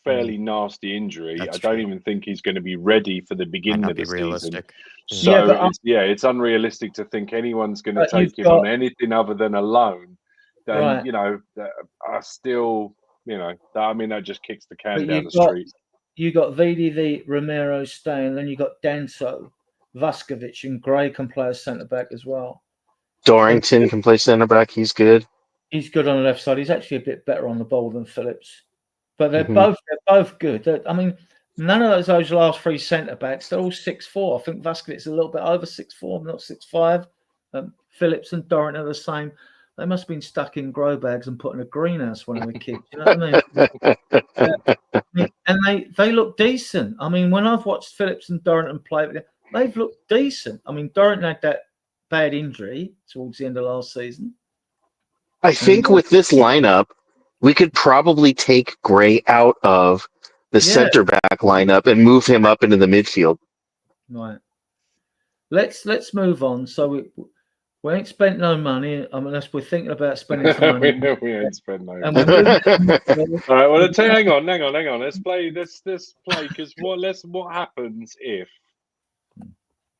fairly nasty injury. I don't even think he's going to be ready for the beginning of the season. So it's unrealistic to think anyone's going to take him on anything other than a loan. Then I still, I mean, that just kicks the can down the street. You got VDV, Romero staying, then you got Danso, Vuskovic, and Gray can play as centre back as well. Dorrington can play centre back. He's good. He's good on the left side. He's actually a bit better on the ball than Phillips, but they're both good. I mean, none of those last 3 centre backs, they're all 6'4". I think Vuskovic's a little bit over 6'4", not 6'5". Phillips and Dorrington are the same. They must have been stuck in grow bags and put in a greenhouse when they were kids. You know what I mean? And they look decent. I mean, when I've watched Phillips and Dorrington play, they've looked decent. I mean, Dorrington had that bad injury towards the end of last season. I think with this lineup, we could probably take Gray out of the center back lineup and move him up into the midfield. Right. Let's move on. So we ain't spent no money. I mean, unless we're thinking about spending some money. we ain't spent no money. All right. Well, hang on. Let's play this. Play because what happens if?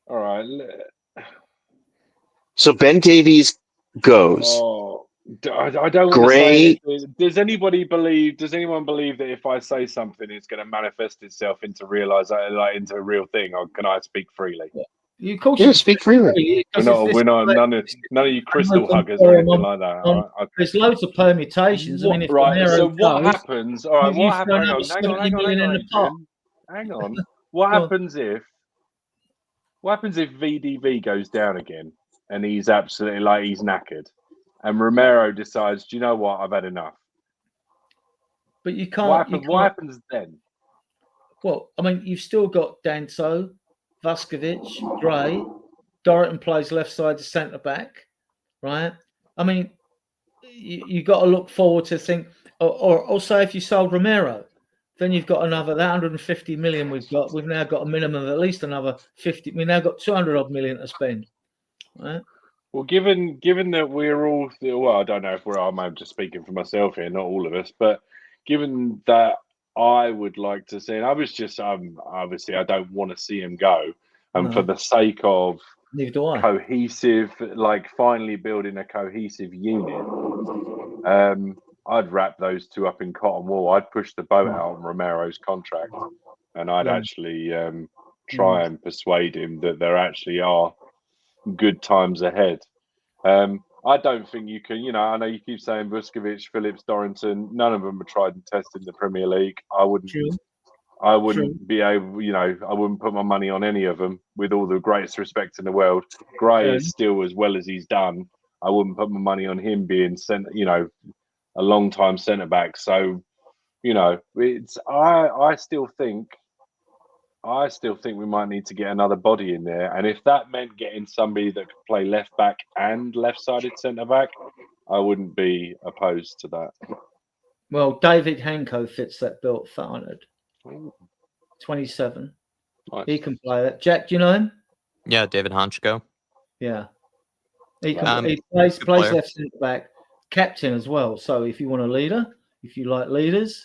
All right. So Ben Davies goes. Oh, I don't want Gray. to say. Does anyone believe that if I say something, it's going to manifest itself into into a real thing? Or can I speak freely? You speak freely. We're not none of you crystal huggers or anything like that. Okay. There's loads of permutations. I mean, if so what happens? All right, what happens? Hang on. What happens if VDV goes down again and he's absolutely he's knackered, and Romero decides, do you know what? I've had enough. But you can't. What happens then? Well, I mean, you've still got Danso, Vuskovic, Gray. Dorrington plays left side to centre back, right? I mean, you got to look forward to think, or say if you sold Romero, then you've got another that 150 million we've got. We've now got a minimum of at least another 50. We've now got 200 odd million to spend, right? Well, given that we're all, I don't know if I'm just speaking for myself here, not all of us, but given that I would like to see, and I was just, obviously I don't want to see him go, and for the sake of cohesive, finally building a cohesive unit, I'd wrap those two up in cotton wool. I'd push the boat out on Romero's contract, and I'd actually try and persuade him that there actually are good times ahead. I don't think you can, I know you keep saying Vuskovic, Phillips, Dorrington, none of them are tried and tested in the Premier League. I wouldn't be able, I wouldn't put my money on any of them with all the greatest respect in the world. Gray is still as well as he's done. I wouldn't put my money on him being a long time centre back. So, it's I still think we might need to get another body in there. And if that meant getting somebody that could play left back and left-sided centre-back, I wouldn't be opposed to that. Well, David Hanko fits that bill at 500. 27. Nice. He can play that. Jack, do you know him? Yeah, David Hanko. Yeah. He plays left centre-back, captain as well. So if you want a leader, if you like leaders,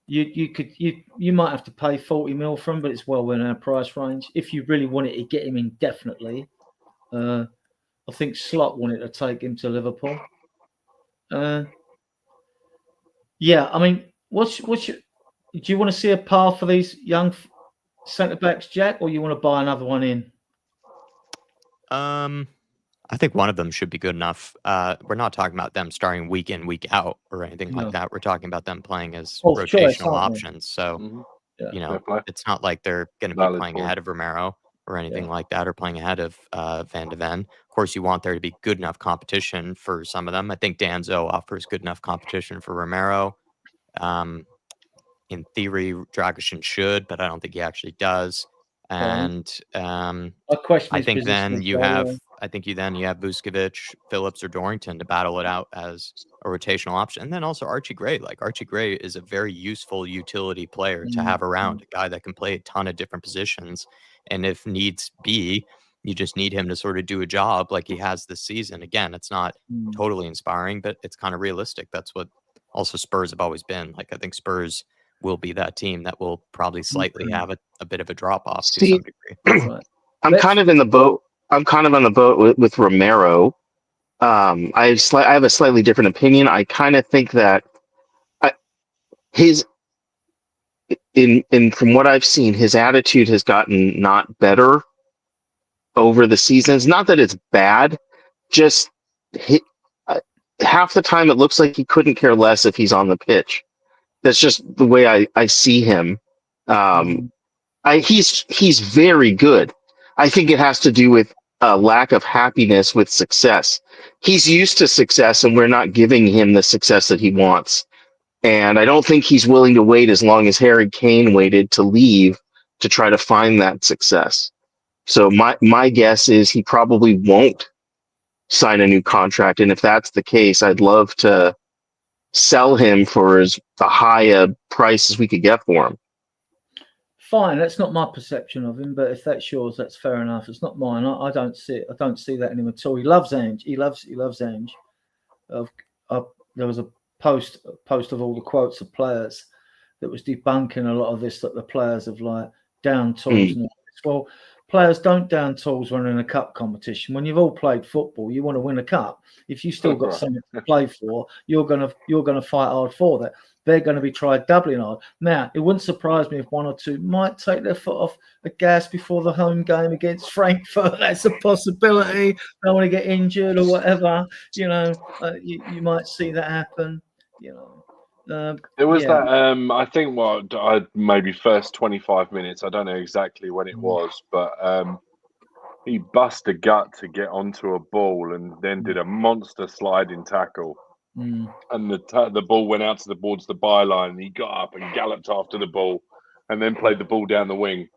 you might have to pay 40 mil for him, but it's well within our price range. If you really wanted to get him indefinitely, I think Slot wanted to take him to Liverpool. I mean, do you want to see a path for these young centre backs, Jack, or you want to buy another one in? I think one of them should be good enough. We're not talking about them starting week in, week out or anything like that. We're talking about them playing as rotational options. So, it's not like they're going to be playing ahead of Romero or anything like that, or playing ahead of Van de Ven. Of course, you want there to be good enough competition for some of them. I think Danzo offers good enough competition for Romero. In theory, Dragusin should, but I don't think he actually does. And I think then you have Vuskovic, Phillips, or Dorrington to battle it out as a rotational option. And then also Archie Gray. Archie Gray is a very useful utility player to have around, a guy that can play a ton of different positions. And if needs be, you just need him to sort of do a job like he has this season. Again, it's not totally inspiring, but it's kind of realistic. That's what also Spurs have always been. I think Spurs will be that team that will probably slightly have a bit of a drop off to some degree. I'm kind of in the boat. I'm kind of on the boat with Romero. I have a slightly different opinion. I kind of think that from what I've seen, his attitude has gotten not better over the seasons. Not that it's bad, just half the time it looks like he couldn't care less if he's on the pitch. That's just the way I see him. He's very good. I think it has to do with a lack of happiness with success. He's used to success, and we're not giving him the success that he wants. And I don't think he's willing to wait as long as Harry Kane waited to leave to try to find that success. So my guess is he probably won't sign a new contract. And if that's the case, I'd love to sell him for as high a price as we could get for him. Fine, that's not my perception of him, but if that's yours, that's fair enough. It's not mine. I don't see it. I don't see that in him at all. He loves Ange. He loves Ange. There was a post of all the quotes of players that was debunking a lot of this, that the players have like down tools. And well, players don't down tools when in a cup competition. When you've all played football, you want to win a cup. If you still got something to play for, you're gonna fight hard for that. They're going to be tried doubling hard. Now, it wouldn't surprise me if one or two might take their foot off the gas before the home game against Frankfurt. That's a possibility. Don't want to get injured or whatever. You know, you might see that happen. You know, there was that. I think maybe first 25 minutes. I don't know exactly when it was, but he bust a gut to get onto a ball and then did a monster sliding tackle. And the ball went out towards the byline, and he got up and galloped after the ball, and then played the ball down the wing.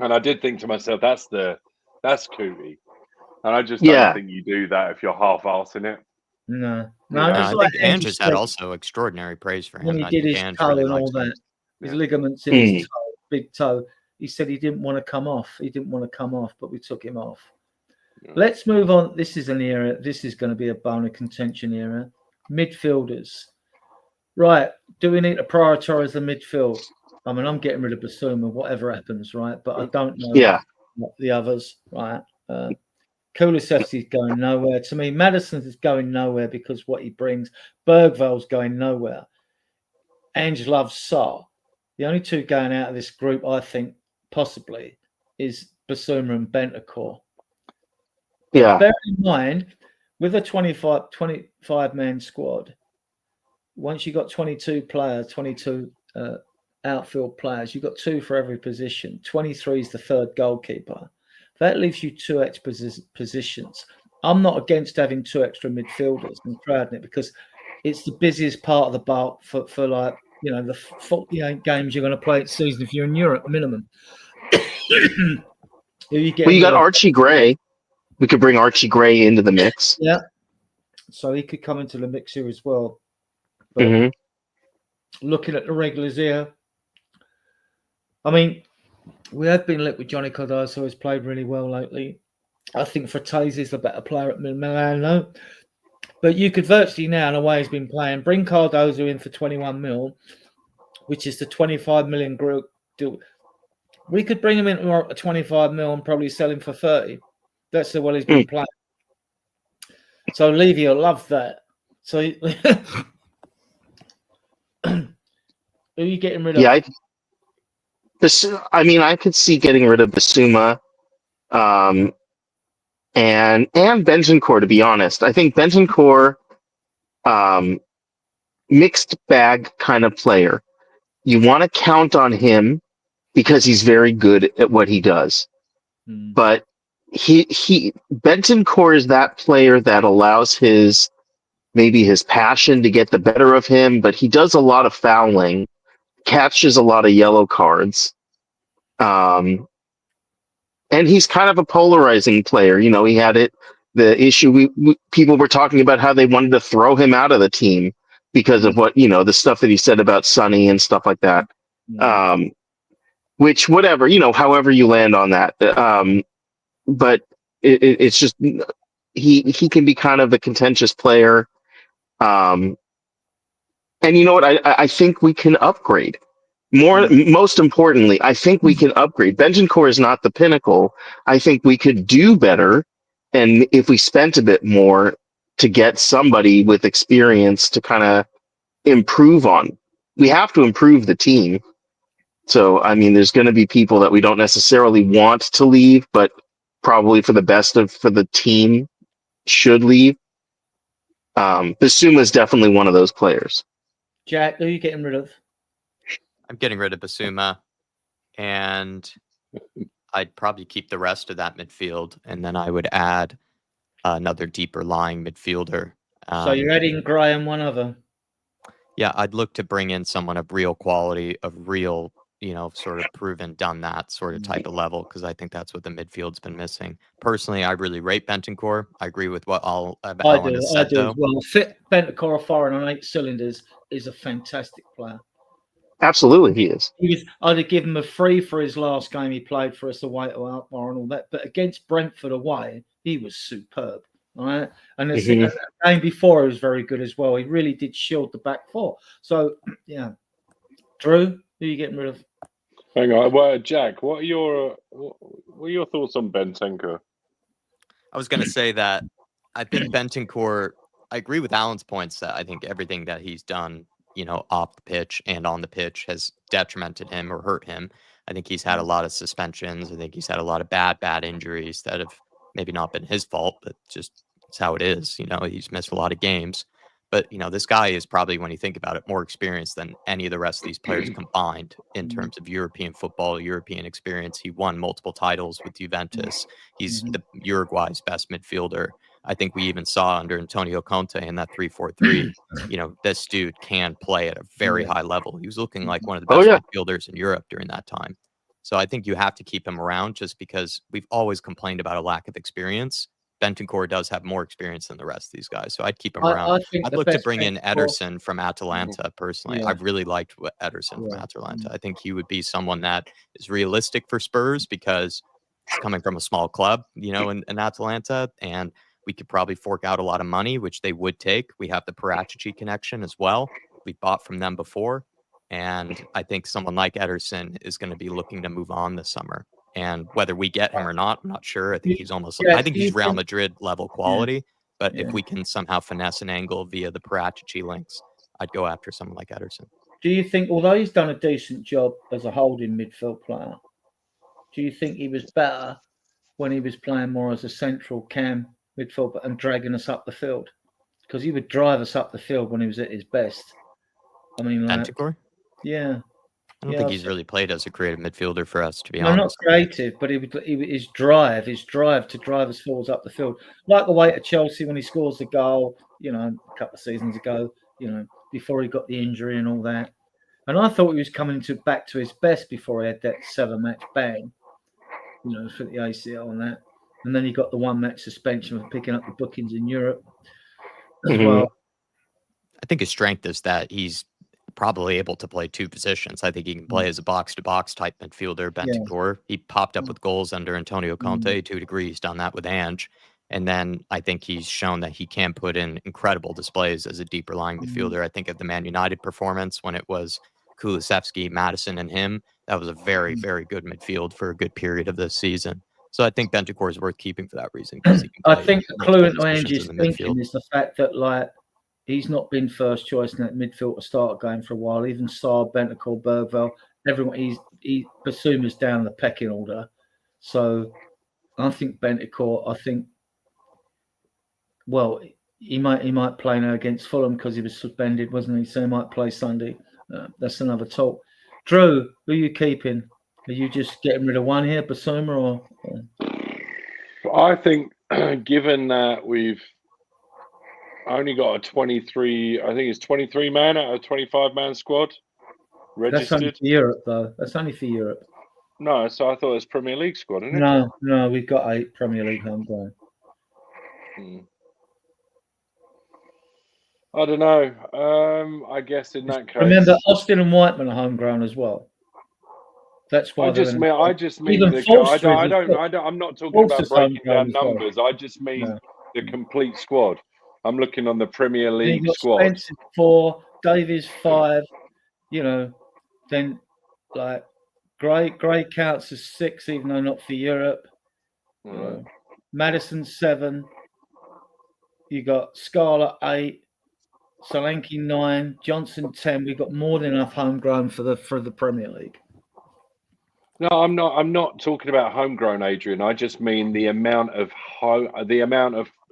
And I did think to myself, that's Cootie. And I just don't think you do that if you're half-arsing it. No. I think Ange has had also extraordinary praise for him. When he did his toe and all that, his ligaments in his toe, big toe, he said he didn't want to come off. But we took him off. Yeah. Let's move on. This is an era. This is going to be a bone of contention era. Midfielders. Right. Do we need to prioritise the midfield? I mean, I'm getting rid of Basuma, whatever happens, right? But I don't know what the others, right? Kulusevski's going nowhere. To me, Maddison's is going nowhere because what he brings. Bergvall's going nowhere. Ange loves Sarr. The only two going out of this group, I think, possibly, is Basuma and Bentancur. Yeah. Bear in mind, with a 25-man squad, once you've got 22 players, 22 outfield players, you've got two for every position. 23 is the third goalkeeper. That leaves you two extra positions. I'm not against having two extra midfielders and crowding it because it's the busiest part of the bulk for like, you know, the 48 games you're going to play this season if you're in Europe, minimum. You got Archie Gray. We could bring Archie Gray into the mix. Yeah. So he could come into the mix here as well. But looking at the regulars here, I mean, we have been lit with Johnny Cardoso, who's played really well lately. I think Frattesi is the better player at Milan, though. But you could virtually now, in a way he's been playing, bring Cardoso in for 21 mil, which is the 25 million group deal. We could bring him in at 25 mil and probably sell him for 30. That's how well he's been playing. So Levy will love that. So who are you getting rid of? Yeah, I could see getting rid of Basuma and Bentancur, to be honest. I think Bentancur, mixed bag kind of player. You want to count on him because he's very good at what he does. But Bentancur is that player that allows his passion to get the better of him, but he does a lot of fouling, catches a lot of yellow cards. And he's kind of a polarizing player. You know, he had the issue people were talking about how they wanted to throw him out of the team because of what, you know, the stuff that he said about Sonny and stuff like that. Which, whatever, you know, however you land on that. But it's just, he can be kind of a contentious player. And you know what? I think we can upgrade. Most importantly, I think we can upgrade. Bentancur is not the pinnacle. I think we could do better, and if we spent a bit more to get somebody with experience to kind of improve on. We have to improve the team. So, I mean, there's going to be people that we don't necessarily want to leave, but probably for the team should leave. Basuma is definitely one of those players. Jack, who are you getting rid of? I'm getting rid of Basuma, and I'd probably keep the rest of that midfield, and then I would add another deeper lying midfielder. So you're adding Graham, one other. Yeah, I'd look to bring in someone of real quality, of real, sort of proven, done that sort of type of level, because I think that's what the midfield's been missing. Personally, I really rate Bentancur. I agree with what Alan has said, though. As well. Fit Bentancur firing on 8 cylinders is a fantastic player. Absolutely, he is. I'd have given him a free for his last game he played for us away to Alkmaar and all that, but against Brentford away, he was superb. Right? And the game before, he was very good as well. He really did shield the back four. So, yeah. Drew, who are you getting rid of? Hang on. Well, Jack, what are your thoughts on Bentancur? I was going to say that I think Bentancur, I agree with Alan's points that I think everything that he's done, off the pitch and on the pitch has detrimented him or hurt him. I think he's had a lot of suspensions. I think he's had a lot of bad injuries that have maybe not been his fault, but just it's how it is. He's missed a lot of games. But, this guy is probably, when you think about it, more experienced than any of the rest of these players combined in terms of European football, European experience. He won multiple titles with Juventus. He's the Uruguay's best midfielder. I think we even saw under Antonio Conte in that 3-4-3, this dude can play at a very high level. He was looking like one of the best midfielders in Europe during that time. So I think you have to keep him around just because we've always complained about a lack of experience. Bentancur does have more experience than the rest of these guys, so I'd keep him around. I'd look to bring in Ederson from Atalanta, personally. I've really liked Ederson from Atalanta. I think he would be someone that is realistic for Spurs because he's coming from a small club, in Atalanta, and we could probably fork out a lot of money, which they would take. We have the Paratici connection as well. We bought from them before, and I think someone like Ederson is going to be looking to move on this summer. And whether we get him or not, I'm not sure. I think he's almost I think he's Real Madrid level quality. But if we can somehow finesse an angle via the Paratici links, I'd go after someone like Ederson. Do you think, although he's done a decent job as a holding midfield player, do you think he was better when he was playing more as a central cam midfield and dragging us up the field? Because he would drive us up the field when he was at his best. I mean, Bentancur? Yeah. I don't think he's really played as a creative midfielder for us, to be honest. Not creative, but his drive to drive us forwards up the field, like the way at Chelsea when he scores the goal, a couple of seasons ago, before he got the injury and all that. And I thought he was coming back to his best before he had that 7-match ban, for the ACL and that. And then he got the 1-match suspension for picking up the bookings in Europe as well. I think his strength is that he's probably able to play 2 positions. I think he can play as a box-to-box type midfielder, Bentancur. He popped up with goals under Antonio Conte, 2 degrees, done that with Ange. And then I think he's shown that he can put in incredible displays as a deeper lying midfielder. I think of the Man United performance when it was Kulusevski, Maddison, and him. That was a very, very good midfield for a good period of this season. So I think Bentancur is worth keeping for that reason. Because he can play I think the clue in Ange's thinking is the fact that, he's not been first choice in that midfield to start a game for a while. Even Saar, Bentancur, Bergvall, everyone. He Basuma's down the pecking order. So I think Bentancur. He might play now against Fulham because he was suspended, wasn't he? So he might play Sunday. That's another talk. Drew, who are you keeping? Are you just getting rid of one here, Basuma, or? I think, given that we've only got a 23, I think it's 23 man out of a 25-man squad registered. That's only for Europe, though. That's only for Europe. No, so I thought it was Premier League squad, isn't it? No, we've got 8 Premier League homegrown. I don't know. I guess in that case, remember Austin and Whiteman are homegrown as well. That's why. I just mean. I'm not talking about breaking down numbers. Well. I just mean the complete squad. I'm looking on the Premier League squad. Spencer 4, Davies 5. Then Gray counts as 6, even though not for Europe. Maddison 7. You got Scarlett 8, Solanke 9, Johnson 10. We've got more than enough homegrown for the Premier League. No, I'm not talking about homegrown, Adrian. I just mean the amount of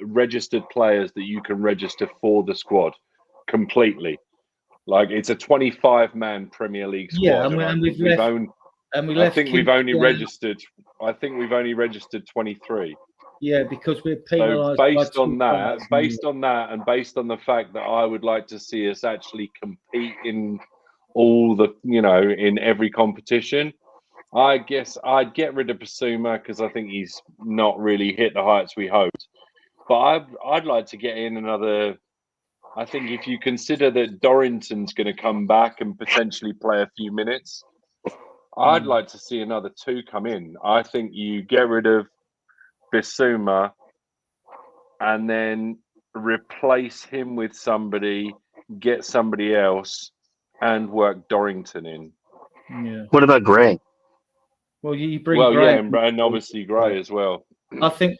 registered players that you can register for the squad completely. Like it's a 25-man Premier League squad. Yeah, And we I left. think we've only registered 23. Yeah, because we're So penalised. based on that, and based on the fact that I would like to see us actually compete in all the, in every competition, I guess I'd get rid of Basuma because I think he's not really hit the heights we hoped. But I'd like to get in another. I think if you consider that Dorrington's going to come back and potentially play a few minutes, I'd like to see another 2 come in. I think you get rid of Bissouma and then replace him with somebody, get somebody else, and work Dorrington in. Yeah. What about Gray? Well, you bring Gray. Yeah, and obviously Gray as well. I think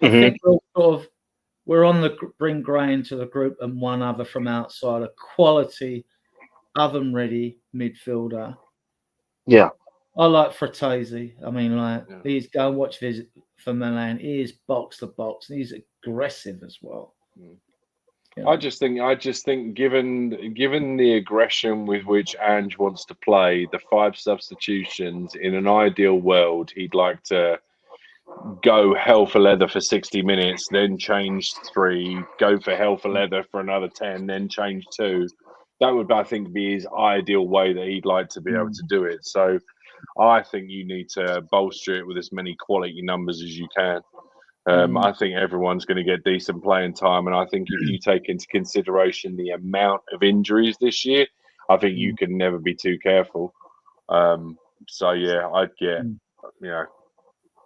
we're on the bring Gray into the group and one other from outside, a quality oven-ready midfielder. Yeah. I like Fratesi. I mean, he's go and watch visit for Milan. He is box to box, and he's aggressive as well. I just think, given the aggression with which Ange wants to play, the 5 substitutions, in an ideal world, he'd like to go hell for leather for 60 minutes, then change 3, go for hell for leather for another 10, then change 2. That would, I think, be his ideal way that he'd like to be able to do it. So I think you need to bolster it with as many quality numbers as you can. I think everyone's going to get decent playing time. And I think if you take into consideration the amount of injuries this year, I think you can never be too careful. So, yeah, I'd get,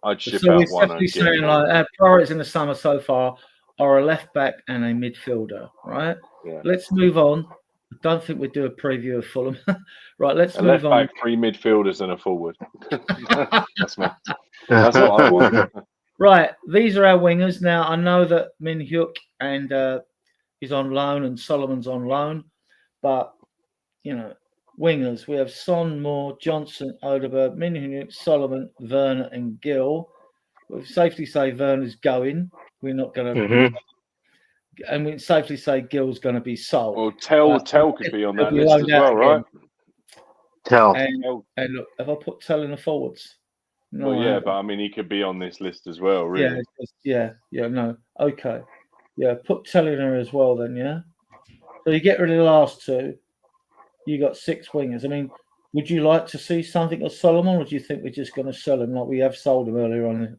I'd ship out one. Definitely saying our priorities in the summer so far are a left back and a midfielder, right? Yeah. Let's move on. I don't think we'll do a preview of Fulham. Right, let's move on. Left back, 3 midfielders and a forward. That's what I want. Right, these are our wingers. Now, I know that Min Hyuk and is on loan and Solomon's on loan, but, wingers. We have Son, Moore, Johnson, Odeberg, Min Hyuk, Solomon, Werner, and Gill. We'll safely say Werner's going. We're not going to... And we can safely say Gill's going to be sold. Well, Tell could be on that list as well, right? Tell. And look, have I put Tell in the forwards? No, well, yeah, but I mean, he could be on this list as well, really. No. Okay. Yeah, put Tell in there as well then, yeah? So you get rid of the last 2. You got 6 wingers. I mean, would you like to see something of Solomon, or do you think we're just going to sell him like we have sold him earlier on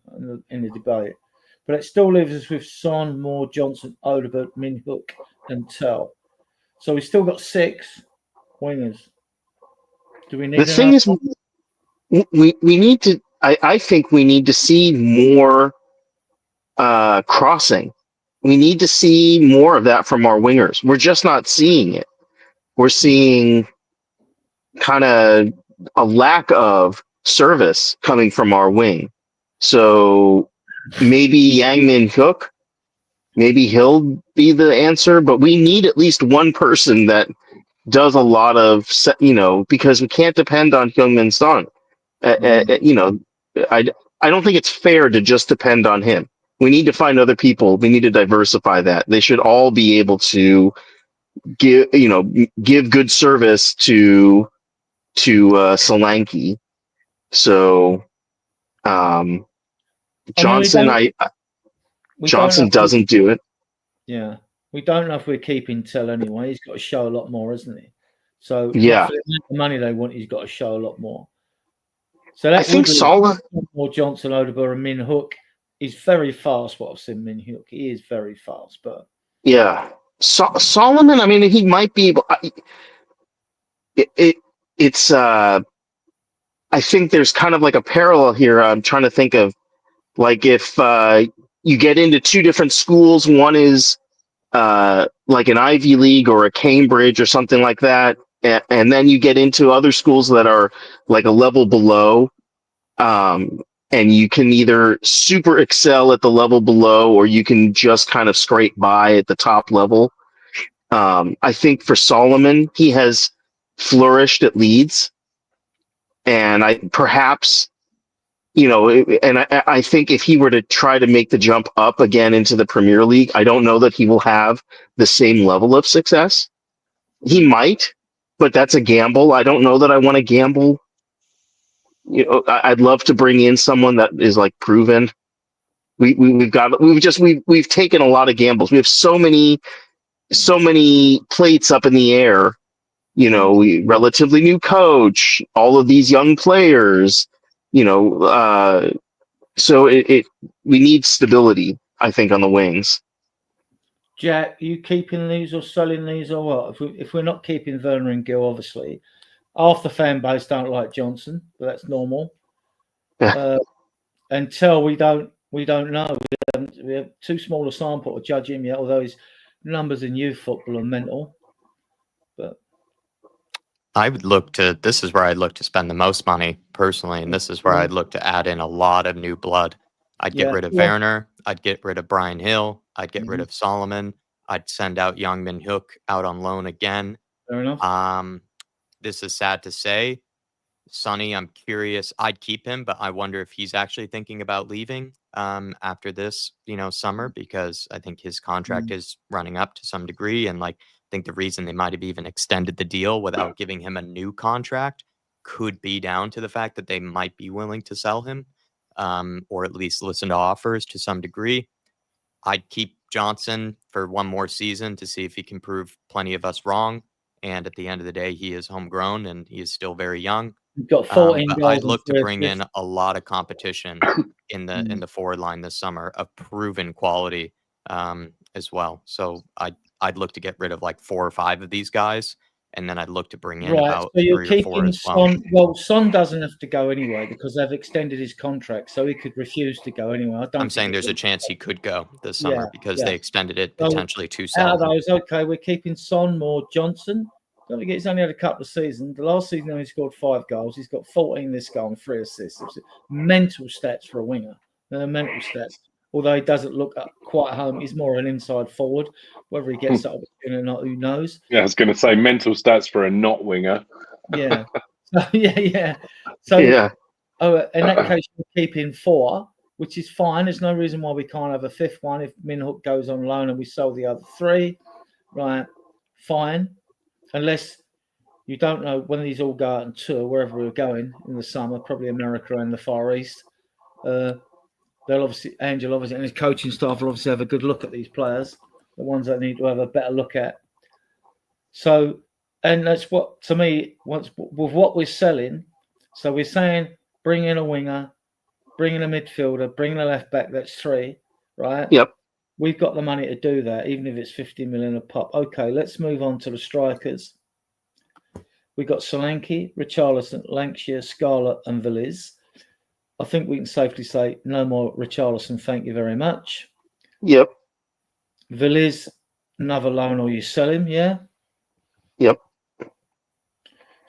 in the debate? But it still leaves us with Son, Moore, Johnson, Odeberg, Min Hyuk, and Tell. So we've still got 6 wingers. Do we need? The thing is, we need to. I think we need to see more crossing. We need to see more of that from our wingers. We're just not seeing it. We're seeing kind of a lack of service coming from our wing. So maybe Yang Min Hyuk, maybe he'll be the answer, but we need at least one person that does a lot of, because we can't depend on Heung-min Son. I don't think it's fair to just depend on him. We need to find other people. We need to diversify that. They should all be able to give good service to Solanke. So Johnson, Johnson doesn't do it. Yeah, we don't know if we're keeping Tell anyway. He's got to show a lot more, hasn't he? So yeah, for the money they want, he's got to show a lot more. So that I think Solomon or Johnson, Odeberg, and Min Hyuk is very fast. What I've seen Min Hyuk, he is very fast. But yeah, Solomon. I mean, he might be able. It's. I think there's kind of like a parallel here. I'm trying to think of, like, if you get into 2 different schools. One is like an Ivy League or a Cambridge or something like that. And then you get into other schools that are like a level below, and you can either super excel at the level below, or you can just kind of scrape by at the top level. I think for Solomon, he has flourished at Leeds, and I think if he were to try to make the jump up again into the Premier League, I don't know that he will have the same level of success. He might, but that's a gamble. I don't know that I want to gamble I'd love to bring in someone that is like proven. We've taken a lot of gambles. We have so many plates up in the air. We relatively new coach, all of these young players. So we need stability, I think, on the wings. Jack, are you keeping these or selling these or what? If we're not keeping Werner and Gill, obviously, half the fan base don't like Johnson, but that's normal. Until we don't know. We have too small a sample to judge him yet, although his numbers in youth football are mental. But this is where I'd look to spend the most money personally, and this is where I'd look to add in a lot of new blood. I'd get rid of Werner. I'd get rid of Brian Hill. I'd get rid of Solomon. I'd send out Young Min Hook out on loan again. Fair enough. This is sad to say. Sonny, I'm curious. I'd keep him, but I wonder if he's actually thinking about leaving after this, summer, because I think his contract is running up to some degree. And I think the reason they might have even extended the deal without giving him a new contract could be down to the fact that they might be willing to sell him or at least listen to offers to some degree. I'd keep Johnson for one more season to see if he can prove plenty of us wrong. And at the end of the day, he is homegrown and he is still very young. Got 14 but goals. I'd look to bring in a lot of competition in the forward line this summer of proven quality as well. So I'd look to get rid of 4 or 5 of these guys, and then I'd look to bring in about 3 or 4 as well. Well, Son doesn't have to go anyway because they've extended his contract, so he could refuse to go anyway. I'm saying there's a chance he could go this summer because they extended it potentially to out of sell. those, okay, we're keeping Son more Johnson. Don't forget, he's only had a couple of seasons. The last season, he scored 5 goals. He's got 14 this goal and 3 assists. It's mental stats for a winger. They're mental stats. Although he doesn't look quite home, he's more an inside forward. Whether he gets that opportunity or not, who knows? Yeah, I was going to say mental stats for a not winger. Yeah. So in that case, we're keeping 4, which is fine. There's no reason why we can't have a 5th one if Minhook goes on loan and we sell the other 3. Right, fine. Unless you don't know when these all go out on tour, wherever we're going in the summer, probably America and the Far East. They'll Angel and his coaching staff will obviously have a good look at these players, the ones that need to have a better look at. So, and that's what, to me, with what we're selling, so we're saying bring in a winger, bring in a midfielder, bring in a left back, that's 3, right? Yep. We've got the money to do that, even if it's 50 million a pop. Okay, let's move on to the strikers. We've got Solanke, Richarlison, Lancashire, Scarlett, and Veliz. I think we can safely say no more Richarlison, thank you very much. Yep. Veliz, another loan or you sell him, yeah? Yep.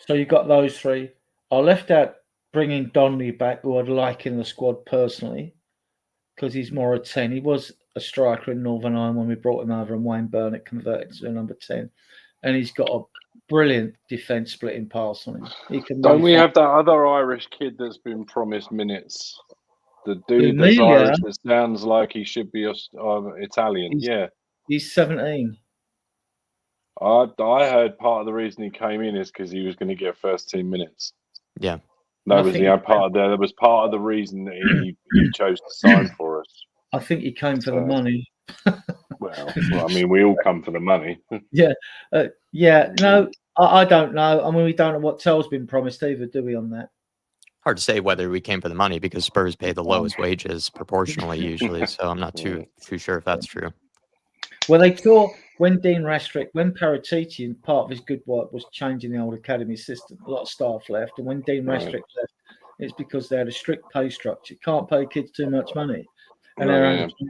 So you got those 3. I left out bringing Donnelly back, who I'd like in the squad personally, because he's more a 10. He was a striker in Northern Ireland when we brought him over, and Wayne Burnett converted to a number 10. And he's got a brilliant defence splitting pass on him. Don't we have that other Irish kid that's been promised minutes? The dude that's Irish that sounds like he should be Italian. He's 17. I heard part of the reason he came in is because he was going to get first team minutes. Yeah. That was part of the reason that he chose to sign for us. I think he came for the money. Well, I mean, we all come for the money. No, I don't know. I mean, we don't know what Tell's been promised either, do we, on that? Hard to say whether we came for the money because Spurs pay the lowest wages proportionally usually, so I'm not too sure if that's true. Well, they thought when Dean Rastrick, when Paratiti, part of his good work was changing the old academy system, a lot of staff left, and when Dean Rastrick left, it's because they had a strict pay structure. Can't pay kids too much money. And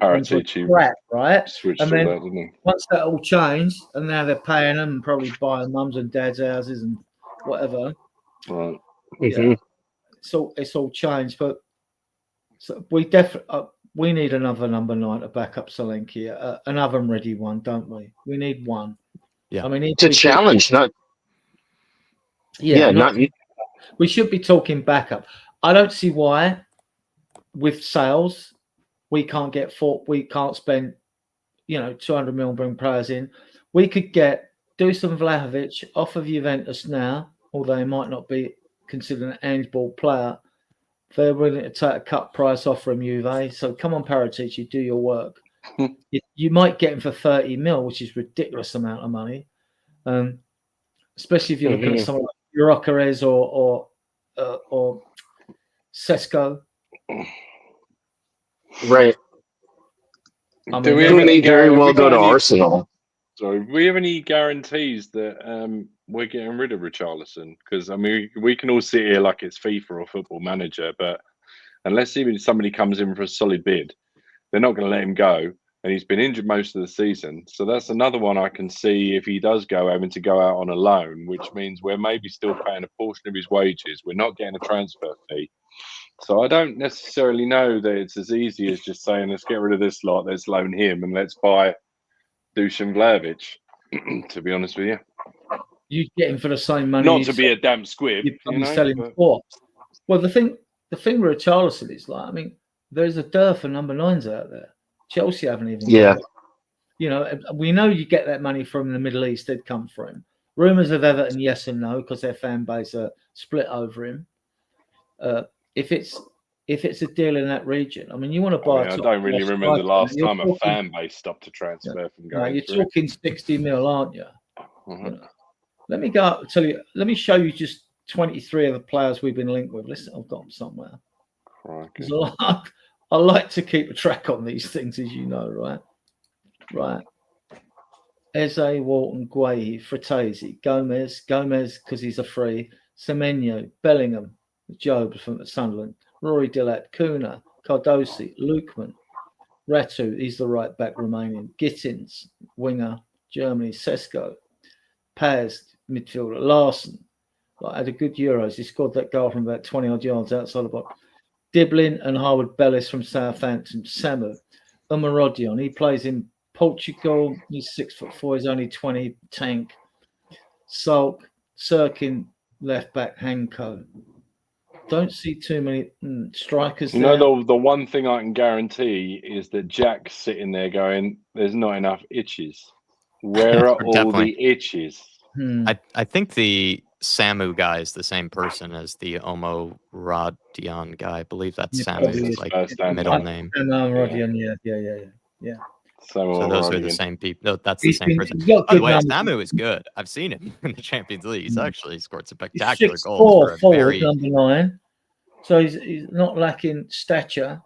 Paratiti crap, right? Switched and then that, didn't he? Once that all changed, and now they're paying them and probably buying mums and dads' houses and whatever. Right. Yeah. It's all changed, but we definitely we need another number 9 to back up Solanke, an oven-ready one, don't we? We need one. Yeah. I mean, to challenge, not. We should be talking backup. I don't see why, with sales, we can't spend, 200 million bring players in. We could get Dusan Vlahovic off of Juventus now, although he might not be considered an handball player, They're willing to take a cut price off from Juve. So come on, Paratici, do your work. You might get him for 30 mil, which is ridiculous amount of money. Especially if you're looking at someone like Gyökeres or Sesko. Right. Do we have any may very well go to Arsenal. Sorry, do we have any guarantees that we're getting rid of Richarlison? Because I mean, we can all sit here like it's FIFA or Football Manager, but unless even somebody comes in for a solid bid, they're not going to let him go. And he's been injured most of the season, so that's another one I can see if he does go having to go out on a loan, which means we're maybe still paying a portion of his wages. We're not getting a transfer fee. So I don't necessarily know that it's as easy as just saying, let's get rid of this lot, let's loan him, and let's buy Dusan Vlahovic, to be honest with you. You get him for the same money. Not to be a damn squib, you sell him for. Well, the thing with Richarlison is like, I mean, there's a dearth of number 9s out there. Chelsea haven't even. Yeah. You know, we know you get that money from the Middle East. They'd come for him. Rumours of Everton, yes and no, because their fan base are split over him. If it's a deal in that region, I mean, you want to buy. I don't really remember the last time a fan base stopped a transfer from going. You're talking 60 mil, aren't you? Mm-hmm. You know, let me go. Tell you. Let me show you just 23 of the players we've been linked with. Listen, I've got them somewhere. I like to keep a track on these things, as you know, right? Right. Eze, Walton, Guehi, Fratesi, Gomez because he's a free, Semenyo, Bellingham, Job from Sunderland, Rory Delap, Kuna, Cardosi, Lukman, Ratu, he's the right back Romanian, Gittins, winger, Germany, Sesko, Paz, midfielder, Larson, had a good Euros. He scored that goal from about 20 odd yards outside the box. Diblin and Harwood Bellis from Southampton, Samu, Umarodion, he plays in Portugal, he's 6'4", he's only 20, tank. Salk, Sirkin, left back, Hanko. Don't see too many strikers there. The one thing I can guarantee is that Jack's sitting there going, there's not enough itches. Where are all the itches? I think the Samu guy is the same person as the Omo Rodion guy. I believe that's Samu's middle name. Rodion, yeah. So those are the same people. No, that's the same person. By the way, Samu is good. I've seen him in the Champions League. He's actually scored spectacular goals. He's 6'4" forward, number 9. So he's not lacking stature.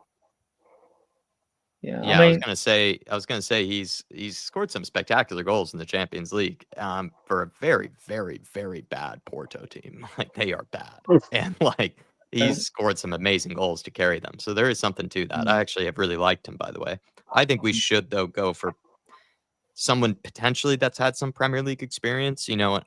Yeah, I was gonna say he's scored some spectacular goals in the Champions League for a very, very, very bad Porto team. Like, they are bad, and like he's scored some amazing goals to carry them. So there is something to that. I actually have really liked him, by the way. I think we should though go for someone potentially that's had some Premier League experience. You know,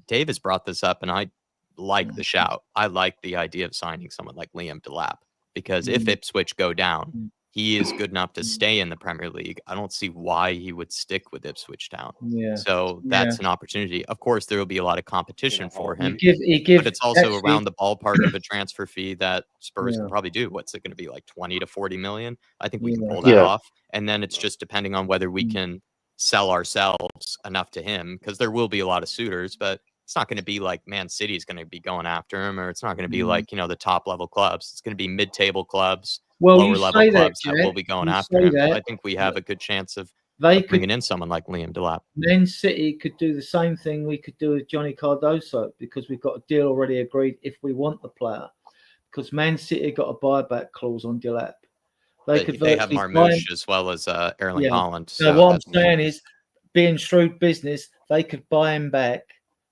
Dave has brought this up, and I like the shout. I like the idea of signing someone like Liam Delap, because if Ipswich go down, he is good enough to stay in the Premier League. I don't see why he would stick with Ipswich Town. So that's an opportunity. Of course, there will be a lot of competition for him, but it's also around the ballpark of a transfer fee that Spurs can probably do. What's it going to be, like 20 to 40 million? I think we can pull that off. And then it's just depending on whether we can sell ourselves enough to him, because there will be a lot of suitors, but it's not going to be like Man City is going to be going after him, or it's not going to be like, the top level clubs. It's going to be mid-table clubs, lower level clubs that will be going after him. I think we have a good chance of bringing in someone like Liam Delap. Man City could do the same thing we could do with Johnny Cardoso, because we've got a deal already agreed if we want the player. Because Man City got a buyback clause on Delap. They have Marmoush as well as Erling Haaland. So what I'm saying is, being shrewd business, they could buy him back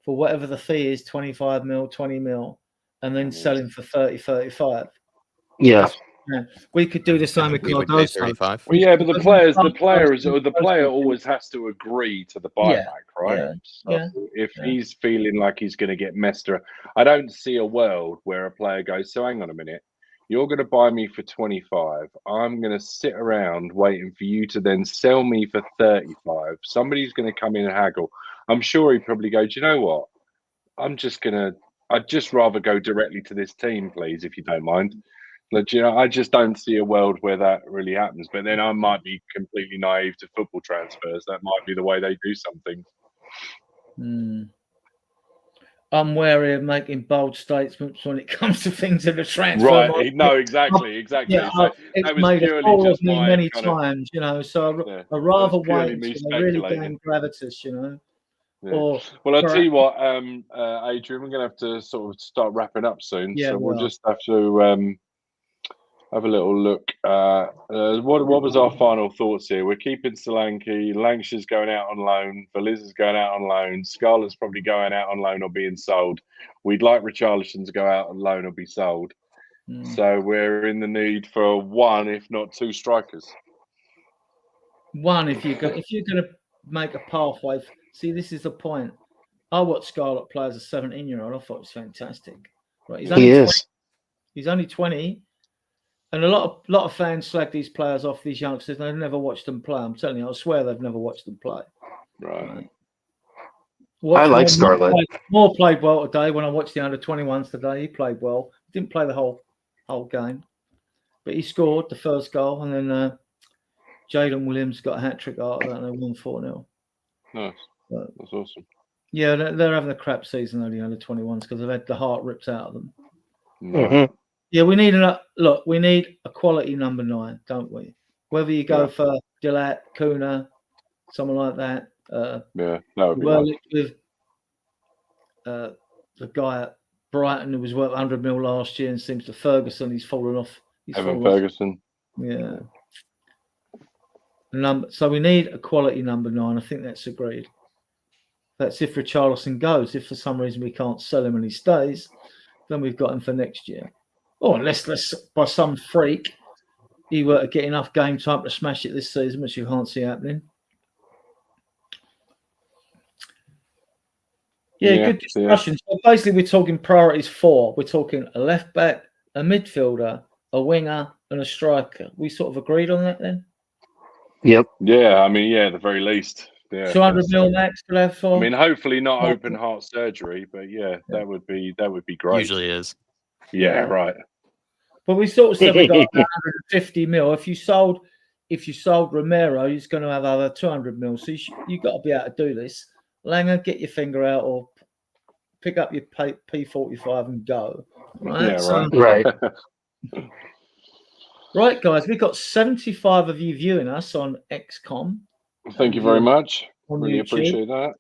for whatever the fee is, 25 mil, 20 mil, and then sell him for 30, 35. Yeah. We could do the same with Cardoso. Well, yeah, but the player always has to agree to the buyback, right? If he's feeling like he's going to get messed around, I don't see a world where a player goes, so hang on a minute, you're going to buy me for 25. I'm going to sit around waiting for you to then sell me for 35. Somebody's going to come in and haggle. I'm sure he'd probably go, do you know what? I'd just rather go directly to this team, please, if you don't mind. But, I just don't see a world where that really happens. But then I might be completely naive to football transfers. That might be the way they do some things. I'm wary of making bold statements when it comes to things in the transfer Right. market. No, exactly. Yeah, So it's that was made a purely fool of just me my many kind of, times, you know. So yeah, I rather that's purely wait me until they really speculating. gain gravitas, you know. Yeah. Or Well, I'll tell you what, Adrian, we're going to have to sort of start wrapping up soon. Yeah, so we we'll are. just have to have a little look. What was our final thoughts here? We're keeping Solanke. Lancashire's going out on loan. Valiz is going out on loan. Scarlett's probably going out on loan or being sold. We'd like Richarlison to go out on loan or be sold. So we're in the need for one, if not two, strikers. One, if you're going to make a pathway. See, this is the point. I watched Scarlett play as a 17-year-old. I thought it was fantastic. Right, he's only 20. He's only 20, and a lot of fans slag these players off. These youngsters, they've never watched them play. I'm telling you, I swear they've never watched them play. Right. I like Scarlett. Moore played well today. When I watched the under-21s today, he played well. He didn't play the whole game, but he scored the first goal, and then Jaden Williams got a hat-trick out of that, and they won 4-0. Nice. That's awesome. Yeah, they're having a crap season, only under-21s, because they've had the heart ripped out of them. Mm-hmm. Yeah, we need we need a quality number 9, don't we? Whether you go for Dilat, Kuna, someone like that. That would be nice. With the guy at Brighton who was worth 100 mil last year, and seems to Ferguson, he's fallen off. Evan Ferguson. Yeah. So we need a quality number 9. I think that's agreed. That's if Richarlison goes. If for some reason we can't sell him and he stays, then we've got him for next year. Or unless by some freak he were to get enough game time to smash it this season, which you can't see happening. Yeah, good discussion. So basically we're talking priorities 4. We're talking a left back, a midfielder, a winger, and a striker. We sort of agreed on that then? Yep. Yeah, I mean, at the very least. Yeah, 200 mil max for that for. I mean, hopefully not open heart surgery, but that would be great. Usually is. Yeah, right. But we sort of said we got 150 mil. If you sold Romero, he's going to have other 200 mil. So you got to be able to do this. Langer, get your finger out or pick up your P45 and go. Right? Yeah, right. Right, guys, we've got 75 of you viewing us on XCOM. Thank you very much. Really YouTube. Appreciate that.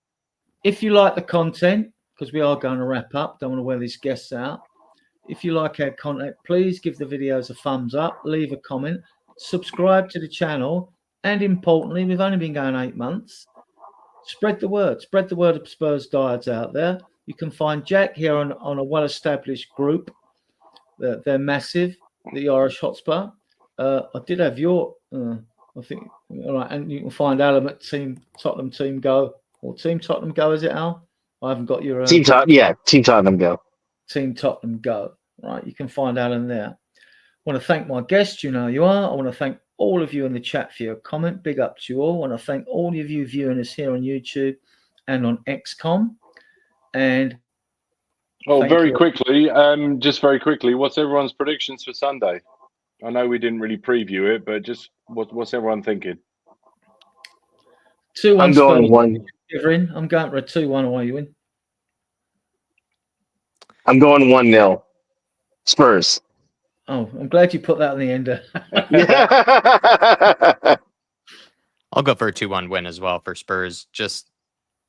If you like the content, because we are going to wrap up, don't want to wear these guests out. If you like our content, please give the videos a thumbs up, leave a comment, subscribe to the channel, and importantly, we've only been going 8 months. Spread the word. Spread the word of Spurs Diehards out there. You can find Jack here on a well-established group. They're massive, the Irish Hotspur. I did have your, I think, all right, and you can find Alan at Team Tottenham Go, or Team Tottenham Go, is it, Al? I haven't got your... Team Tottenham Go. Team Tottenham Go, right? You can find Alan there. I want to thank my guests, you know who you are. I want to thank all of you in the chat for your comment. Big up to you all. I want to thank all of you viewing us here on YouTube and on XCOM. And very quickly, what's everyone's predictions for Sunday? I know we didn't really preview it, but just what's everyone thinking? 2-1 I'm going 1. I'm going for a 2-1 away win. I'm going 1-0. Spurs. Oh, I'm glad you put that on the end. I'll go for a 2-1 win as well for Spurs, just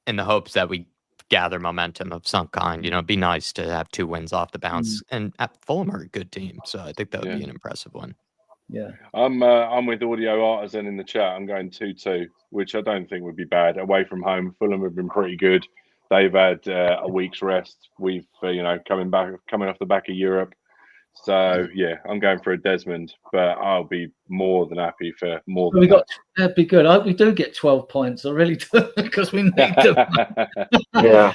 in the hopes that we gather momentum of some kind. You know, it'd be nice to have 2 wins off the bounce. And Fulham are a good team, so I think that would be an impressive one. Yeah, I'm with Audio Artisan in the chat. I'm going 2-2, which I don't think would be bad. Away from home, Fulham have been pretty good. They've had a week's rest. We've coming off the back of Europe. So I'm going for a Desmond, but I'll be more than happy for more than that. That'd be good. I hope we do get 12 points. I really do, because we need them. Yeah.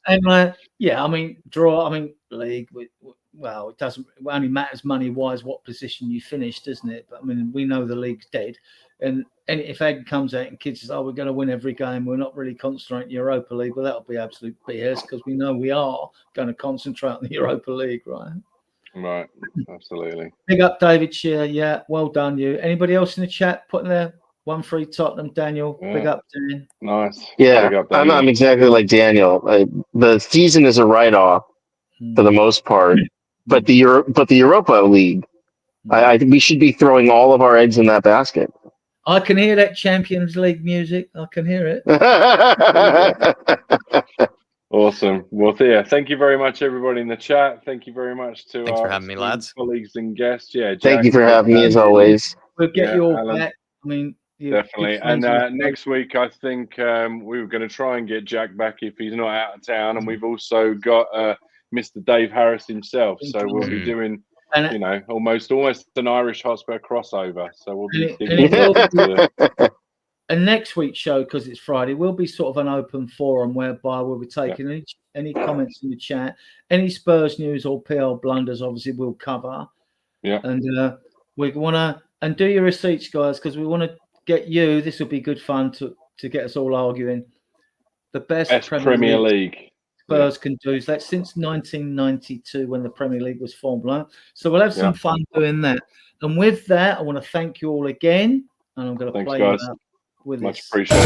I mean, draw. I mean, league. It doesn't. It only matters money-wise what position you finished, doesn't it? But I mean, we know the league's dead. And if Ed comes out and kids says, "Oh, we're going to win every game. We're not really concentrating Europa League," well, that'll be absolute BS, because we know we are going to concentrate on the Europa League, right? Right, absolutely. Big up, David Shear. Yeah, well done, you. Anybody else in the chat putting their 1-3 Tottenham. Daniel, big up, Dan. Nice. Yeah, Big up, I'm Daniel. exactly like Daniel. The season is a write-off for the most part, but the Europa League, I think we should be throwing all of our eggs in that basket. I can hear that Champions League music. I can hear it. Awesome. Well, yeah, thank you very much, everybody in the chat. Thank you very much to Thanks for our having me, lads. colleagues and guests. Yeah, Jack, Thank you for having me as always. We'll get you all back. I mean, definitely. And next week, I think we were going to try and get Jack back if he's not out of town. And we've also got Mr. Dave Harris himself. So we'll be doing, almost an Irish Hotspur crossover. So we'll be and next week's show, because it's Friday, will be sort of an open forum whereby we'll be taking any comments in the chat, any Spurs news or PL blunders. Obviously, we'll cover. Yeah. And we want to do your receipts, guys, because we want to get you. This will be good fun to get us all arguing. The best Premier League Spurs can do is that since 1992 when the Premier League was formed. Right? So we'll have some fun doing that. And with that, I want to thank you all again. And I'm going to play you out with Much appreciated.